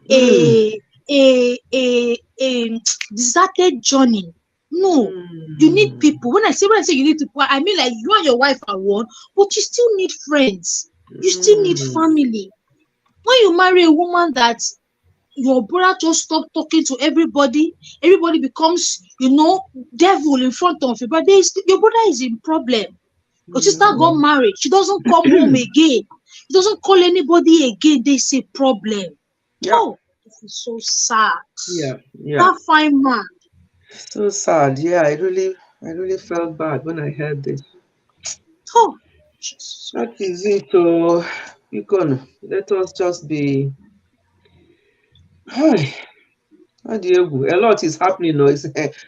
Hmm. a a deserted journey. No, you need Hmm. people. When I say you need people, I mean like you and your wife are one, but you still need friends. You still need Hmm. family. When you marry a woman that your brother just stop talking to everybody becomes, devil in front of you. But your brother is in problem. Your sister got Hmm. married. She doesn't come home again. She doesn't call anybody again. There's a problem. Yeah. Oh, this is so sad. Yeah. Yeah. That fine man. So sad. Yeah, I really felt bad when I heard this. Oh, Jesus That is Christ. it. So you can let us just be. A lot is happening.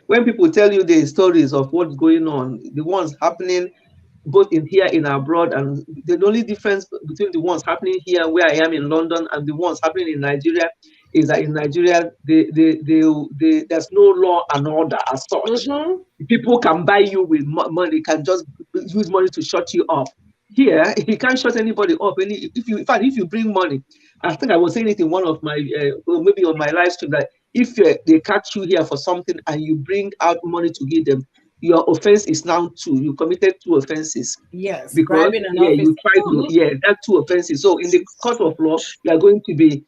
When people tell you the stories of what's going on, the ones happening both in here in abroad, and the only difference between the ones happening here where I am in London and the ones happening in Nigeria is that in Nigeria there's no law and order as such. Mm-hmm. People can buy you with money, can just use money to shut you up. here he can't shut anybody up. If you, in fact, if you bring money, I think I was saying it in one of my or maybe on my live stream, that if they catch you here for something and you bring out money to give them, your offense is now two. You committed two offenses, Yes, because bribing an yeah, you officer. tried to, yeah, that's two offenses. So in the court of law, you are going to be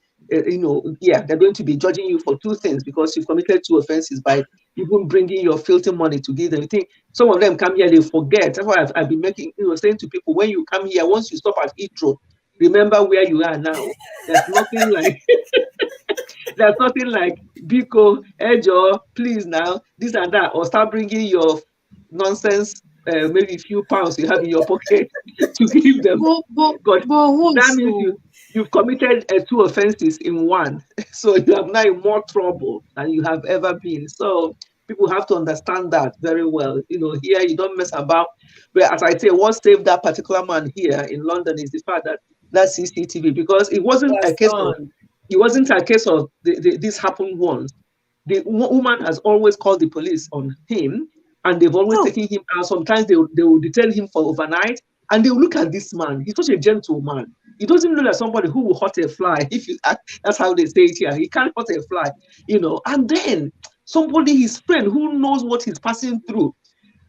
yeah, they're going to be judging you for two things, because you've committed two offenses by even bringing your filthy money to give them. You think some of them come here, they forget. That's why I've been making, saying to people, when you come here, once you stop at Heathrow, remember where you are now. There's nothing like there's nothing like Biko, Ejo, please now, this and that, or start bringing your nonsense, maybe a few pounds you have in your pocket to give them. God, that means you've committed two offenses in one. So you have now in more trouble than you have ever been. So people have to understand that very well. Here you don't mess about. But as I say, what saved that particular man here in London is the fact that CCTV, because it wasn't a case of this happened once. The woman has always called the police on him, and they've always taken him out. Sometimes they will detain him for overnight, and they will look at this man. He's such a gentleman. He doesn't look like somebody who will hurt a fly. That's how they say it here. He can't hurt a fly, And then somebody, his friend, who knows what he's passing through,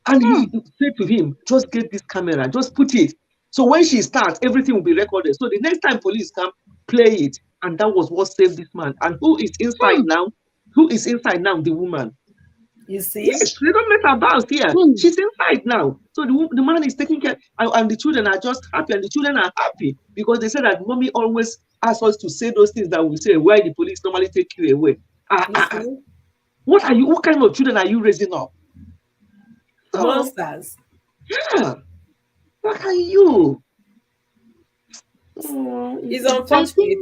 and he said to him, "Just get this camera, just put it. So when she starts, everything will be recorded. So the next time police come, play it." And that was what saved this man. And who is inside now? Who is inside now? The woman. You see? Yes, they don't mess about here. She's inside now. So the man is taking care, and the children are just happy, and the children are happy because they say that mommy always asks us to say those things that we say, why the police normally take you away. What kind of children are you raising up? Monsters. Yeah. What are you? It's unfortunate.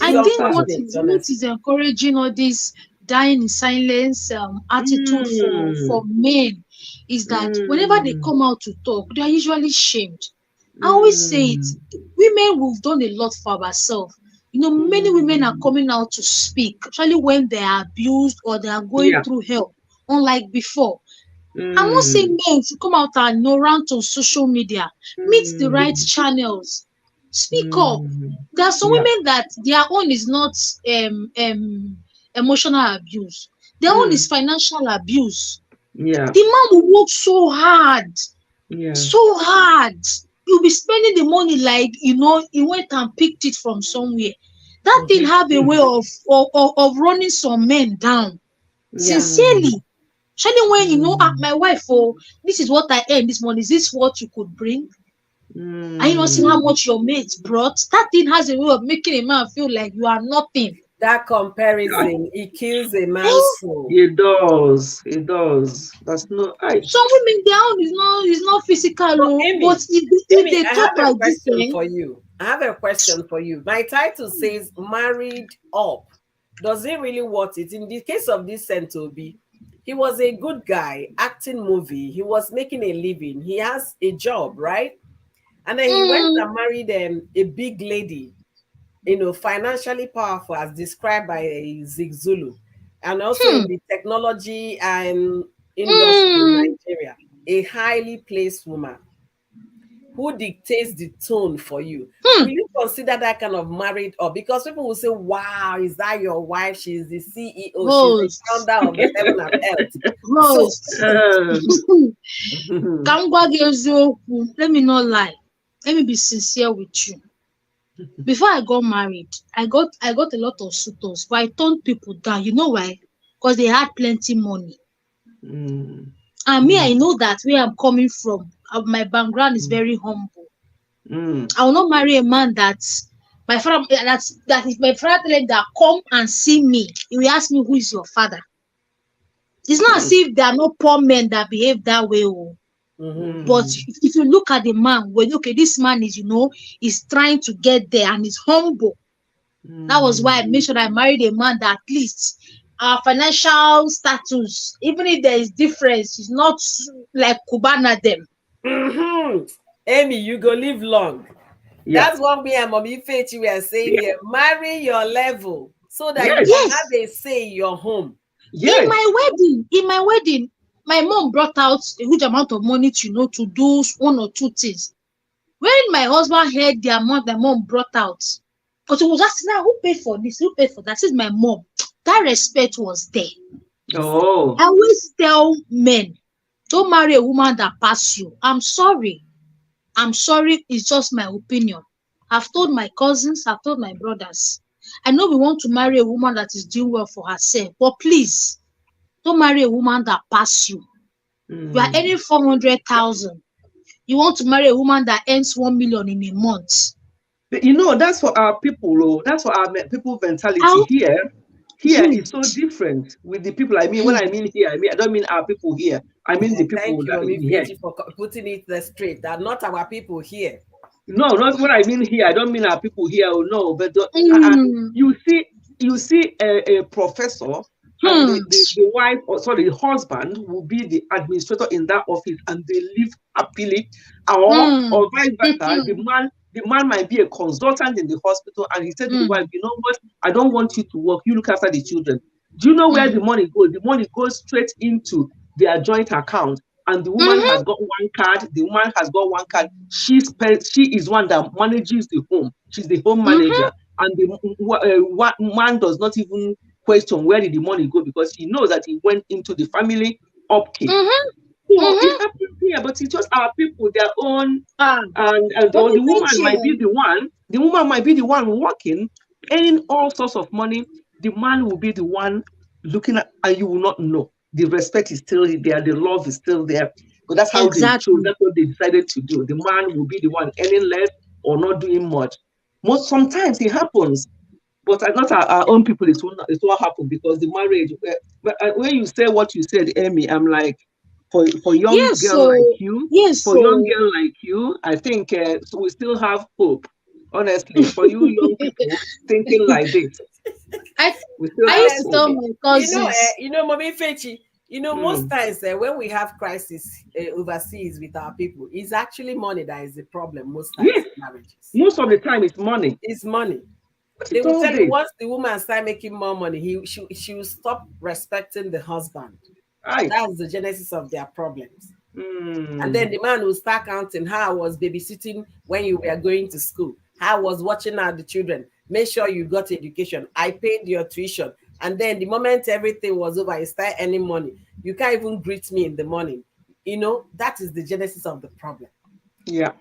I think what is encouraging all this dying in silence attitude for men is that whenever they come out to talk, they are usually shamed. I always say it. Women, we've done a lot for ourselves. Many women are coming out to speak, especially when they are abused or they are going through hell, unlike before. I'm not saying men to come out and rant on social media. Meet the right channels. Speak up. There are some women that their own is not emotional abuse. Their own is financial abuse. Yeah. The man will work so hard. So hard. You'll be spending the money like he went and picked it from somewhere. That thing have a way of running some men down. Sincerely. Especially when my wife, this is what I earned this money. Is this what you could bring? Are you not seeing how much your mates brought? That thing has a way of making a man feel like you are nothing. That comparison, it kills a man's soul. It does. That's not. Some women, their own is not physical, but if they talk like this thing. I have a question for you. My title says "Married Up." Does it really worth it? In the case of this Saint Obi, he was a good guy, acting movie. He was making a living. He has a job, right? And then he went and married a big lady, financially powerful, as described by Zik Zulu, and also in the technology and industry in Nigeria, a highly placed woman who dictates the tone for you. Will you consider that kind of married up? Because people will say, wow, is that your wife? She's the CEO. She's the founder of the heaven and earth. Let me not lie. Let me be sincere with you. Before I got married, I got a lot of suitors, but I turned people down. You know why? Because they had plenty money. And me, I know that where I'm coming from, my background is very humble. I will not marry a man that's my father. That is my father that come and see me. He will ask me, who is your father? It's not as if there are no poor men that behave that way. But if you look at the man, this man is, is trying to get there and is humble. That was why I made sure I married a man that at least our financial status, even if there is difference, is not like Kubana them. Amy, you go live long. That's what me and Mommy Faith we are saying here. Marry your level so that you can have a say in your home. In my wedding, my mom brought out a huge amount of money to do one or two things. When my husband heard the amount my mom brought out, because he was asking, now who paid for this? Who paid for that? This is my mom. That respect was there. Oh. I always tell men, don't marry a woman that pass you. I'm sorry. It's just my opinion. I've told my cousins, I've told my brothers. I know we want to marry a woman that is doing well for herself, but please don't marry a woman that pass you. You are earning 400,000. You want to marry a woman that earns 1 million in a month. You know, that's for our people, oh. That's for our people mentality How? here. Here is so different with the people. I mean, when I mean here, I don't mean our people here. I mean the people Thank you, that Mommy in here. Fechi, for putting it straight. That not our people here. No, not what I mean here. I don't mean our people here. Oh no, but Mm. you see a professor, and the wife, or sorry, the husband will be the administrator in that office, and they live happily, or vice versa. The man might be a consultant in the hospital, and he said to the wife, you know what? I don't want you to work. You look after the children. Do you know where the money goes? The money goes straight into their joint account. And the woman has got one card. The woman has got one card. She is one that manages the home. She's the home manager. And the man does not even question where did the money go, because he knows that he went into the family upkeep. So it happens here, but it's just our people, their own, and the woman might be the one. The woman might be the one working, earning all sorts of money. The man will be the one looking at, and you will not know. The respect is still there, the love is still there. But that's how they chose. That's what they decided to do. The man will be the one earning less or not doing much. Sometimes it happens, but not our own people. It won't happen, because the marriage. But when you say what you said, Amy, I'm like, for young girl like you, young girl like you, I think so we still have hope. Honestly, for you young people thinking like this, we still have used to tell hope. my cousins. Mommy Fechi, most times when we have crisis overseas with our people, it's actually money that is the problem most times in marriages. Most of the time it's money. It's money. They will tell you, once the woman start making more money, she will stop respecting the husband. That's the genesis of their problems. And then the man will start counting how I was babysitting when you were going to school, how I was watching out the children, make sure you got education, I paid your tuition. And then the moment everything was over, you start earning money. You can't even greet me in the morning. That is the genesis of the problem. Yeah.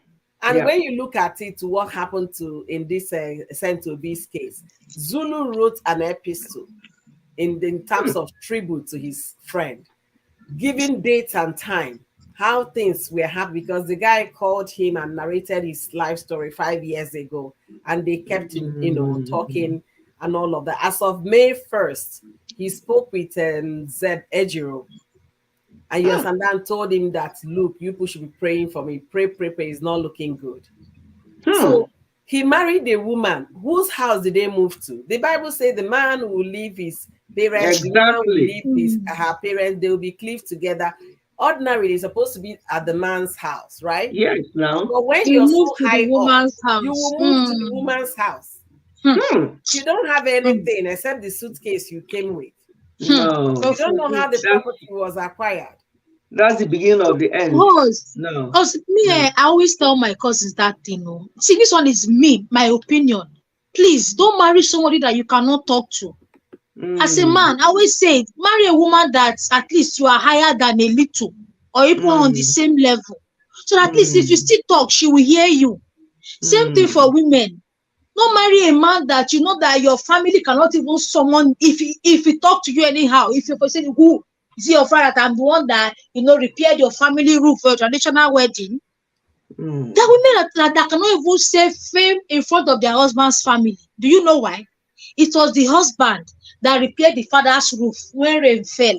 And when you look at it, what happened in this Saint Obi's case, Zulu wrote an epistle in terms of tribute to his friend, giving dates and time, how things were happening, because the guy called him and narrated his life story 5 years ago, and they kept him, talking and all of that. As of May 1st, he spoke with Zeb Ejiro, and Yosandan told him that, look, you should be praying for me. Pray. It's not looking good. So he married a woman. Whose house did they move to? The Bible says the man will leave his parents, the woman will leave her parents. They will be cleaved together. Ordinarily, it's supposed to be at the man's house, right? Yes, now. But when you're so high up, house. you will move to the woman's house. You don't have anything except the suitcase you came with. No. You don't know how the property was acquired. That's the beginning of the end. No. Because I always tell my cousins that thing. See, this one is me, my opinion. Please don't marry somebody that you cannot talk to. As a man, I always say, marry a woman that at least you are higher than a little, or even on the same level. So at least if you still talk, she will hear you. Same thing for women. Don't marry a man that you know that your family cannot even summon if he talk to you anyhow. If you say, who is your friend that I'm the one that repaired your family roof for a traditional wedding? There are women that cannot even say fame in front of their husband's family. Do you know why? It was the husband that repaired the father's roof when rain fell.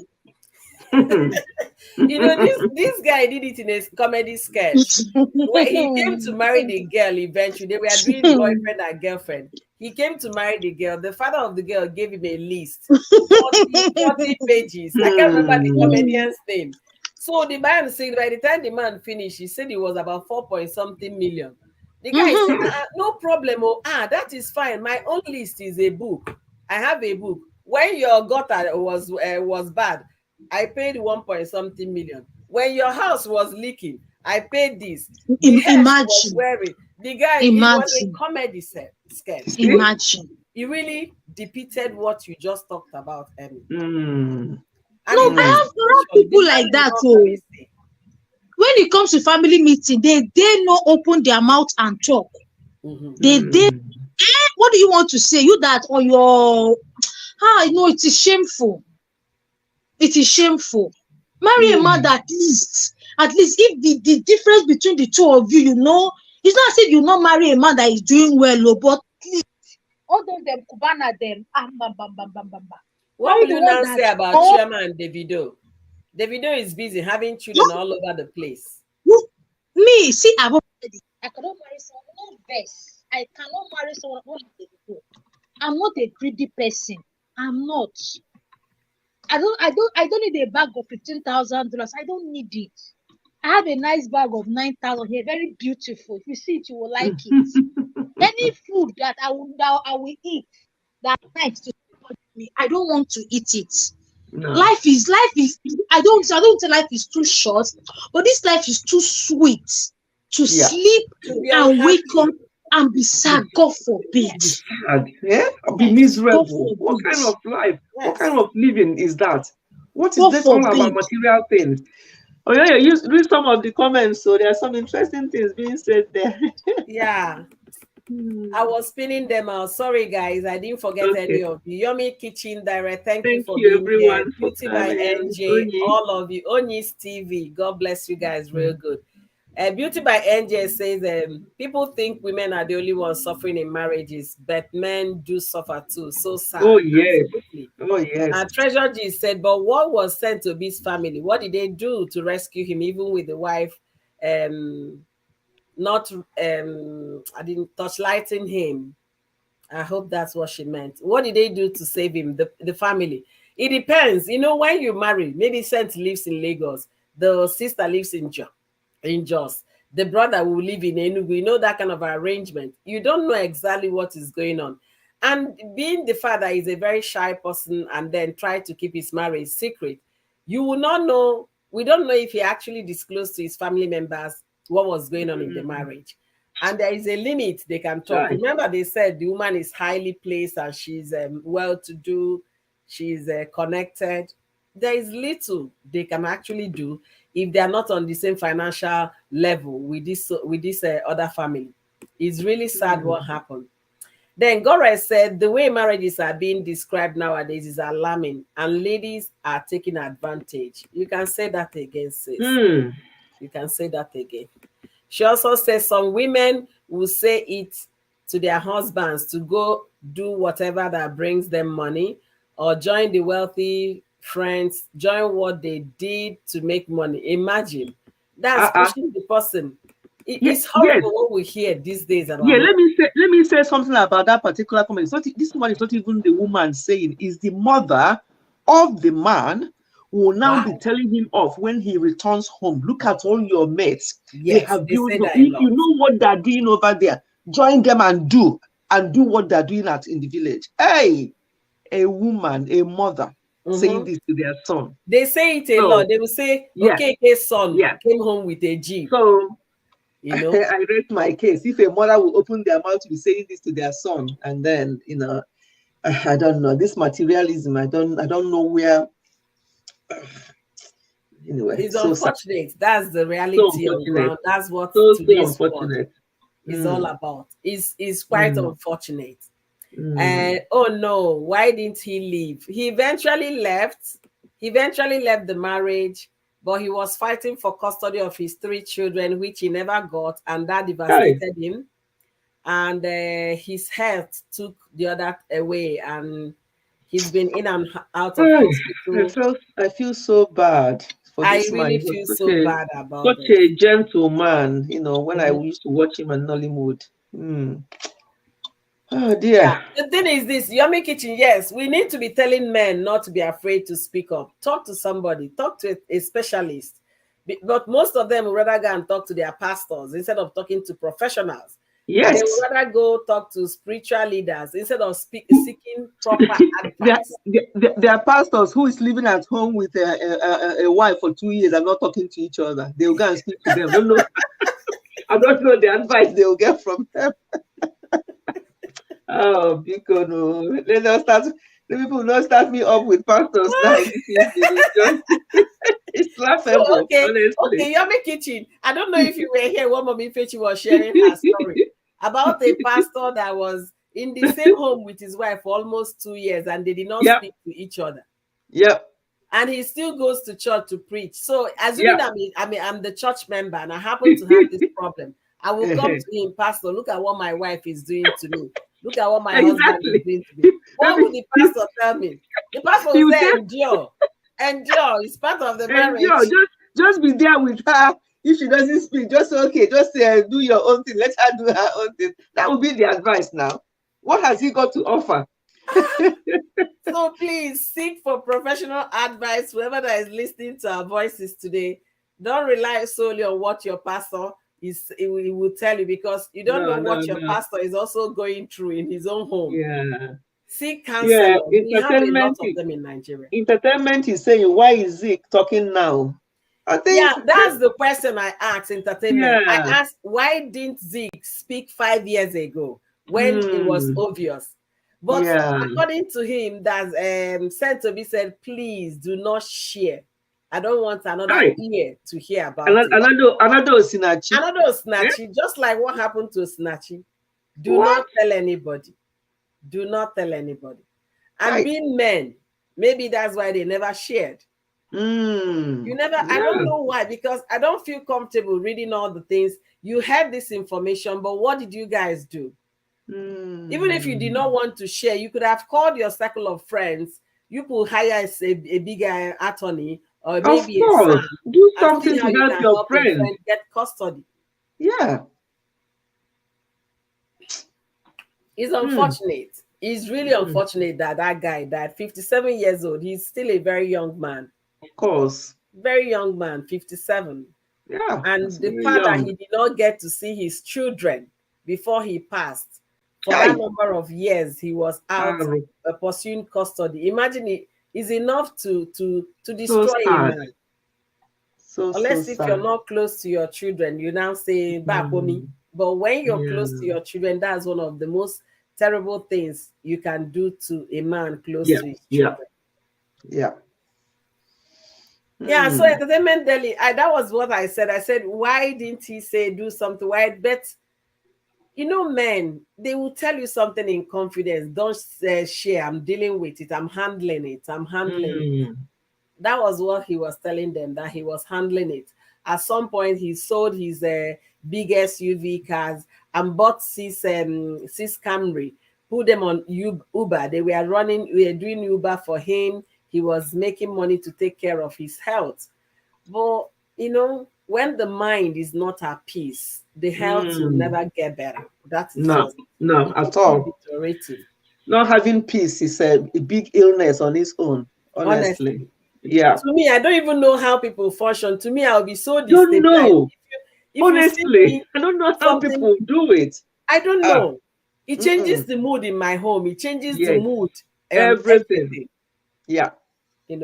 This guy did it in a comedy sketch. When he came to marry the girl, eventually they were doing boyfriend and girlfriend. He came to marry the girl. The father of the girl gave him a list, 40 pages. I can't remember the comedian's name. So the man said, by the time the man finished, he said it was about 4-point-something million. The guy said, no problem. That is fine. My own list is a book. I have a book. When your gutter was bad, I paid 1-point-something million. When your house was leaking, I paid this. The hair she was Imagine, wearing, the guy, it was a imagine, comedy sketch. See? imagine. He really depicted what you just talked about, Emmy. Mm. And No, in that I have situation, the people man like will that. not have Oh, a say. when it comes to family meeting, they dare not open their mouth and talk. Mhm. They dare. Mm. What do you want to say? You that or your no, it is shameful. It is shameful. Marry a man Mm. that at least if the difference between the two of you, it's not as if you not marry a man that is doing well, oh, but at least all those them Cubana them, bam, bam, bam, bam, bam, bam. What Marry will the you one now that, say about oh, Chioma and Davido? Davido is busy having children all over the place. me, see, I've already, I cannot marry someone, no vex. I cannot marry someone who like Davido. I'm not a greedy person. I'm not. I don't need a bag of $15,000. I don't need it. I have a nice bag of 9,000 here, very beautiful. If you see it, you will like it. Any food that I will eat that nice to me, I don't want to eat it. No. Life is I don't say life is too short, but this life is too sweet to Yeah. sleep To be and wake up unhappy. and be sad. God forbid. Be sad. Yeah? I'll be Yes, God miserable. What forbid. kind of life? What kind Yes. of living is that? What is God this all about forbid. material things? Oh yeah, you read some of the comments, so there are some interesting things being said there. Yeah. I Hmm. was spinning them out. Sorry, guys. I didn't forget Okay. any of you. Yomi Kitchen Direct, thank you Thank for you being here. everyone for Beauty by coming. NJ, Onyi. all of you. Onyis TV. God bless you guys, real Hmm. good. Beauty by NJ says people think women are the only ones suffering in marriages, but men do suffer too. So Oh sad. yes. Absolutely. Oh yes. Treasure G said, but what was Saint Obi's family? What did they do to rescue him, even with the wife not I didn't touch lighting him? I hope that's what she meant. What did they do to save him? The family. It depends. When you marry, maybe Saint lives in Lagos, the sister lives in Jos, the brother will live in Enugu. That kind of arrangement. You don't know exactly what is going on. And being the father is a very shy person and then try to keep his marriage secret, you will not know. We don't know if he actually disclosed to his family members what was going on in the Hmm. marriage. And there is a limit they can talk. Right. Remember, they said the woman is highly placed and she's well to do, she's connected. There is little they can actually do if they are not on the same financial level with this other family. It's really sad Hmm. what happened. Then Gore said the way marriages are being described nowadays is alarming and ladies are taking advantage. You can say that again, sis. Hmm. You can say that again. She also says some women will say it to their husbands to go do whatever that brings them money or join the wealthy friends, join what they did to make money. Imagine that's Uh-uh. pushing the person. Yeah, It's yes. horrible what we hear these days Yeah, about let marriage. me say something about that particular comment. It's not, this one is not even the woman saying, is the mother of the man who will now be Wow. telling him off when he returns home. Look at all your mates. They Yes, have they built say home. that a You lot. know what they're doing over there. Join them and do what they're doing in the village. Hey, a woman, a mother saying Mhm. this to their son. They say it a lot. So They will say, yeah, okay, his son yeah. came home with a Jeep, So you know. I rest my case. If a mother will open their mouth to be saying this to their son, and then I don't know, this materialism. I don't know where. Anyway, It's so sad, unfortunate. That's the so reality on unfortunate, ground. That's what so today's world unfortunate. is all Mm, about. Is quite mm, unfortunate. And mm. oh no, why didn't he leave? He eventually left. He eventually left the marriage, but he was fighting for custody of his three children, which he never got, and that Hey, devastated him. And his health took the other away, and he's been in and out of hey, hospital. I feel so bad for I this man. really He was feel so bad about such this. a gentle man. When I Mhm. used to watch him on Nollywood. Oh Yeah. dear. The thing is this, Yummy Kitchen, yes, we need to be telling men not to be afraid to speak up. Talk to somebody, talk to a specialist. But most of them would rather go and talk to their pastors instead of talking to professionals. They would Yes. rather go talk to spiritual leaders instead of seeking proper advice. There are pastors who is living at home with a wife for 2 years and not talking to each other. They will go and speak to them. Don't know. I don't know the advice they will get from them. Oh, because no, let us start. The people will not start me up with pastors now. This evening. It's So laughable, honestly. Yummy Kitchen. I don't know if you were here when Mommy Fechi was sharing her story about a pastor that was in the same home with his wife for almost 2 years, and they did not Yep. speak to each other. Yep. And he still goes to church to preach. So assuming Yep. I'm the church member and I happen to have this problem, I will come to him, Pastor, look at what my wife is doing to me. Look at what my husband is Exactly. doing to me. What would the pastor tell me? The pastor will say, endure. Endure. It's part of the marriage. Just be there with her. If she doesn't speak, just okay, just do your own thing. Let her do her own thing. That would be the advice now. What has he got to offer? So please seek for professional advice, whoever that is listening to our voices today. Don't rely solely on what your pastor is. He will tell you, because you don't know what your pastor is also going through in his own home. Yeah. Seek counselors. We have a lot Entertainment of them in Nigeria. Entertainment is saying, why is Zik talking now? I think that's the question I asked. Entertainment. Yeah. I asked, why didn't Zik speak 5 years ago when it was obvious? But according to him, that Saint Obi said, please do not share. I don't want another ear to hear about it. Another Osinachi. Another Osinachi, just like what happened to Osinachi. Do not tell anybody. Do not tell anybody. And being men, maybe that's why they never shared. You never, I don't know why, because I don't feel comfortable reading all the things. You had this information, but what did you guys do? Even if you did not want to share, you could have called your circle of friends. You could hire a bigger attorney, or maybe of course, do something to help your friend get custody. Yeah. It's unfortunate. It's really unfortunate that guy died. 57 years old. He's still a very young man. Of course. Very young man, 57. Yeah. And the fact that he did not get to see his children before he passed, for that number of years, he was out pursuing custody. Imagine it is enough to destroy a man. Unless if you're not close to your children, you now say, back for me. But when you're close to your children, that's one of the most terrible things you can do to a man close to his children. Yeah, so Entertainment Daily, that was what I said. I said, why didn't he say do something? Why? But, men, they will tell you something in confidence. Don't share. I'm dealing with it. I'm handling it. It. That was what he was telling them, that he was handling it. At some point, he sold his big SUV cars and bought six Camry, put them on Uber. They were doing Uber for him. He was making money to take care of his health. But, when the mind is not at peace, the health will never get better. That is no, at all. Not having peace is a big illness on its own, honestly. Yeah. To me, I don't even know how people function. To me, I'll be so destabilized. Don't know. Honestly, I don't know how people do it. I don't know. It changes the mood in my home. It changes the mood. Everything. Yeah.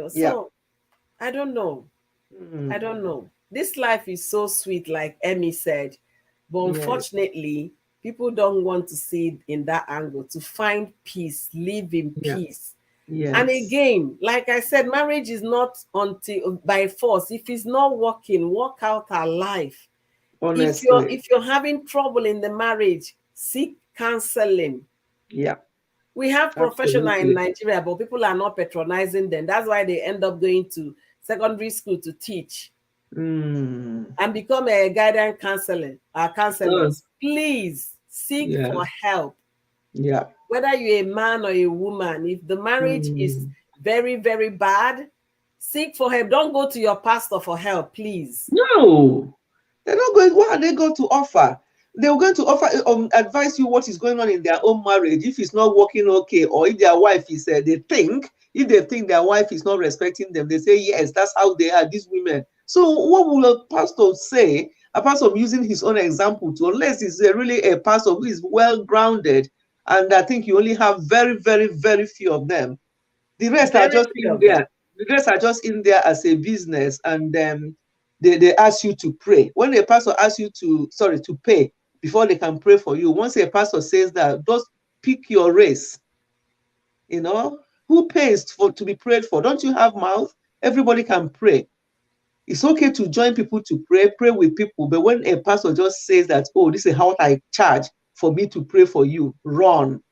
So I don't know. I don't know. This life is so sweet, like Emmy said, but unfortunately, people don't want to see it in that angle, to find peace, live in peace. Yes. And again, like I said, marriage is not until by force. If it's not working, work out our life. Honestly. If you're having trouble in the marriage, seek counseling. Yeah. We have professionals in Nigeria, but people are not patronizing them. That's why they end up going to secondary school to teach and become a guidance counselor. Counselors, please seek for help. Yeah. Whether you're a man or a woman, if the marriage is very, very bad, seek for help. Don't go to your pastor for help, please. No, they're not going. What are they going to offer? They're going to offer advise you what is going on in their own marriage. If it's not working okay, or if their wife is, if they think their wife is not respecting them, they say yes, that's how they are, these women. So what will a pastor say apart from using his own example to, unless he's really a pastor who is well grounded, and I think you only have very, very, very few of them. The rest are Very just few in of them. there. The rest are just in there as a business, and they ask you to pray. When a pastor asks you to pay before they can pray for you, once a pastor says that, just pick your race. Who pays to be prayed for? Don't you have mouth? Everybody can pray. It's okay to join people to pray with people, but when a pastor just says that, oh, this is how I charge for me to pray for you, run.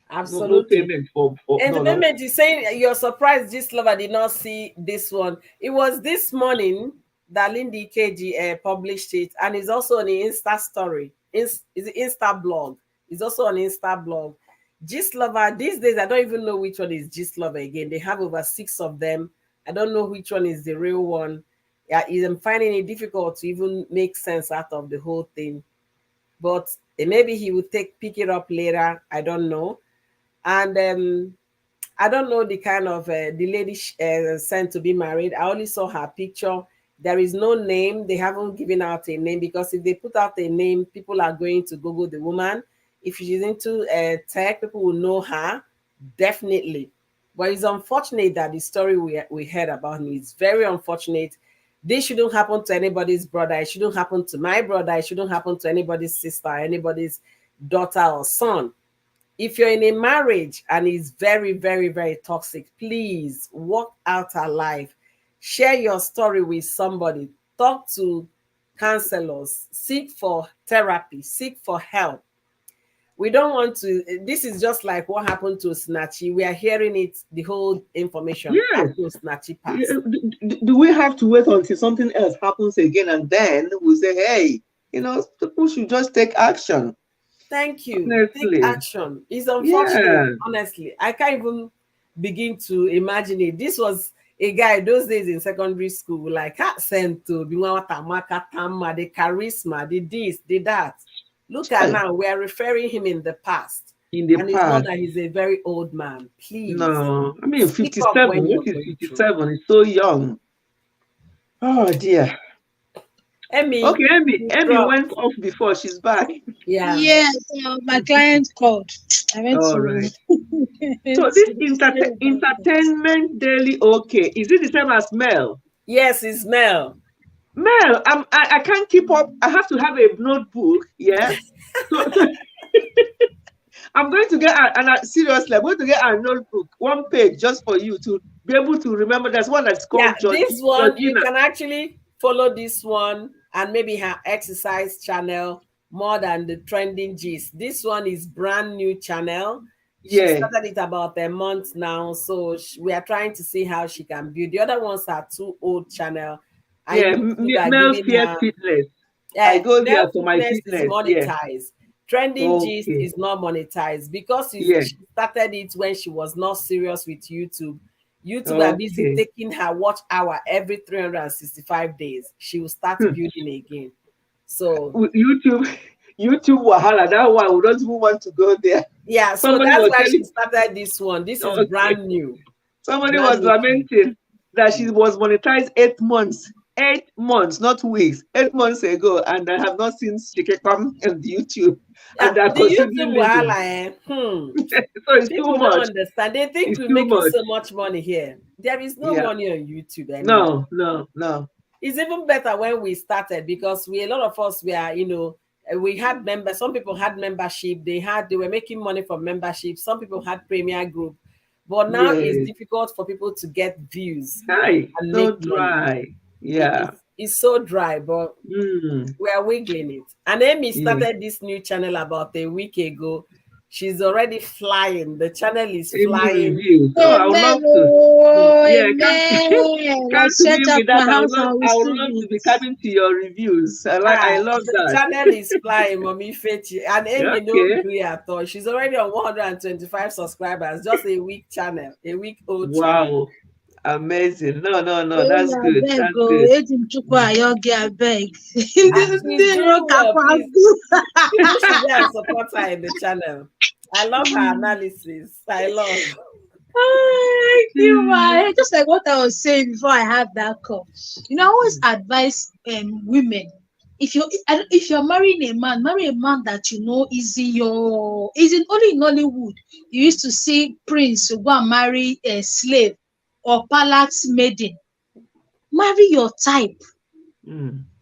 No Absolutely. payment for And the no. moment you're saying you're surprised this lover did not see this one. It was this morning that Lindy KG published it, and it's also on the Insta story. It's the Insta blog. It's also on Insta blog. Gist lover, these days I don't even know which one is Gist lover again. They have over 6 of them. I don't know which one is the real one. Yeah, I'm finding it difficult to even make sense out of the whole thing. But maybe he will pick it up later. I don't know. And I don't know the kind of the lady sent to be married. I only saw her picture. There is no name. They haven't given out a name, because if they put out a name, people are going to Google the woman. If she's into tech, people will know her definitely. But it's unfortunate that the story we heard about me is very unfortunate. This shouldn't happen to anybody's brother. It shouldn't happen to my brother. It shouldn't happen to anybody's sister, anybody's daughter or son. If you're in a marriage and it's very, very, very toxic, please walk out our life. Share your story with somebody. Talk to counselors. Seek for therapy. Seek for help. We don't want to. This is just like what happened to Snatchy. We are hearing it, the whole information Yes. after Snatchy passed. Do we have to wait until something else happens again, and then we'll say, hey, people should just take action? Thank you. Take Honestly. action. It's unfortunate, Yeah. honestly. I can't even begin to imagine it. This was a guy those days in secondary school, like sent to be the charisma, the this, the that. Look at now, we are referring him in the past. In the And it's not past. that he's a very old man. Please No. I mean, speak up 57. when you're What is going through. 57? It's so young. Oh, dear. Emmy, Okay, Emmy drop. went off before. She's back. Yeah. Yes, my client called. I went All to. right. So this entertainment daily, okay. Is it the same as Mel? Yes, it's Mel. Mel, I can't keep up. I have to have a notebook. Yeah. So I'm going to get seriously, I'm going to get a notebook, 1 page just for you to be able to remember. There's one that's called This one, you Georgina. can actually follow this one and maybe her exercise channel more than the trending gist. This one is brand new channel. She started it about a month now, so we are trying to see how she can build. The other ones are too old channel. And Mel Fear Fitness. I go there Mel for my Fitness is fitness. Yeah. monetized. Trending gist Okay. is not monetized because she started it when she was not serious with YouTube. YouTube are busy taking her watch hour every 365 days. She will start building again. So YouTube wahala, that one we don't even want to go there. Yeah, so that's why she started this one. This is brand new. Somebody was lamenting that she was monetized 8 months. 8 months, not weeks. 8 months ago, and I have not seen she come on YouTube. And they're the YouTube wahala, so it's people too much. Don't understand. They think we're making so much money here. There is no money on YouTube anymore. No. It's even better when we started because a lot of us were, we had members. Some people had membership. They were making money from membership. Some people had premier group. But now it's difficult for people to get views. And so dry. Money. Yeah. It's so dry, but we are wiggling it. And Amy started this new channel about a week ago. She's already flying. The channel is flying. I would love to. Can't be with that. I would love to be coming to your reviews. I love that. The channel is flying, Mommy Fetchy. And Amy don't agree at all. She's already on 125 subscribers. Just a week channel, a week old channel. Wow. Amazing. No, that's good. That's good. Support her in the channel. I love her analysis. I love. Thank you, man. Just like what I was saying before I had that call. I always advise women if you're marrying a man, marry a man that you know is in only in Hollywood. You used to see prince go and marry a slave or palace maiden. Marry your type.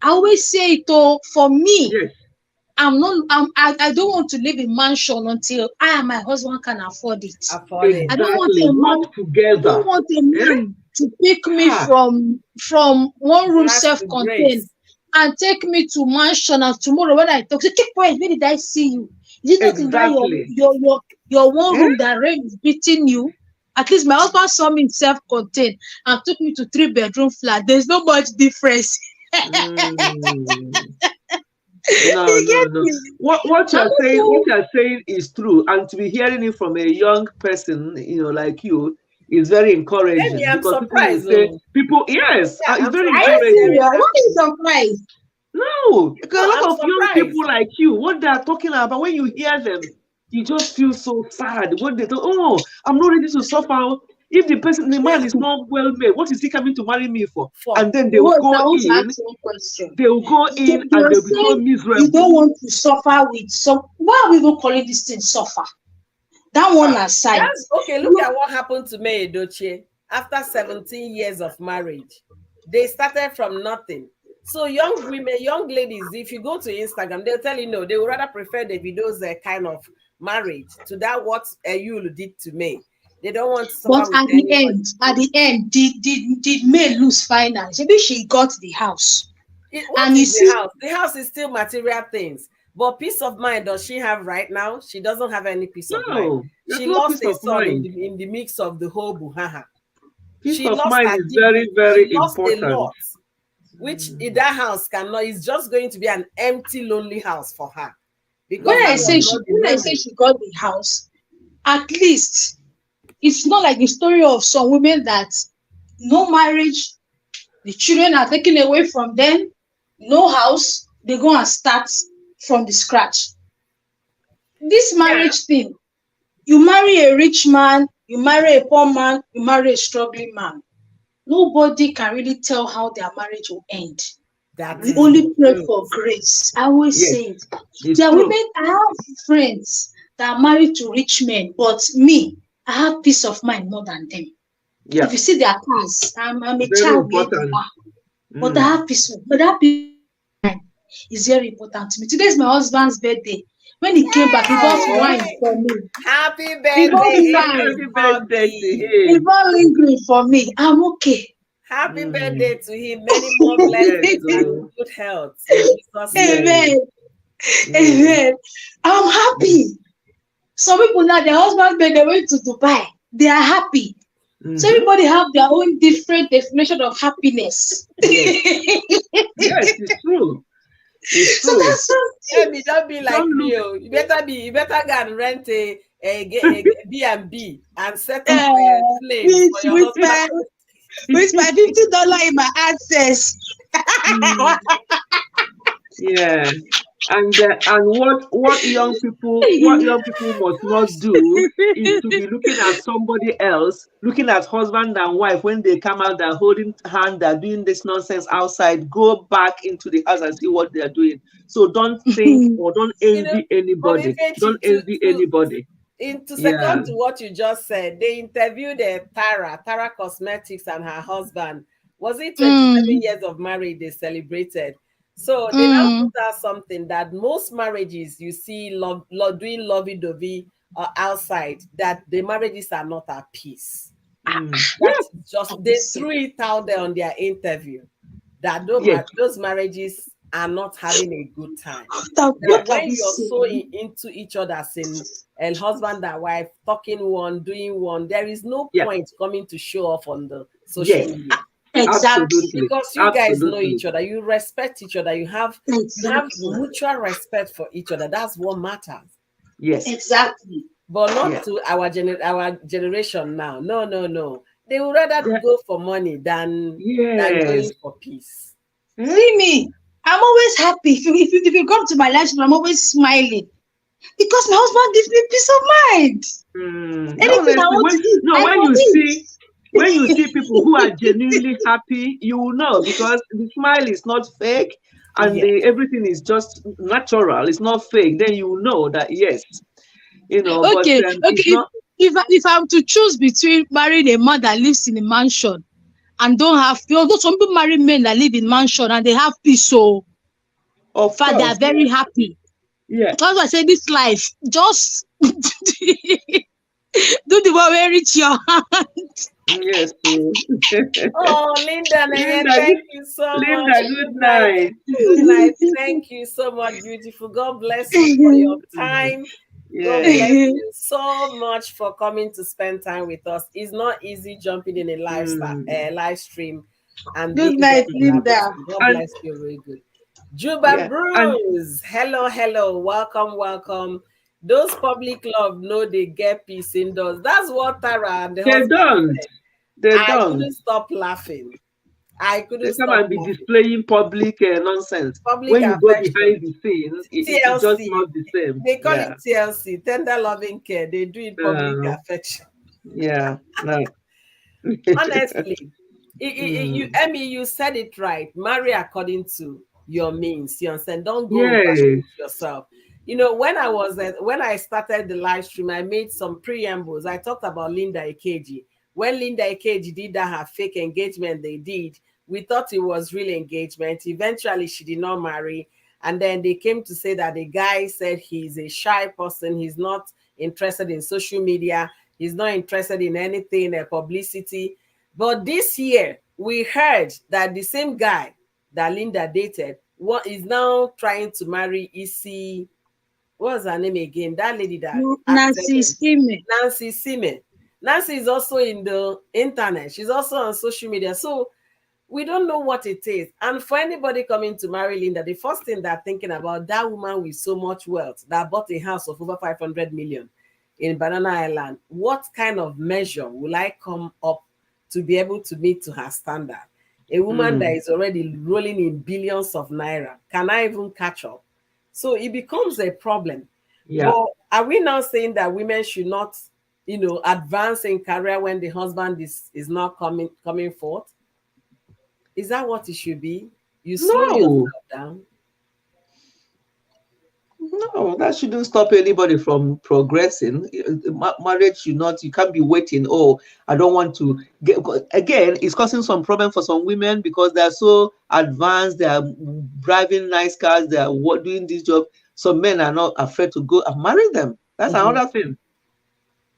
I always say it. Oh, for me, Yes. I don't want to live in mansion until I and my husband can afford it. Afford it. I don't want Exactly. a man. Work I together. don't want a Eh? man to pick me Ah. from one room That's the self-contained grace. and take me to mansion, and tomorrow when I talk, say, keep quiet, where did I see you? Is it not in that Exactly. your one Eh? room that rain is beating you? At least my husband saw me in self-contained and took me to 3-bedroom flat. There's no much difference. Mm. No, You no, get no. me? What I'm you're saying is true, and to be hearing it from a young person, like you, is very Maybe encouraging I'm because people will surprised say, though. yes, Yeah, it's I'm very Are you surprised serious? hearing encouraging. Why that. are you surprised? No, because No, a I'm lot of young surprised. people like you, what they are talking about, when you hear them, you just feel so sad. What they thought, oh, I'm not ready to suffer. If the man is not well made, what is he coming to marry me for? For And then they will Wait, I go want to in, ask you one question. they will go in and You're they'll be so saying you miserable. don't want to suffer with some. Why are we even calling this thing suffer? That one Ah, aside. that's okay. Look at what happened to May Edochie after 17 years of marriage. They started from nothing. So young women, young ladies, if you go to Instagram, they'll tell you no, they would rather prefer the videos kind of marriage to that what you did to me. They don't want to But suffer with anybody. at the end, did May lose finance? Maybe she got the house. What And you is the see, house? The house is still material things. But peace of mind does she have right now? She doesn't have any peace of mind. no, there's She no lost peace a of son mind. in the mix of the whole buhaha. Peace She of lost mind her is very, dignity. She very lost a important. lot, which in that house cannot. It's just going to be an empty, lonely house for her because that was not the when I say memory. she got the house, at least it's not like the story of some women that no marriage, the children are taken away from them, no house, they go and start from the scratch. This Yeah, marriage thing, you marry a rich man, you marry a poor man, you marry a struggling man. Nobody can really tell how their marriage will end. that We is Mm. the only pray truth. for grace. I always Yes, say it. it's There are true. women, I have friends that are married to rich men, but me, I have peace of mind more than them. If Yeah, you see their cars, I'm a very child where they important. are. But I Mm. have peace of but that peace of mind is very important to me. Today is my husband's birthday. When he came back, he bought Oh, wine for me. Happy He bought birthday, wine. happy birthday to hubby. He him. bought lingering for me. I'm okay. Happy Mm. birthday to him. Many more Yes, blessings and oh, good health in Jesus' name. yes, Amen. yes. Amen. I'm happy. Some people now, their husband, when they went to Dubai, they are happy. So Mm-hmm. everybody have their own different definition of happiness. So Yes, yes, it's true. It's true. that's something. Amy, don't be Don't like look. me. Oh. You better go and rent a B&B and set up flames With for your husband. my $50 in my access. Mm. Yeah, and what young people must not do is to be looking at somebody else, looking at husband and wife when they come out, they're holding hand, they're doing this nonsense outside. Go back into the house and see what they're doing. So don't think or don't You know, envy Mommy anybody. Don't Fechi, envy anybody. to Yeah. second to what you just said, they interviewed Tara Cosmetics and her husband. Was it 27 years of marriage they celebrated? So they now put out something that most marriages you see doing lovey-dovey outside, that the marriages are not at peace. Mm. That is just, they threw it out there on their interview that Yes. those marriages are not having a good time. Yes. That when you're so into each other as in and husband and wife, talking one, doing one, there is no Yeah. point coming to show off on the social Yes. media. Exactly. Absolutely. Because you guys know Absolutely. each other, you respect each other, you have mutual respect for each other. That's what matters. Yes. Exactly. But not Yeah. to our generation now. No. They would rather Yeah. go for money than Yes. going for peace. See me. I'm always happy. If you come to my life, I'm always smiling. Because my husband gives me peace of mind. Anything I Honestly, want to eat, I when can you eat. see when you see people who are genuinely happy, you will know because the smile is not fake and Yes. everything is just natural, it's not fake, then you know that yes, but Okay, it's okay. not. If I'm to choose between marrying a man that lives in a mansion and don't have, although some people marry men that live in mansion and they have peace, so Of fact they are course, very happy. yeah, That's why I say this life, just do the one where reach your hand. yes, so. Oh, Linda, Nene, Linda, thank you so much. Linda, good Good night. night. Good night. Thank you so much, beautiful. God bless you for your time. God Yes. bless you so much for coming to spend time with us. It's not easy jumping in a Mm. live stream and Good being there night, Linda. collaborating. God And bless you. Very good. Juba yeah, and Bruce. Hello, hello. Welcome, welcome. Those public love know they get peace indoors. That's what Tara and the they husband don't. said. They I don't. couldn't stop laughing. I They couldn't come stop and be laughing. displaying public nonsense. Public When you go affection. behind the scenes, it's just TLC. not the same. They call it Yeah. TLC, tender loving care. They do it public Uh, affection. yeah. No. Honestly, you, Mm. Emmy, you said it right. Marry according to your means. You understand? Don't go Yes. overstretch yourself. When I started the live stream, I made some preambles. I talked about Linda Ikeji. When Linda Ikeji did that her fake engagement, they did. We thought it was real engagement. Eventually, she did not marry, and then they came to say that the guy said he's a shy person. He's not interested in social media. He's not interested in anything, publicity. But this year, we heard that the same guy that Linda dated what is now trying to marry Issy. What's her name again? That lady that acted Nancy in Steamy. Nancy Simon. Nancy is also in the internet. She's also on social media. So we don't know what it is. And for anybody coming to marry Linda, the first thing they're thinking about that woman with so much wealth that bought a house of over 500 million in Banana Island. What kind of measure will I come up to be able to meet to her standard? A woman that Mm. is already rolling in billions of naira. Can I even catch up? So it becomes a problem. Yeah. But are we now saying that women should not, advance in career when the husband is not coming forth? Is that what it should be? You slow No. yourself down. No, that shouldn't stop anybody from progressing. Marriage should not, you can't be waiting. Oh, I don't want to get, again, it's causing some problem for some women because they're so advanced, they are driving nice cars, they are doing this job. Some men are not afraid to go and marry them. That's Mhm. another thing.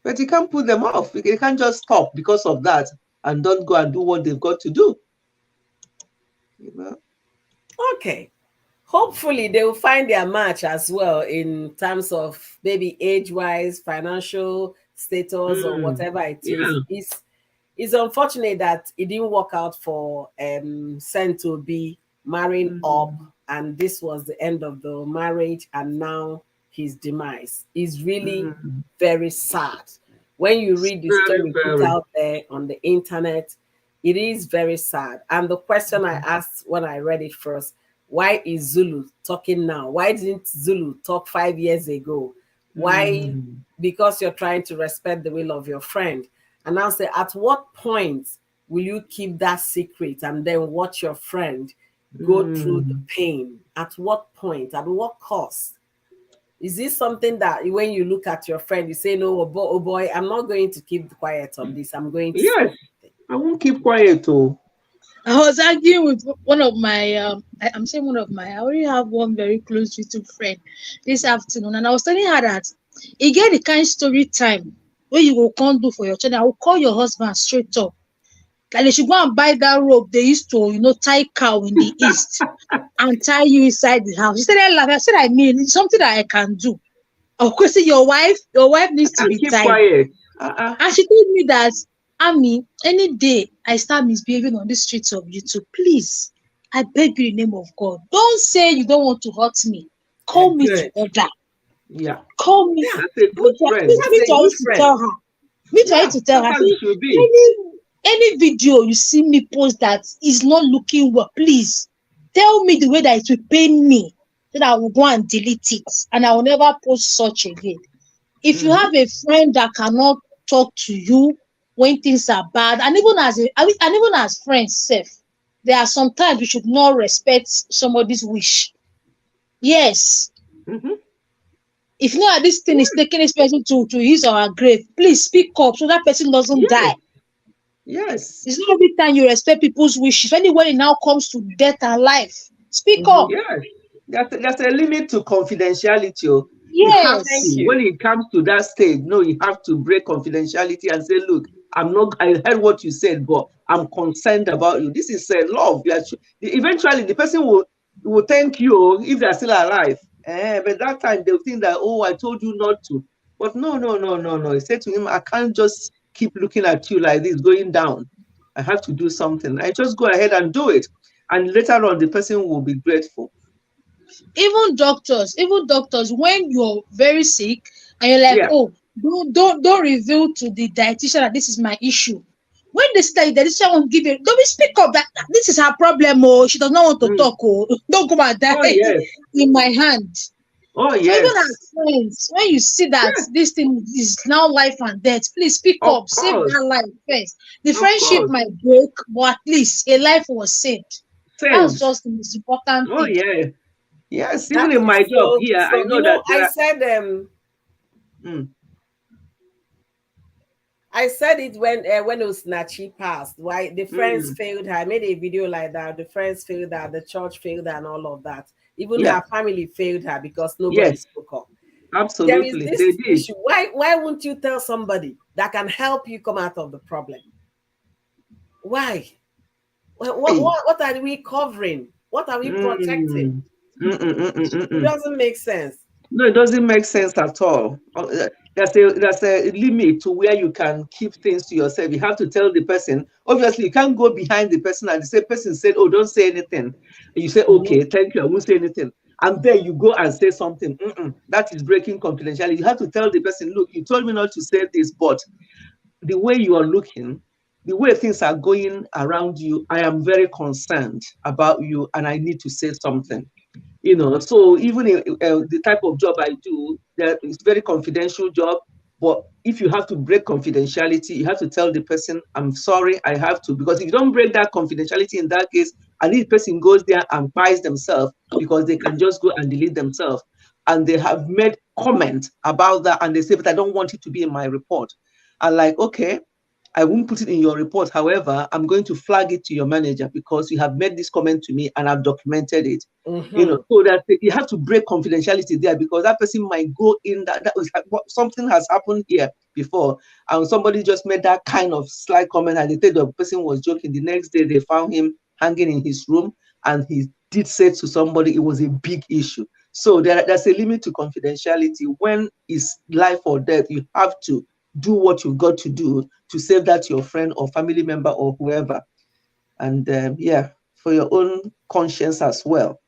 But you can't put them off. You can't just stop because of that and don't go and do what they've got to do. You know? Okay. Hopefully they will find their match as well in terms of maybe age-wise, financial status, or Mm, whatever it is. yeah. It's unfortunate that it didn't work out for Saint Obi marrying up, Mm, and this was the end of the marriage, and now his demise is really mm. very sad. When you read the Very, story put very. out there on the internet, it is very sad. And the question I asked when I read it first, why is Zulu talking now? Why didn't Zulu talk 5 years ago? Why? Mm, Because you're trying to respect the will of your friend. And I'll say, at what point will you keep that secret and then watch your friend go through the mm. pain? At what point? At what cost? Is this something that when you look at your friend, you say, no, oh boy, I'm not going to keep quiet on this. I'm going to say Yes, something. I won't keep quiet. Oh. I was arguing with one of my I'm saying one of my I already have one very close YouTube friend this afternoon, and I was telling her that you get the kind story time where you will come do for your children. I will call your husband straight up. Like they should go and buy that rope they used to, tie cow in the east and tie you inside the house. She said, I laugh. I said, I mean, it's something that I can do. Of course, your wife needs to And be keep tied. quiet. Uh-uh. And she told me that, Ami, any day I start misbehaving on the streets of YouTube, please, I beg you in the name of God, don't say you don't want to hurt me. Call me to Good. order. Yeah, Call me. Yeah, that's a Me good too, friend. that's a I good used to friend. tell her. Me too, I Yeah, used to tell her, that's how it say, should be. any video you see me post that is not looking well, please tell me the way that it will pain me, so that I will go and delete it and I will never post such again. If you Mm-hmm. have a friend that cannot talk to you when things are bad, and even as friends self, there are some times we should not respect somebody's wish. Yes. Mm-hmm. If you know that this thing is taking this person to his or her grave, please speak up so that person doesn't die. Yes. Yes. It's not every time you respect people's wishes. Only when it now comes to death and life, speak up. Yes. There's a limit to confidentiality. Oh. You have Thank Yes. to, you. when it comes to that stage, no, you have to break confidentiality and say, look, I heard what you said, but I'm concerned about you. This is love. Eventually, the person will thank you if they're still alive. But that time, they'll think that, oh, I told you not to. But no, no, no, no, no. He said to him, I can't just keep looking at you like this, going down. I have to do something. I just go ahead and do it. And later on, the person will be grateful. Even doctors, when you're very sick and you're like, Yeah. oh, don't reveal to the dietitian that this is my issue. When they say the dietitian won't give you, don't speak up that this is her problem. Oh, she does not want to Mm. talk. Oh, don't come and Oh, die yes. in my hand. Oh, So even yes. as friends, when you see that Yes. this thing is now life and death, please speak Of up, save course. that life first. The Of friendship course. might break, but at least a life was saved. That's Saved. just the most important Oh, thing. yeah. Yes. Even That in my is job so here, I so. know that there I are. said Mm, I said it when Osinachi passed. Why the friends mm, failed her. I made a video like that. The friends failed her. The church failed her, and all of that. Even yeah. her family failed her because nobody Yes. spoke up. There is Absolutely. They this did. issue. Why won't you tell somebody that can help you come out of the problem? Why? Hey. What are we covering? What are we protecting? Mm, mm, mm, mm, mm, mm, It mm. doesn't make sense. No, it doesn't make sense at all. There's a limit to where you can keep things to yourself. You have to tell the person. Obviously, you can't go behind the person and the same person said, "Oh, don't say anything." And you say, Mhm. "Okay, thank you, I won't say anything." And then you go and say something. That is breaking confidentiality. You have to tell the person, "Look, you told me not to say this, but the way you are looking, the way things are going around you, I am very concerned about you, and I need to say something." So even the type of job I do, that is very confidential job. But if you have to break confidentiality, you have to tell the person, I'm sorry, I have to. Because if you don't break that confidentiality in that case, and this person goes there and buys themselves because they can just go and delete themselves. And they have made comment about that and they say, but I don't want it to be in my report. I'm like, okay, I won't put it in your report. However, I'm going to flag it to your manager because you have made this comment to me and I've documented it. Mhm. So that you have to break confidentiality there because that person might go in that was something has happened here before, and somebody just made that kind of slight comment and they said the person was joking. The next day they found him hanging in his room and he did say to somebody it was a big issue. So there's a limit to confidentiality. When it's life or death, you have to do what you've got to do to save that to your friend or family member or whoever. And for your own conscience as well.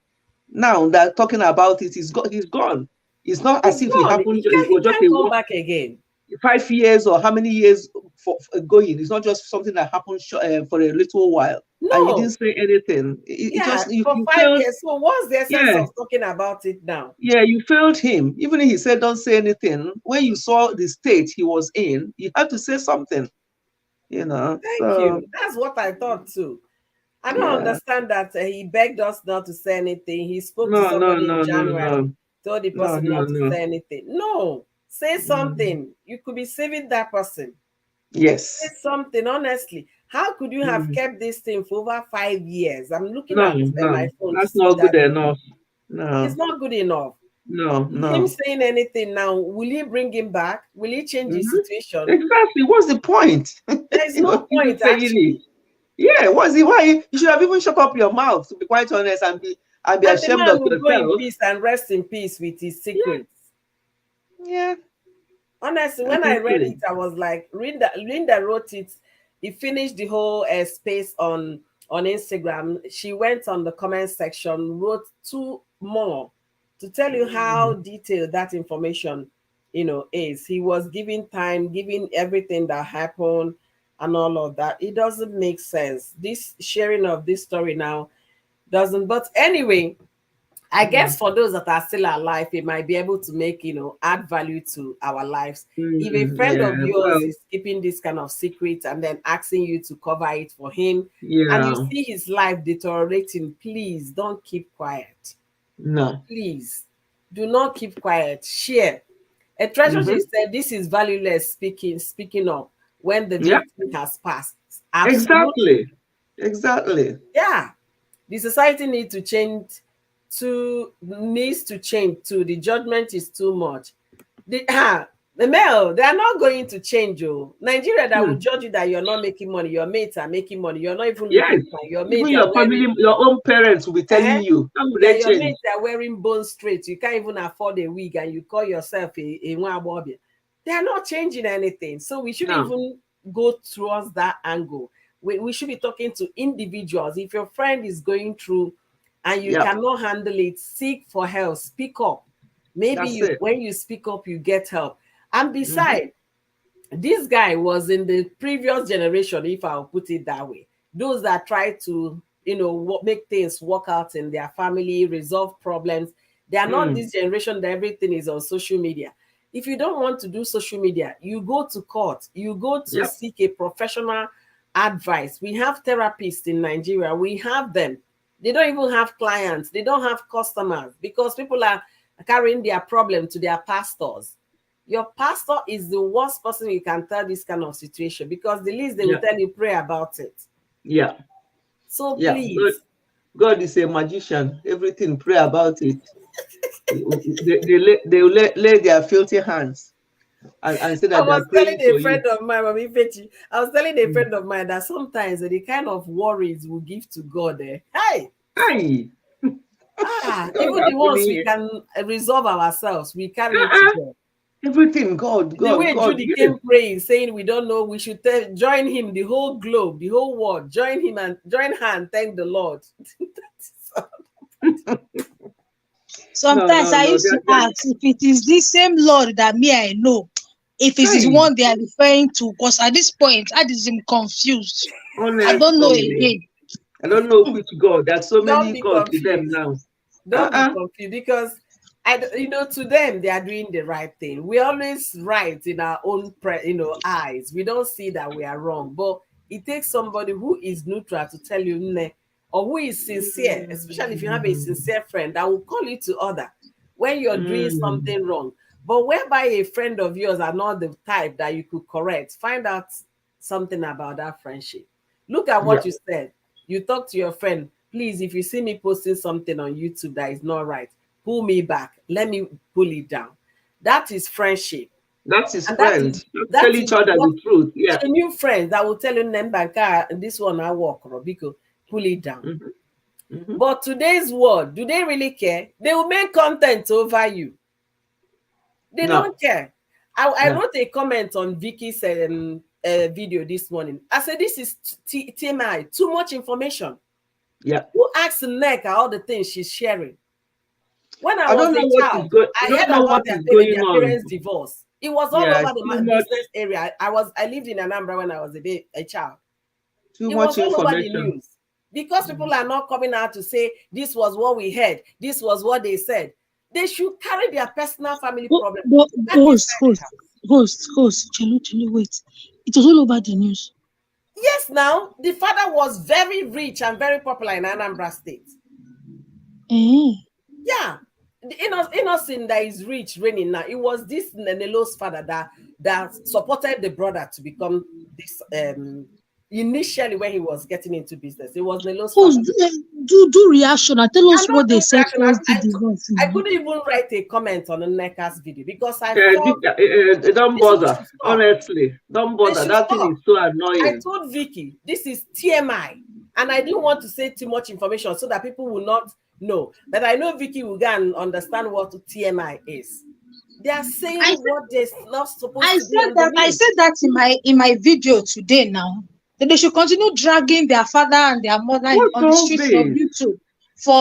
Now that talking about it, he's gone. It's not He's as if it gone. happened, it He was just can't a come back again. 5 years or how many years for going. It's not just something that happened for a little while. And you didn't No. say anything. It Yeah, just, you, for you five failed. years. So what's the essence Yeah, of talking about it now? yeah, you failed him. Even if he said don't say anything, when you saw the state he was in, you had to say something, Thank So, you. That's what I thought too. I don't yeah. understand that he begged us not to say anything. He spoke to No, no, somebody in no, no, January, no. told the No, person no, not to no. say anything. No, say Mm, something. You could be saving that person. Say yes. something, honestly. How could you have Mm, kept this thing for over 5 years? I'm looking no, at no. my phone to That's see not good that enough. it's No, not good enough. no, Him no. saying anything now, will he bring him back? Will he change the Mhm. situation? Exactly. What's the point? There is no Even point, saying it. actually. Yeah, what's it? Why you should have even shut up your mouth, to be quite honest, and be And the ashamed man of will go in yourself. peace and rest in peace with his Yeah, secrets. yeah. Honestly, when I read Honestly. it, I was like, Linda wrote it. He finished the whole space on Instagram. She went on the comment section, wrote two more to tell you how Mm, detailed that information, is. He was giving time, giving everything that happened and all of that. It doesn't make sense. This sharing of this story now doesn't. But anyway, I guess for those that are still alive, it might be able to make, add value to our lives. If a friend Yeah, of yours well, is keeping this kind of secret and then asking you to cover it for him, and you yeah, see his life deteriorating, please don't keep quiet. no. Please do not keep quiet. Share. A treasurer Mm-hmm. said, "This is valueless speaking up when the Yeah, victim has passed." Absolutely. exactly. Exactly. Yeah. The society needs to change too. The judgment is too much. The male, they are not going to change you. Nigeria that will Hmm. judge you that you're not making money, your mates are making money, you're not even Yes. looking fine, your Even mates are your family, wearing your own parents will be telling uh you, how would yeah, they your change? mates are wearing bone straight. You can't even afford a wig and you call yourself a Nwabobia. They are not changing anything. So we shouldn't No. even go towards that angle. We should be talking to individuals. If your friend is going through and you Yep. cannot handle it, seek for help. Speak up. Maybe That's it. when you speak up, you get help. And Mm-hmm. besides, this guy was in the previous generation, if I'll put it that way. Those that try to, make things work out in their family, resolve problems. They are not Mm. this generation that everything is on social media. If you don't want to do social media, you go to court, you go to Yep. seek a professional advice. We have therapists in Nigeria, we have them. They don't even have clients, they don't have customers because people are carrying their problem to their pastors. Your pastor is the worst person you can tell this kind of situation because the least they will Yep. tell you pray about it. Yeah. So Yeah. please, God is a magician. Everything, pray about it. They will lay their filthy hands and say I that they was are telling praying a for you. friend of mine, Mami Fechi, I was telling a Mm. friend of mine that sometimes the kind of worries we give to God, hey, Aye. God even has the ones really we can resolve ourselves, we carry it to uh-uh. God. Everything, God, The God, way God. Judy Yes. came praying, saying we don't know, we should join him, the whole globe, the whole world, join him and join her and thank the Lord. No, Sometimes no, I no. used to ask if it is the same Lord that me I know, if it is Hey, one they are referring to, because at this point I am confused. I don't know honestly, again. I don't know which God. There's so Don't many be gods to them confused. now. Don't be Uh-uh. confused because to them they are doing the right thing. We always right in our own eyes. We don't see that we are wrong, but it takes somebody who is neutral to tell you "Nne," or who is sincere, especially if you have a sincere friend that will call you to order when you're doing Mm. something wrong. But whereby a friend of yours are not the type that you could correct, find out something about that friendship. Look at Yeah, what you said. You talk to your friend, please, if you see me posting something on YouTube that is not right, pull me back. Let me pull it down. That is friendship. that's his And that friend. is Tell that each is other what the truth. Yeah. genuine friends that will tell you Nembanka, this one I walk, Robiko, pull it down. Mm-hmm. Mm-hmm. But today's world, do they really care? They will make content over you. They No, don't care. I no. wrote a comment on Vicky's video this morning. I said, this is TMI, too much information. Yeah. Who asked Nneka all the things she's sharing? When I I was don't a know what is child, going. I I don't heard know about what is going their on. parents' divorce. It was all Yeah, over it's the too much. business area. I lived in Anambra when I was a child. Too It much was all over the information. news because Mm. people are not coming out to say this was what we heard, this was what they said. They should carry their personal family problem But back inside the house. Chelu, wait. It was all over the news. Yes, now the father was very rich and very popular in Anambra State. Eh. Yeah, the innocent that is rich reigning now. It was this Nenelo's father that supported the brother to become this. Initially, when he was getting into business, it was Nelo's Host, father. do reaction and tell I'm us not what they doing said reaction. first the divorce I now. couldn't even write a comment on the Neka's video because I felt Don't this one bother. should stop. Honestly, don't They bother. should That thing stop. is so I annoying. told Vicky, this is TMI. And I didn't want to say too much information so that people will not know. But I know Vicky will go and understand what TMI is. They are I saying said what they're not supposed I to be said on the that I news. said that in my video today now. That they should continue dragging their father and their mother What's on the all streets of this? YouTube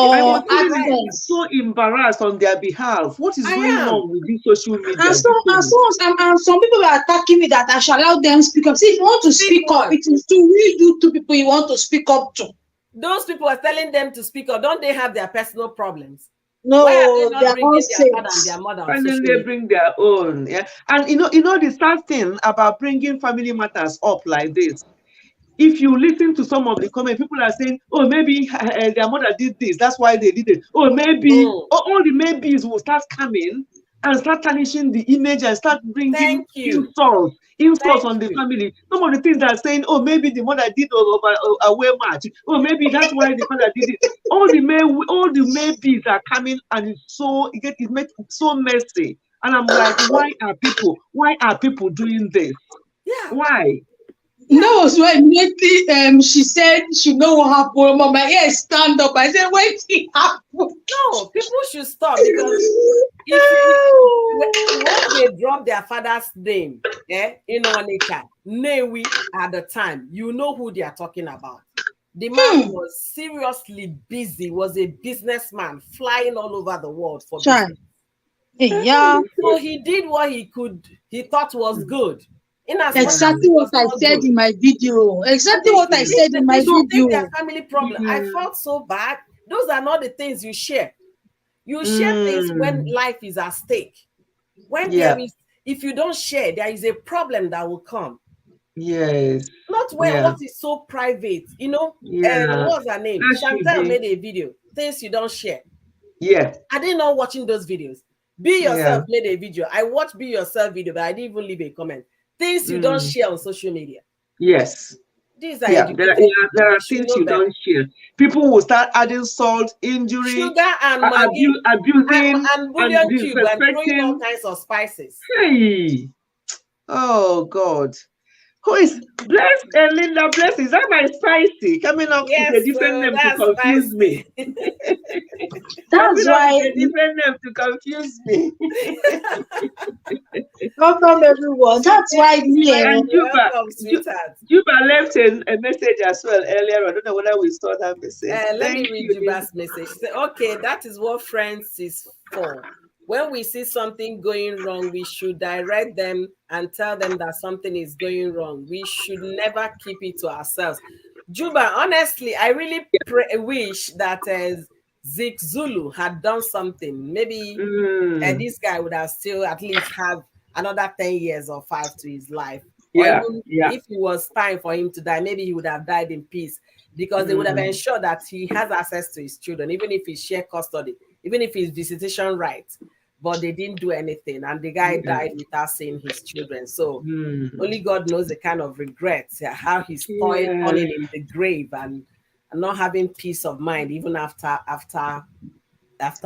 It's I for was not even right. AdSense. so embarrassed on their behalf. What is I going am. on with these social And media so and people? so and some people were attacking me that I should allow them speak up. See, if you want to Speak speak up, what? it is to really you two people you want to speak up to. Those people are telling them to speak up. Don't they have their personal problems? Why are they No, they not are all bringing their father and saints. their mother on Finally, social they media? bring their own. Yeah. And the sad thing about bringing family matters up like this, if you listen to some of the comments, people are saying, oh, maybe their mother did this, that's why they did it. Oh, maybe, Mm, all the maybes will start coming and start tarnishing the image and start bringing thank you. insults Thank on the you. family. Some of the things that are saying, oh, maybe the mother did away match. Oh, maybe that's why the father did it. All the maybes are coming, and it makes it so messy. And I'm like, why are people doing this? Yeah, Why? And yeah. that was why immediately she said she know what happened. My ear stand up. I said, wait, it happened. No, people should stop because if you once they drop their father's name, in Onitsha, Newi at the time, you know who they are talking about. The man was seriously busy, was a businessman flying all over the world for Child. business. Yeah, So he did what he thought was good. In as much as exactly it what was I not said good. in my video. And Exactly they what should I take said in my their video. family problem. I felt so bad. Those are not the things you share. You share things when life is at stake. When there Yeah. is, if you don't share, there is a problem that will come. Yes. Not where Yeah. what is so private, Yeah. what's her name? That should Chantel be. made a video, things you don't share. Yeah. I didn't know watching those videos. Be Yeah. Yourself made a video. I watched Be Yourself video, but I didn't even leave a comment. Things you don't Mm. share on social media. Yes. These are Yeah. educated people. There They are should things know you better. don't share. People will start adding salt, injury, Sugar and Maggi abusing, and and bouillon cube and throwing all disrespecting. kinds of spices. Hey. Oh God. Who is blessed? Linda Bless? Is that my spicy coming up with a Yes, different so name to that's confuse me? spicy. Coming That's up with why, a different name to confuse me. welcome everyone. That's why Yes, me, spicy. And Welcome, sweetheart. Juba left a message as well earlier. I don't know whether we saw that message. Let me Thank read you, Linda. Juba's message. Say, okay, that is what friends is for. When we see something going wrong, we should direct them and tell them that something is going wrong. We should never keep it to ourselves. Juba, honestly, I really wish that Zik Zulu had done something. Maybe this guy would have still at least have another 10 years or 5 to his life. Or Yeah, even yeah. if it was time for him to die, maybe he would have died in peace because they would have ensured that he has access to his children, even if it's shared custody, even if it's visitation rights. But they didn't do anything, and the guy died without seeing his children. So only God knows the kind of regrets, how he's turning in the grave and not having peace of mind even after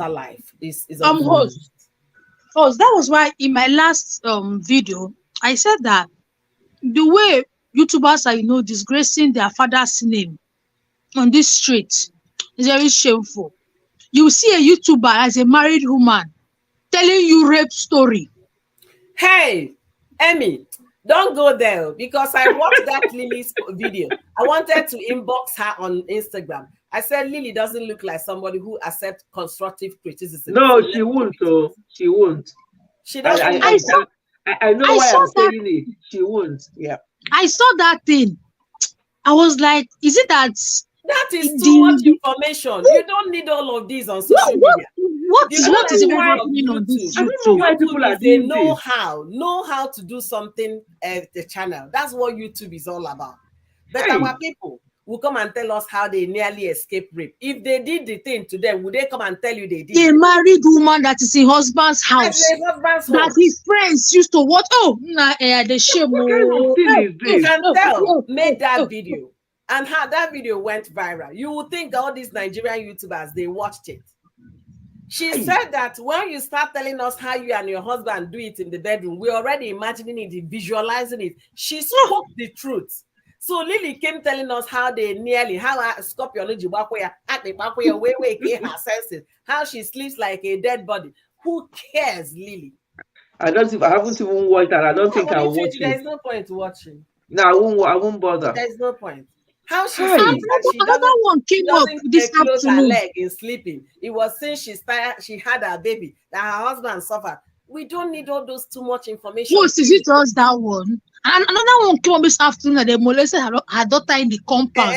life. This is unfortunate. host, that was why in my last video I said that the way YouTubers are, disgracing their father's name on this street is very shameful. You see a YouTuber as a married woman telling you rape story. Hey, Emmy, don't go there because I watched that Lily's video. I wanted to inbox her on Instagram. I said Lily doesn't look like somebody who accepts constructive criticism. No, So she let's keep won't. it to Oh, this. she won't. She I, doesn't I, I look saw like. I know I why saw I'm that saying it. She won't. Yeah. I saw that thing. I was like, is it that That is too much the information. You don't need all of these on what social media. The I whole don't what is know even why. essence of happening on this YouTube, I don't know YouTube? why YouTube people are is a doing this. know how to do something at the channel. That's what YouTube is all about. But Hey. our people will come and tell us how they nearly escaped rape. If they did the thing to them, would they come and tell you they did? A married woman that is in husband's house, That's a husband's home. that his friends used to watch. Oh, the shame. What kind of thing is this? Chantel made that video, and how that video went viral. You would think all these Nigerian YouTubers, they watched it. She said that when you start telling us how you and your husband do it in the bedroom, we're already imagining it, visualizing it. She spoke the truth. So Lily came telling us how they nearly, how Scorpion way her senses, how she sleeps like a dead body. Who cares, Lily? I haven't even watched that. I don't think I'll watch There it. is no point watching. No, I won't bother. There is no point. How she Hey. sleeps and Another one came up this close her afternoon. leg in sleeping. It was since she had her baby that her husband suffered. We don't need all those too much information. Most is it just that one? And another one came up this afternoon that they molested her daughter in the compound.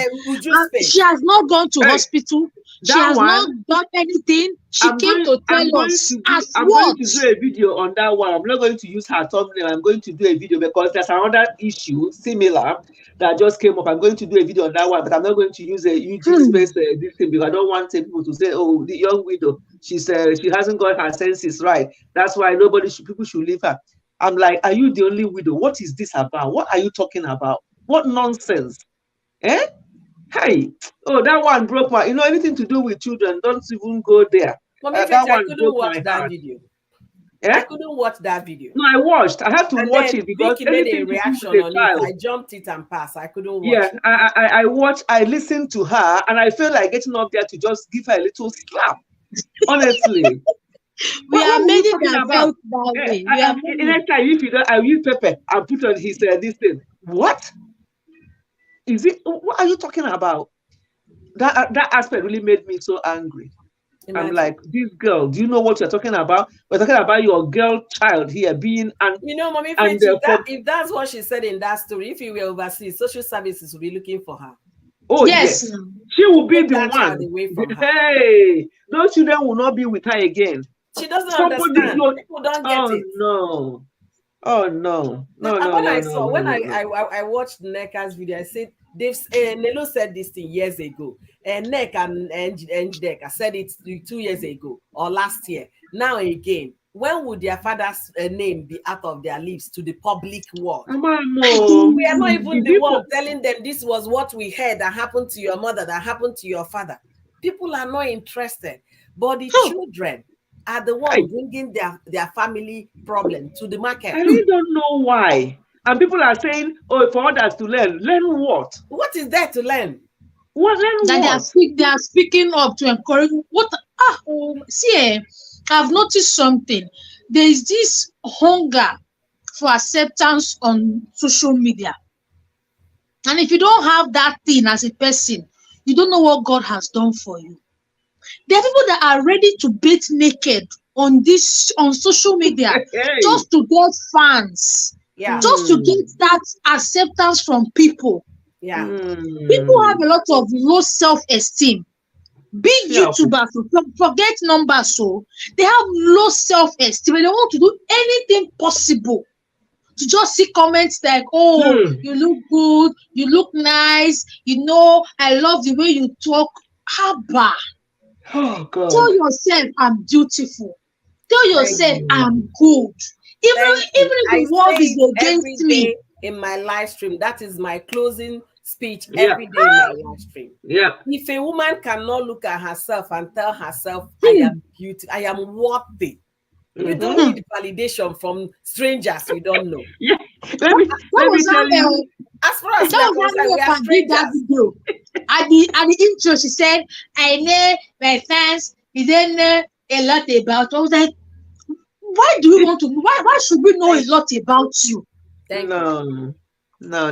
She has not gone to hospital. She That has not one, done anything. She I'm came going. to I'm tell going us to do. as I'm going what? to do a video on that one. I'm not going to use her thumbnail. I'm going to do a video because there's another issue similar that just came up. I'm going to do a video on that one, but I'm not going to use a Eugene's Hmm. face this thing because I don't want people to say, "Oh, the young widow. She hasn't got her senses right. That's why people should leave her." I'm like, "Are you the only widow? What is this about? What are you talking about? What nonsense?" Eh? Hey, oh, that one broke my. Anything to do with children, don't even go there. Mommy Fetch, That I one couldn't broke watch my that heart. video. I Eh? couldn't watch that video. No, I watched. I had to And watch then it because Vicky made a anything to do with reaction a on it. child. I jumped it and passed. I couldn't watch Yeah, it. I watched. I listened to her, and I felt like getting up there to just give her a little slap. Honestly, We what are were you making talking about? ourselves that way. We are making. Next time, if you don't, I use pepper and put on his this thing. What is it? What are you talking about? That aspect really made me so angry. I'm Imagine. like, this girl, do you know what you're talking about? We're talking about your girl child here being Mommy and Fetch, from if that's what she said in that story, if you were overseas, social services will be looking for her oh Yes. yes, she will to be take the that child one. away from her. Hey, those children will not be with her again. She doesn't Somebody, understand. People don't get oh it. no, oh no, no, And no, when no, I no, saw, no, when no, no. I watched Neka's video, I said, Nelo said this thing years ago. And Nek and Njideka said it 2 years ago or last year. Now again, when would their father's name be out of their lips to the public world? We are not even the one telling them this was what we heard that happened to your mother, that happened to your father. People are not interested. But the children are the one bringing their family problem to the market. I really don't know why. And people are saying, oh, for others to learn. Learn what? What is there to learn? What learn That what? they are speaking up to encourage what see I've noticed something. There is this hunger for acceptance on social media, and if you don't have that thing as a person, you don't know what God has done for you. There are people that are ready to bathe naked on social media Hey. just to get fans, Yeah. just to get that acceptance from people. Yeah. People have a lot of low self-esteem. Big YouTubers, forget numbers, so they have low self-esteem and they want to do anything possible to just see comments like, oh, you look good, you look nice, I love the way you talk. Haba. Oh God. Tell yourself I'm beautiful. Tell yourself I'm good. Even if the world is against me. In my live stream, that is my closing speech every day in my live stream. Yeah. If a woman cannot look at herself and tell herself, I am beautiful, I am worthy. You don't need validation from strangers you don't know. Yeah. Let me tell you. As far as we are concerned, we are strangers. At the intro, she said, I know my fans, you don't know a lot about. I was like, why do we want to? Why should we know a lot about you? No,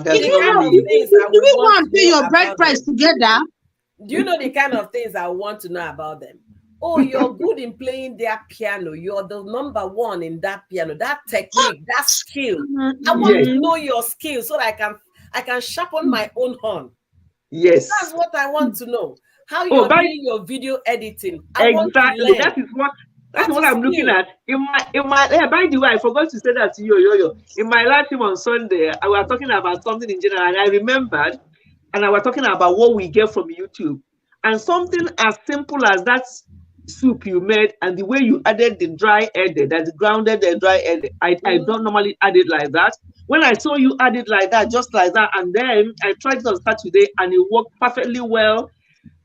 If we want to pay your bride price together. Do you know the kind of things I want to know about them? Oh, you're good in playing their piano. You're the number one in that piano, that technique, that skill. I want to know your skill so that I can sharpen my own horn. Yes. That's what I want to know. How you're doing your video editing. I want to exactly. learn. That's what I'm looking at. In my by the way, I forgot to say that to you, In my live stream on Sunday, I was talking about something in general, and I remembered, and I was talking about what we get from YouTube. And something as simple as that soup you made and the way you added the dry edit, that's grounded and dry edit. I don't normally add it like that. When I saw you add it like that, just like that, and then I tried it on Saturday and it worked perfectly well,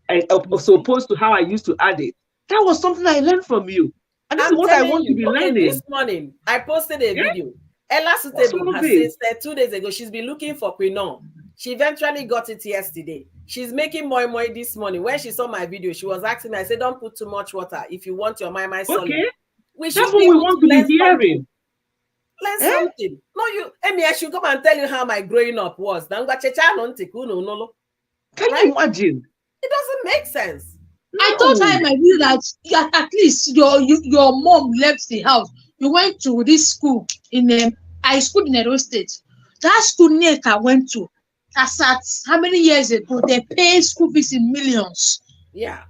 as opposed to how I used to add it. That was something I learned from you. And this is what I want to be learning. This morning, I posted a video. Ella Suitable has said 2 days ago, she's been looking for quinoa. She eventually got it yesterday. She's making moi moi this morning. When she saw my video, she was asking me, I said, don't put too much water if you want your moi moi solid. Okay. We That's what we want to be hearing. Learn something. No, Amy, I should come and tell you how my growing up was. Can you imagine? It doesn't make sense. No. I told her in my video that at least your mom left the house. You went to this school in high school in Edo State. That school Neka went to. As at how many years ago they pay school fees in millions. Yeah.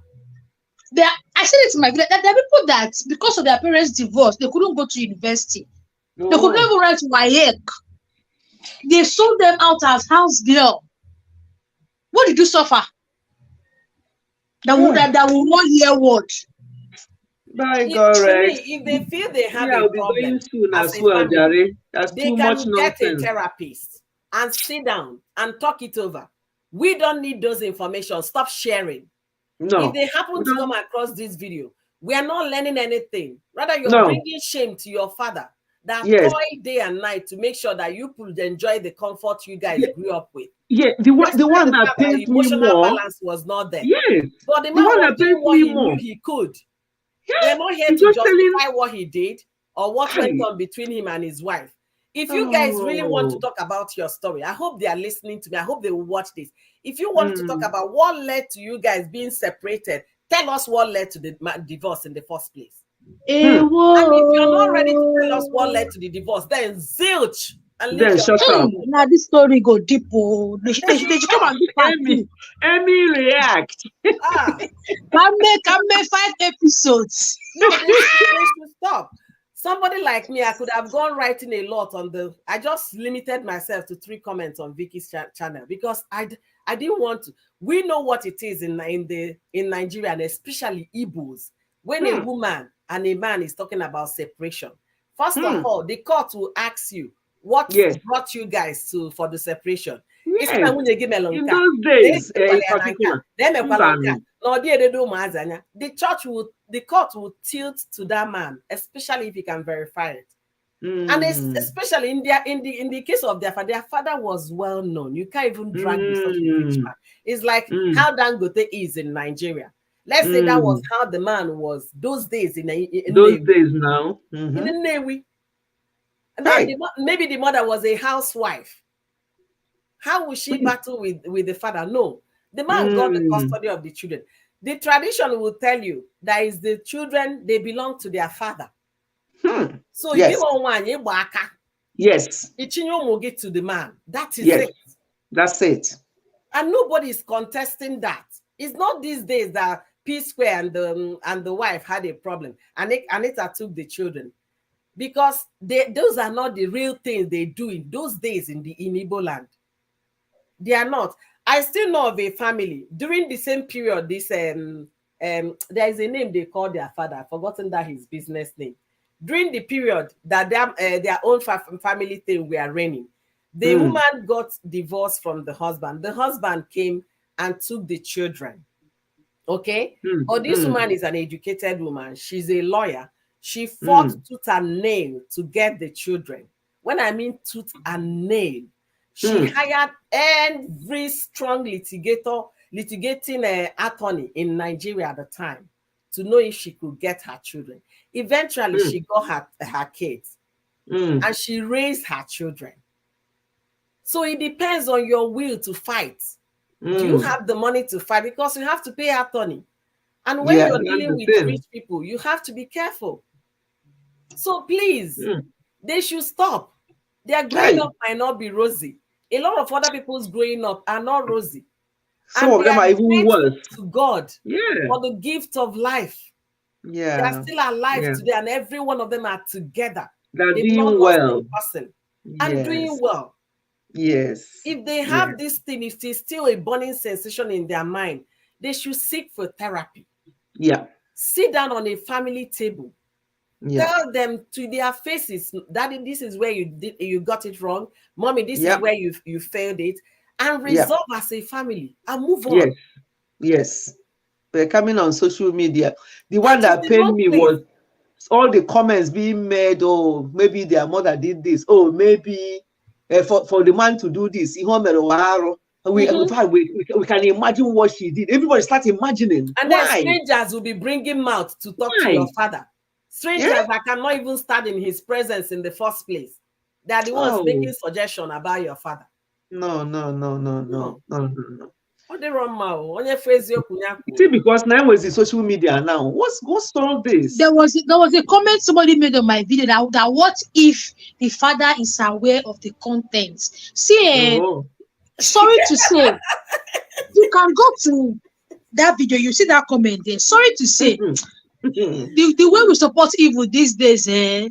I said it to my village that there are people that because of their parents' divorce, they couldn't go to university. They could not even write WAEC. They sold them out as house girl. What did you suffer? That will not hear word. My To God, right. me, if they feel they have Yeah, a I'll be problem going soon as as a well, family, Jerry. That's they too much can get a nonsense. therapist and sit down and talk it over. We don't need those information. Stop sharing. No. If they happen to come across this video, we are not learning anything. Rather, you're No. bringing shame to your father that Yes. toil day and night to make sure that you could enjoy the comfort you guys grew up with. Yeah, the one that fact pains me emotional more. balance was not there. Yes. But the The man one was that doing pains what me he more. knew he could. Yeah. We're not here He's to just justify what he did or what Hey. went on between him and his wife. If you guys really want to talk about your story, I hope they are listening to me. I hope they will watch this. If you want to talk about what led to you guys being separated, tell us what led to the divorce in the first place. And if you're not ready to tell us what led to the divorce, then zilch and leave Then your shut up. Now this story go deep. They should come and do part two. Emmy react. Can make 5 episodes. No, they should stop. Somebody like me, I could have gone writing a lot on the. I just limited myself to 3 comments on Vicky's channel because I didn't want to. We know what it is in Nigeria and especially Igbos when a woman and a man is talking about separation. First of all, the court will ask you what brought you guys for the separation. Yes. In those days, particular. The court will tilt to that man, especially if he can verify it. And especially in the case of their father was well known. You can't even drag with such a rich man. It's like how Dangote is in Nigeria. Let's say that was how the man was those days in those Navy. Days now. In the Navy. And maybe the mother was a housewife. How will she battle with the father? No. The man got the custody of the children. The tradition will tell you that is the children, they belong to their father. So if you want one, you get to the man. That is it. That's it. And nobody is contesting that. It's not these days that P Square and the wife had a problem. And Anita took the children. Because those are not the real things they do in those days in Igbo land. They are not. I still know of a family during the same period. This there is a name they call their father. I've forgotten that his business name. During the period that their own family thing were reigning, the woman got divorced from the husband. The husband came and took the children. Okay, but this woman is an educated woman. She's a lawyer. She fought tooth and nail to get the children. When I mean tooth and nail, she hired every strong litigating attorney in Nigeria at the time to know if she could get her children. Eventually, she got her kids and she raised her children. So it depends on your will to fight. Do you have the money to fight? Because you have to pay attorney. And when you're dealing with rich people, you have to be careful. So please, they should stop. Their growing up might not be rosy. A lot of other people's growing up are not rosy. Some of them are even worse. To God for the gift of life. Yeah. They are still alive today, and every one of them are together. They're doing well. And doing well. Yes. If they have this thing, if it's still a burning sensation in their mind, they should seek for therapy. Yeah. Sit down on a family table. Tell them to their faces, Daddy, this is where you got it wrong. Mommy, this is where you failed it. And resolve as a family and move on. Yes. They're coming on social media. The one that pained me was all the comments being made. Oh, maybe their mother did this. Oh, maybe for the man to do this. We can imagine what she did. Everybody start imagining. And then strangers will be bringing mouth to talk to your father. Strangers that cannot even stand in his presence in the first place. They are the ones making suggestions about your father. No. What they run mouth? See, because now with the social media now, what's all this? There was a comment somebody made on my video that what if the father is aware of the content? See, sorry to say, you can go to that video, you see that comment there. Sorry to say, Mm-mm. the way we support evil these days, is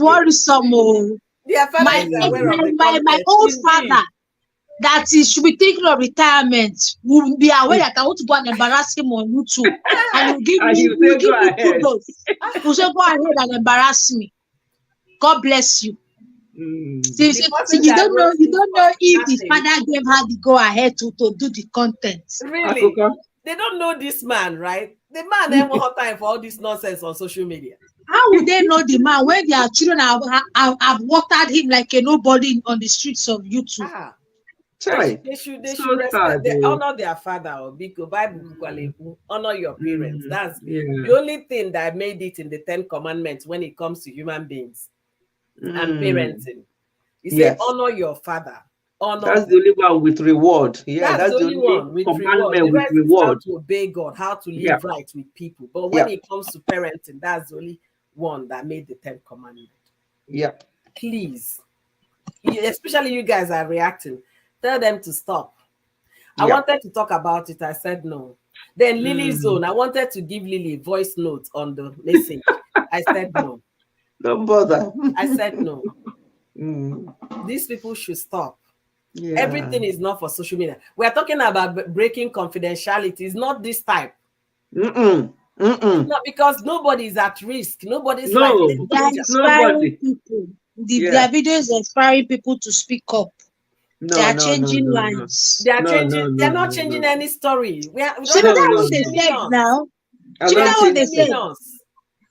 worrisome. Oh. Their father My, is aware of the my content. old Indeed. father that is should be thinking of retirement will be aware that I want to go and embarrass him on YouTube, and Ah, And you you say, give go me ahead. kudos. You say go ahead and embarrass me. God bless you. See, the see, person that wrote you this don't know post if that the thing, father gave her the go ahead to do the content. really, Akụkọ. they don't know this man, right? The man never have time for all this nonsense on social media. How would they know the man when their children have watered him like a nobody on the streets of YouTube? Ah, Chai. they should So respect, sad. they honor their father. Or because Bible honor your parents. That's Yeah. the only thing that made it in the 10 Commandments when it comes to human beings and parenting. You say Yes. honor your father. Honor That's them. the only one with reward. Yeah, That's that's the the only only one with reward. commandment The with rest is how reward. to obey God, how to live Yeah. right with people. But when Yeah. it comes to parenting, that's the only one that made the 10 Commandment. Yeah. Please, especially you guys are reacting, tell them to stop. I Yeah. wanted to talk about it. I said no. Then Lily Zone, I wanted to give Lily voice notes on the message. I said no. Don't bother. I said no. Mm. These people should stop. Yeah. Everything is not for social media. We are talking about breaking confidentiality. It's not this type. Mm-mm. Mm-mm. Not because nobody is at risk. Nobody's life is No, in They are danger. inspiring nobody. people. Yeah. Their videos are inspiring people to speak up. They No, are no, no, changing no, no. lives. They are No, changing. no, They are no, not no, changing no. any story. We Should don't know have that No, what no, they any no. said millions. now? I Should know don't that what think they so. said?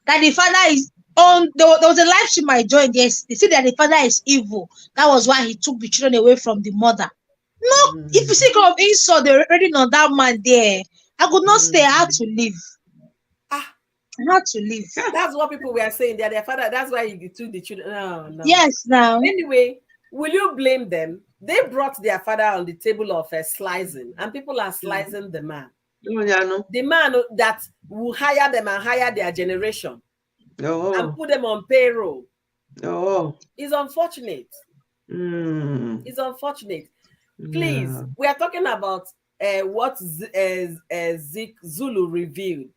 That the father is on. There was a live stream I joined. Yes, they said that the father is evil. That was why he took the children away from the mother. No, if you think of insult, they're already on that man there. I could not stay. I had to leave. Ah, I had to leave. that's what people were saying. They are their father. That's why he took the children. No, no. Yes, now. Anyway, will you blame them? They brought their father on the table of slicing, and people are slicing the man. Oh, yeah, no. The man that will hire them and hire their generation and Oh, put them on payroll. oh. It's unfortunate. Mm. It's unfortunate. Please, Yeah. we are talking about what Zik Zulu revealed.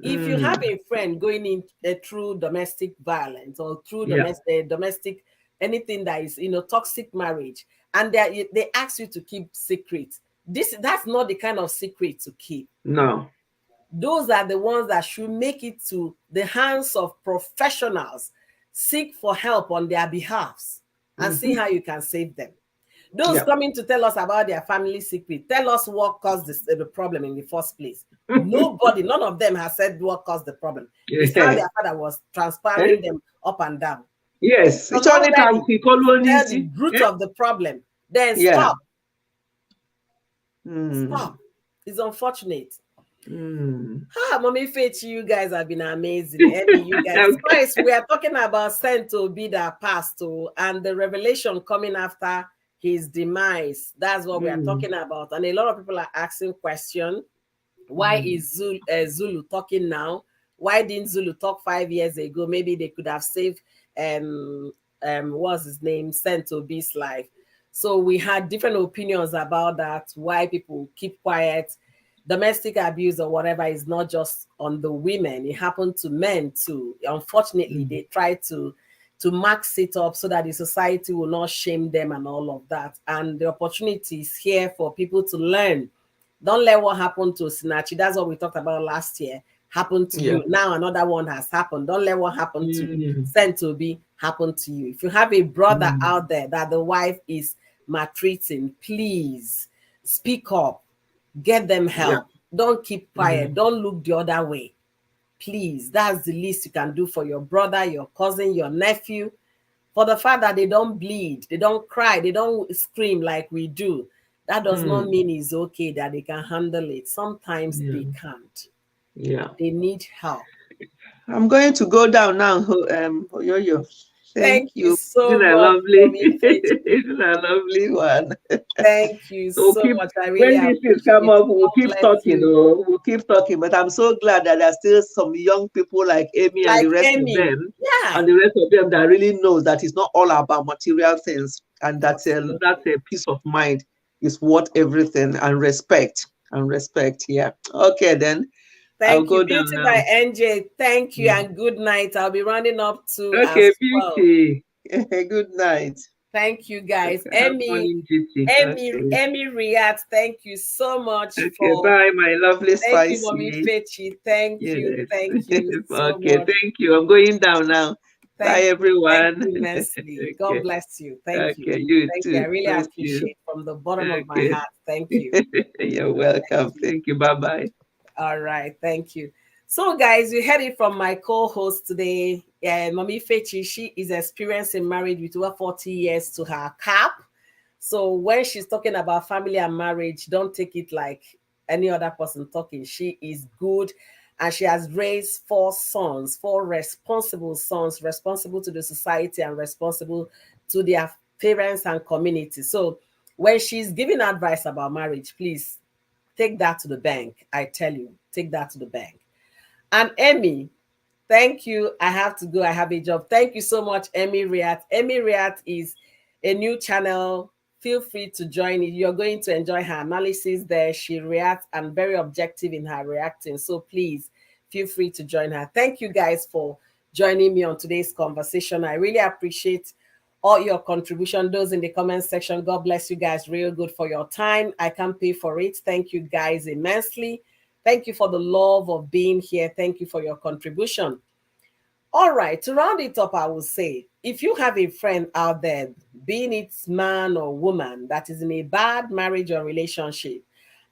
If you have a friend going in through domestic violence or through Yeah. domestic anything that is toxic marriage, and they ask you to keep secrets, that's not the kind of secret to keep. No. Those are the ones that should make it to the hands of professionals. Seek for help on their behalves and see how you can save them. Those coming to tell us about their family secret, tell us what caused the problem in the first place. Nobody, none of them has said what caused the problem. It's how their father was transparent them up and down. Yes. You're It's not only ready time we call one tell the easy. root of the problem. Then Yeah. stop. Mm. Stop. It's unfortunate. Mm. Mommy Faith, you guys have been amazing. Emmy, you guys. First, we are talking about Saint Obi that passed, and the revelation coming after his demise. That's what we are talking about. And a lot of people are asking questions. Why is Zulu talking now? Why didn't Zulu talk 5 years ago? Maybe they could have saved what's his name, Saint Obi's life. So we had different opinions about that. Why people keep quiet. Domestic abuse or whatever is not just on the women, it happened to men too. Unfortunately, they try to max it up so that the society will not shame them and all of that. And the opportunity is here for people to learn. Don't let what happened to Sinachi, that's what we talked about last year, happen to you. Now another one has happened. Don't let what happened to Saint Obi happen to you. If you have a brother out there that the wife is maltreating, please speak up. Get them help. Don't keep quiet. Don't look the other way. Please, that's the least you can do for your brother, your cousin, your nephew. For the fact that they don't bleed, they don't cry, they don't scream like we do, that does not mean it's okay that they can handle it. Sometimes they can't. Yeah. They need help. I'm going to go down now, Yo-Yo. Thank you so This is a much, lovely, Mommy this Faith. is a lovely one. Thank you So so much. I when really these things appreciate come it. up, we'll God keep bless talking. you. We'll keep talking. But I'm so glad that there's still some young people like Amy and Like the rest of Amy. them, Yeah. and the rest of them that really knows that it's not all about material things, and that's a peace of mind is worth everything, and respect. and respect. Yeah. Okay, then I'll Thank you. go down Beauty by now. NJ. Thank you Mm. and good night. I'll be running up to Okay, as well. beauty. Good night. Thank you guys. Okay, have morning duty. Okay. Emmy Riat, thank you so much Okay, for bye, my lovely thank you, Mommy spicy. Fechi. Yes. Thank you so Okay, much. thank you. I'm going down now. Bye, Thank everyone. you immensely. God Okay. bless you. Thank you. Okay, you Thank you. I too. really Bless you. appreciate from the bottom of my Okay. heart. Thank you. You're Thank welcome. you. Thank you. Bye-bye. All right, thank you. So, guys, you heard it from my co-host today, Mommy Fechi. She is experiencing marriage with over 40 years to her cap. So when she's talking about family and marriage, don't take it like any other person talking. She is good, and she has raised four sons, four responsible sons, responsible to the society and responsible to their parents and community. So when she's giving advice about marriage, please take that to the bank. I tell you, take that to the bank. And Emmy, thank you. I have to go. I have a job. Thank you so much, Emmy Riat. Emmy Riat is a new channel. Feel free to join it. You're going to enjoy her analysis there. She reacts and very objective in her reacting. So please feel free to join her. Thank you guys for joining me on today's conversation. I really appreciate all your contribution. Those in the comment section, God bless you guys. Real good for your time. I can't pay for it. Thank you guys immensely. Thank you for the love of being here. Thank you for your contribution. All right, to round it up, I will say if you have a friend out there, being it man or woman, that is in a bad marriage or relationship,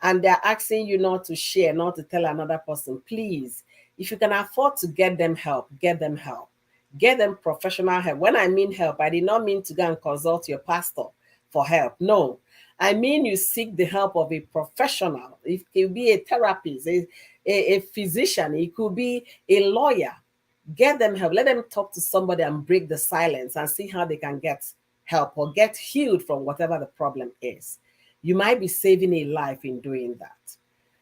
and they're asking you not to share, not to tell another person, please, if you can afford to get them help, get them help. Get them professional help. When I mean help, I did not mean to go and consult your pastor for help. No, I mean you seek the help of a professional. It could be a therapist, a physician, it could be a lawyer. Get them help. Let them talk to somebody and break the silence and see how they can get help or get healed from whatever the problem is. You might be saving a life in doing that.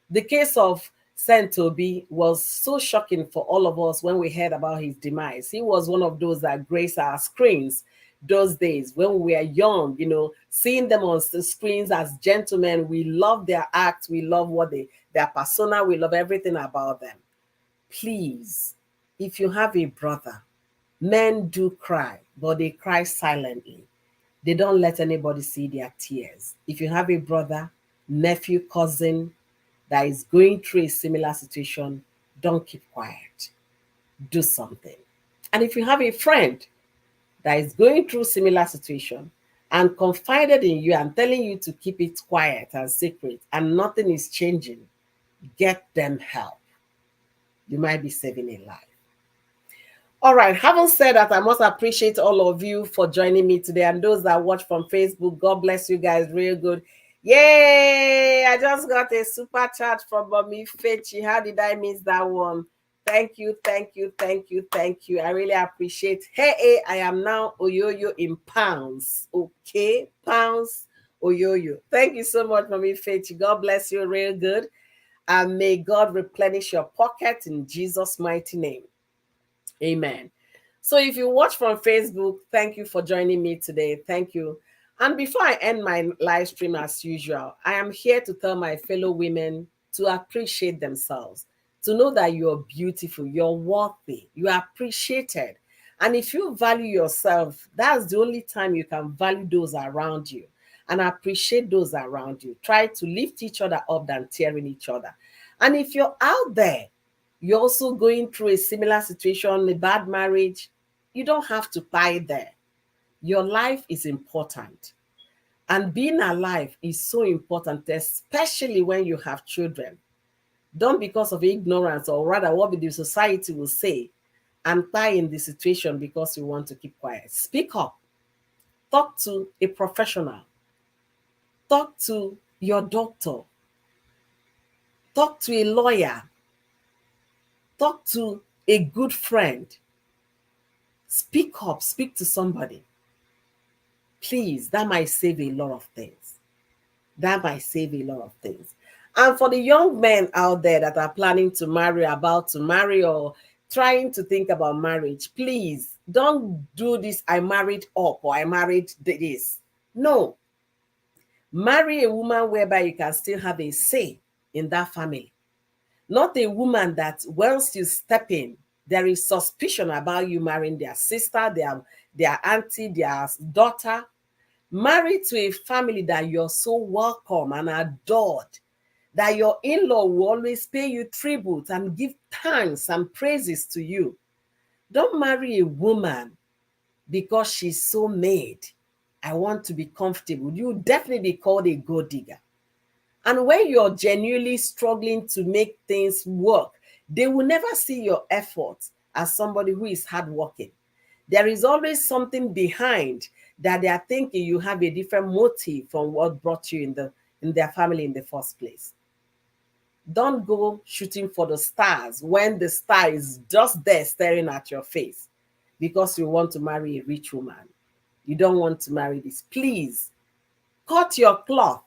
The case of Saint Obi was so shocking for all of us when we heard about his demise. He was one of those that graced our screens those days when we were young, seeing them on the screens as gentlemen. We love their act, we love their persona, we love everything about them. Please, if you have a brother, men do cry, but they cry silently. They don't let anybody see their tears. If you have a brother, nephew, cousin that is going through a similar situation, don't keep quiet. Do something. And if you have a friend that is going through similar situation and confided in you and telling you to keep it quiet and secret and nothing is changing, get them help. You might be saving a life. All right. Having said that, I must appreciate all of you for joining me today and those that watch from Facebook. God bless you guys. Real good. Yay! I just got a super chat from Mommy Fechi. How did I miss that one? Thank you, thank you, thank you, thank you. I really appreciate. Hey, I am now Oyoyo in pounds. Okay, pounds Oyoyo. Thank you so much, Mommy Fechi. God bless you. Real good. And may God replenish your pocket in Jesus' mighty name. Amen. So if you watch from Facebook, thank you for joining me today. Thank you. And before I end my live stream as usual, I am here to tell my fellow women to appreciate themselves, to know that you're beautiful, you're worthy, you are appreciated. And if you value yourself, that's the only time you can value those around you and appreciate those around you. Try to lift each other up than tearing each other. And if you're out there, you're also going through a similar situation, a bad marriage, you don't have to buy there. Your life is important. And being alive is so important, especially when you have children. Don't because of ignorance or rather what the society will say and tie in the situation because you want to keep quiet. Speak up. Talk to a professional. Talk to your doctor. Talk to a lawyer. Talk to a good friend. Speak up, speak to somebody. Please, that might save a lot of things. That might save a lot of things. And for the young men out there that are planning to marry, about to marry, or trying to think about marriage, please don't do this. I married up or I married this. No. Marry a woman whereby you can still have a say in that family. Not a woman that once you step in, there is suspicion about you marrying their sister, their auntie, their daughter. Married to a family that you're so welcome and adored, that your in-law will always pay you tribute and give thanks and praises to you. Don't marry a woman because she's so made. I want to be comfortable. You definitely be called a gold digger. And when you're genuinely struggling to make things work, they will never see your efforts as somebody who is hardworking. There is always something behind that they are thinking you have a different motive from what brought you in their family in the first place. Don't go shooting for the stars when the star is just there staring at your face because you want to marry a rich woman. You don't want to marry this. Please cut your cloth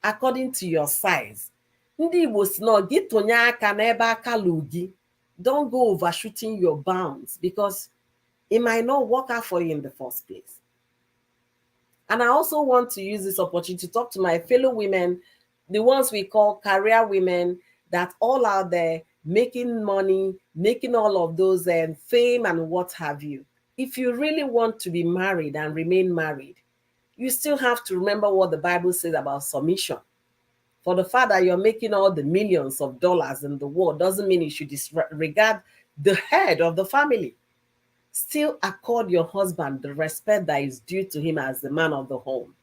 according to your size. Ndị Igbo si na gị tụnye aka n'ebe aka lụ gị. Don't go overshooting your bounds because it might not work out for you in the first place. And I also want to use this opportunity to talk to my fellow women, the ones we call career women, that all out there making money, making all of those fame and what have you. If you really want to be married and remain married, you still have to remember what the Bible says about submission. For the fact that you're making all the millions of dollars in the world doesn't mean you should disregard the head of the family. Still accord your husband the respect that is due to him as the man of the home.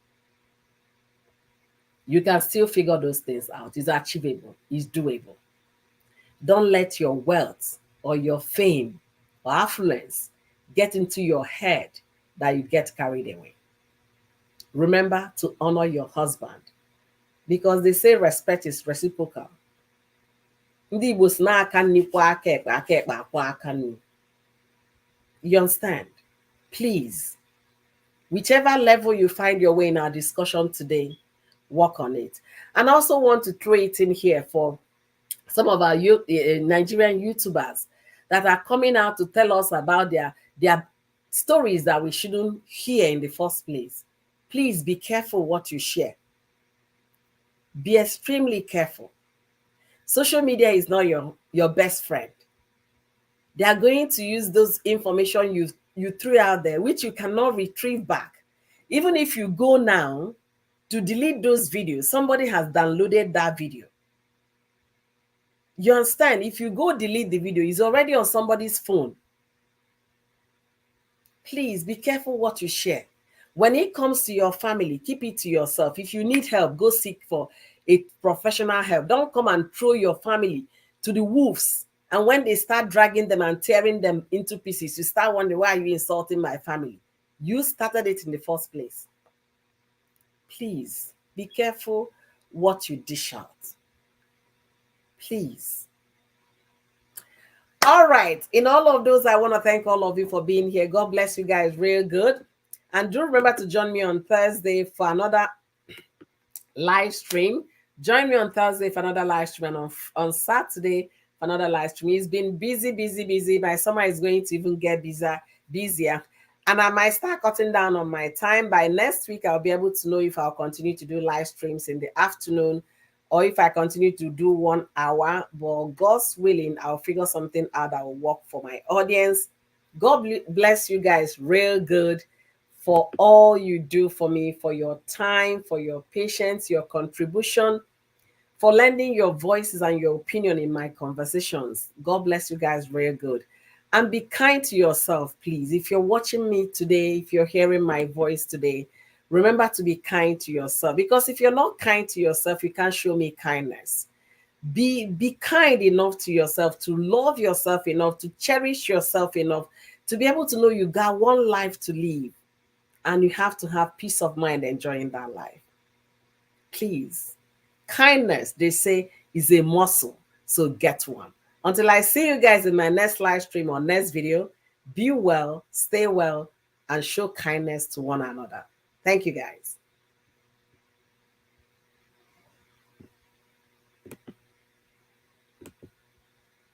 You can still figure those things out. It's achievable. It's doable. Don't let your wealth or your fame or affluence get into your head that you get carried away. Remember to honor your husband because they say respect is reciprocal. Ndị Igbo si n'aka nri kwụọ aka ekpe, aka ekpe akwụọ aka nri. You understand? Please, whichever level you find your way in our discussion today, work on it. And I also want to throw it in here for some of our Nigerian YouTubers that are coming out to tell us about their stories that we shouldn't hear in the first place. Please be careful what you share. Be extremely careful. Social media is not your best friend. They are going to use those information you threw out there, which you cannot retrieve back. Even if you go now to delete those videos, somebody has downloaded that video. You understand? If you go delete the video, it's already on somebody's phone. Please be careful what you share. When it comes to your family, keep it to yourself. If you need help, go seek for a professional help. Don't come and throw your family to the wolves. And when they start dragging them and tearing them into pieces, you start wondering, why are you insulting my family? You started it in the first place. Please be careful what you dish out. Please. All right. In all of those, I want to thank all of you for being here. God bless you guys real good. And do remember to join me on Thursday for another live stream. Join me on Thursday for another live stream, and on Saturday for another live stream. It's been busy. By summer, it's going to even get busier. And I might start cutting down on my time. By next week, I'll be able to know if I'll continue to do live streams in the afternoon or if I continue to do 1 hour. But God's willing, I'll figure something out that will work for my audience. God bless you guys real good for all you do for me, for your time, for your patience, your contribution, for lending your voices and your opinion in my conversations. God bless you guys real good. And be kind to yourself, please. If you're watching me today, if you're hearing my voice today, remember to be kind to yourself. Because if you're not kind to yourself, you can't show me kindness. Be kind enough to yourself, to love yourself enough, to cherish yourself enough, to be able to know you got one life to live. And you have to have peace of mind enjoying that life. Please. Kindness, they say, is a muscle. So get one. Until I see you guys in my next live stream or next video, be well, stay well, and show kindness to one another. Thank you, guys.